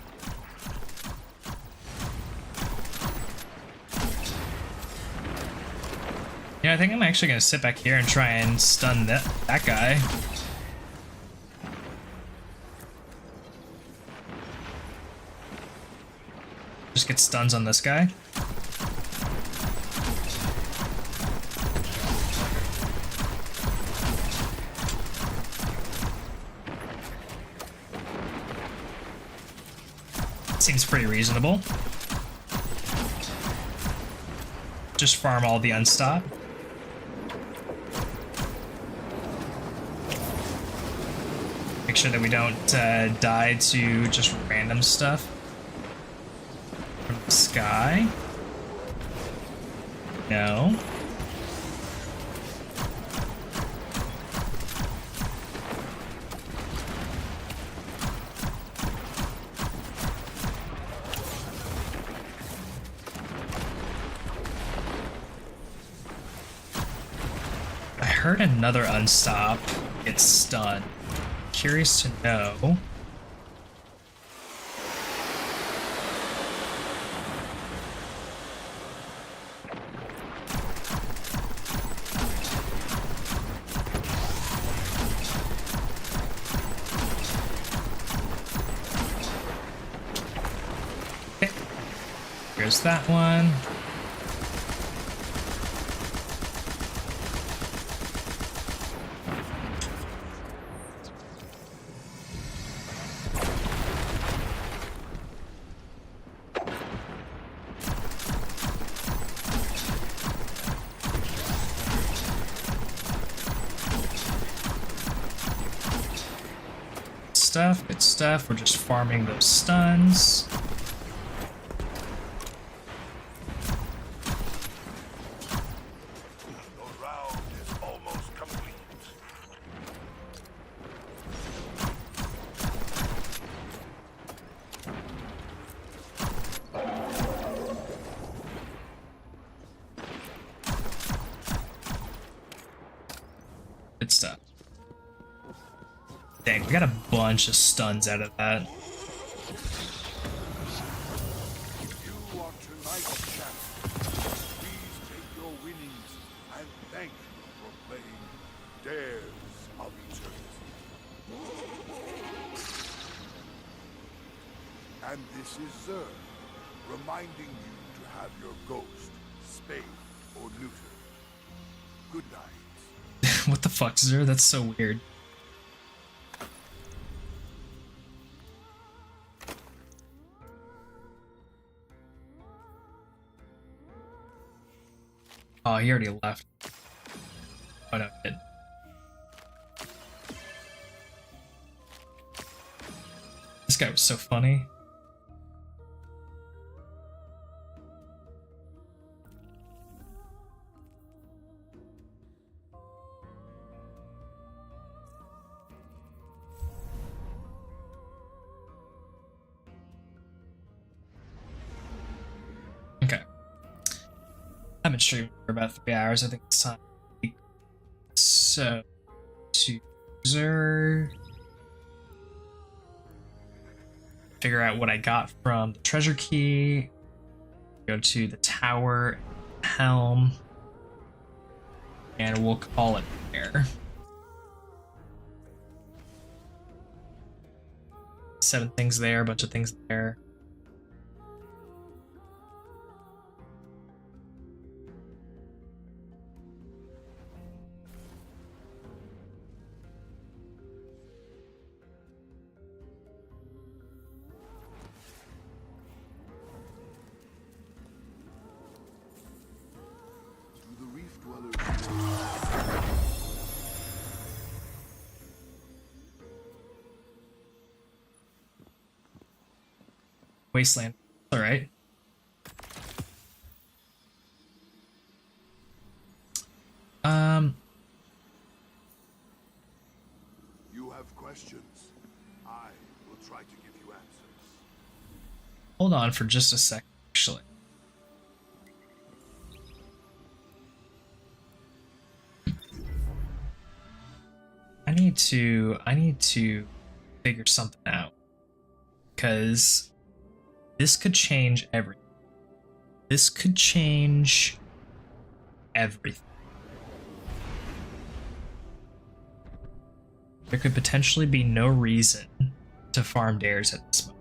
Yeah, I think I'm actually gonna sit back here and try and stun that guy. Just get stuns on this guy. Seems pretty reasonable. Just farm all the unstop. Make sure that we don't die to just random stuff from the sky. heard another unstop get stunned. Curious to know. Okay. Here's that one. Good stuff. We're just farming those stuns. The round is almost complete. Good stuff. Dang, we got a bunch of stuns out of that. You are tonight's champion. Please take your winnings and thank you for playing Dares of Eternity. And this is Zer, reminding you to have your ghost spayed or neutered. Good night. What the fuck, Zer? That's so weird. Oh, he already left. Oh no, he didn't. This guy was so funny. Okay. I've been streaming for about 3 hours. I think it's time. So, to user, figure out what I got from the treasure key. Go to the tower, helm, and we'll call it there. 7 things there, a bunch of things there. Wasteland. All right. You have questions. I will try to give you answers. Hold on for just a sec, actually. I need to figure something out, because this could change everything. This could change everything. There could potentially be no reason to farm dares at this moment.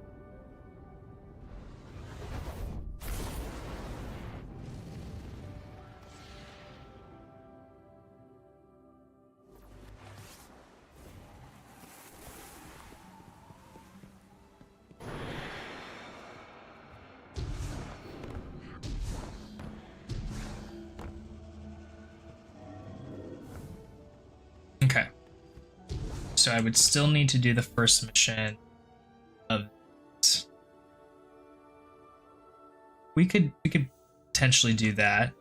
Okay. So I would still need to do the first mission of it. We could potentially do that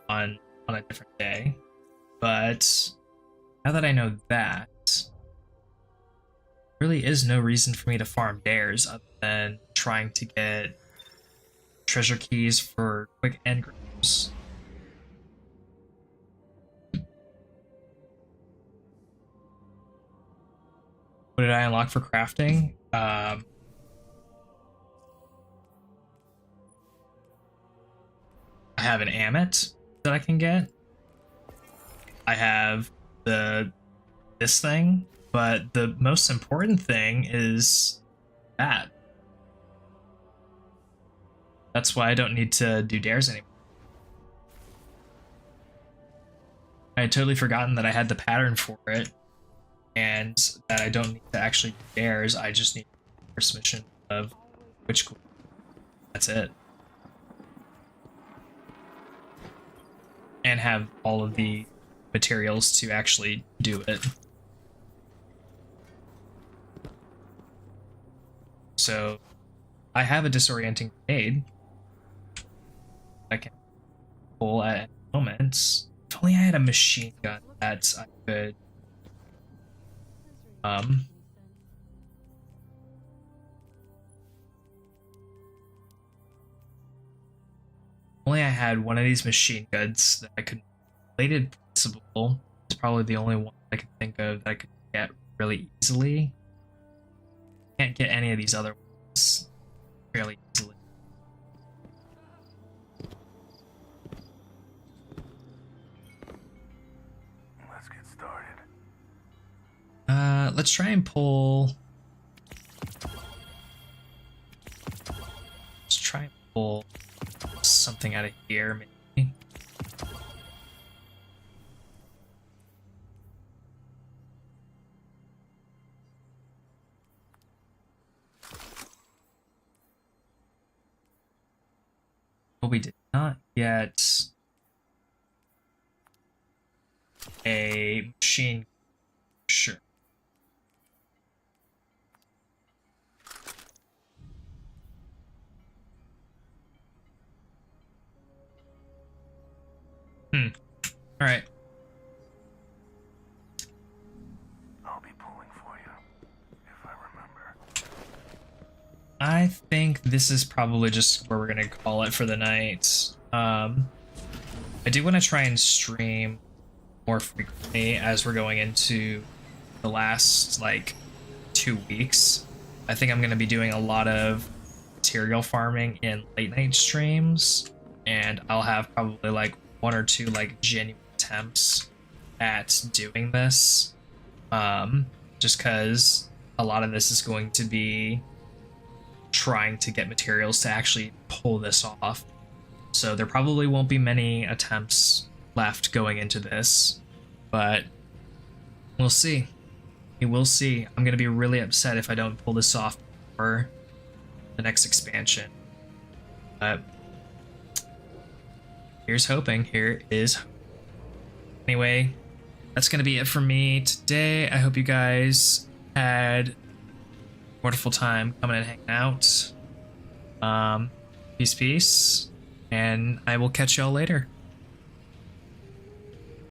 on a different day. But now that I know that, there really is no reason for me to farm dares other than trying to get treasure keys for quick engrams. What did I unlock for crafting? I have an Amit that I can get. I have this thing, but the most important thing is that. That's why I don't need to do dares anymore. I had totally forgotten that I had the pattern for it, and that I don't need to actually do dares. I just need the first mission of Witch Queen. That's it. And have all of the materials to actually do it. So I have a disorienting grenade I can pull at moments. If only I had a machine gun that I could only I had one of these machine guns that I could bladed principle. It's probably the only one I could think of that I could get really easily. Can't get any of these other ones fairly easily. Let's get started. Let's try and pull. Let's try and pull something out of here, maybe. Well, we did not get a machine. Sure. All right. I'll be pulling for you, if I remember. I think this is probably just where we're gonna call it for the night. I do want to try and stream more frequently as we're going into the last like 2 weeks. I think I'm gonna be doing a lot of material farming in late night streams, and I'll have probably like 1 or 2 like genuine attempts at doing this, just because a lot of this is going to be trying to get materials to actually pull this off. So there probably won't be many attempts left going into this, but we'll see. We will see. I'm going to be really upset if I don't pull this off for the next expansion. But here's hoping. Here is hoping. Anyway, that's going to be it for me today. I hope you guys had a wonderful time coming and hanging out. Peace, peace. And I will catch y'all later.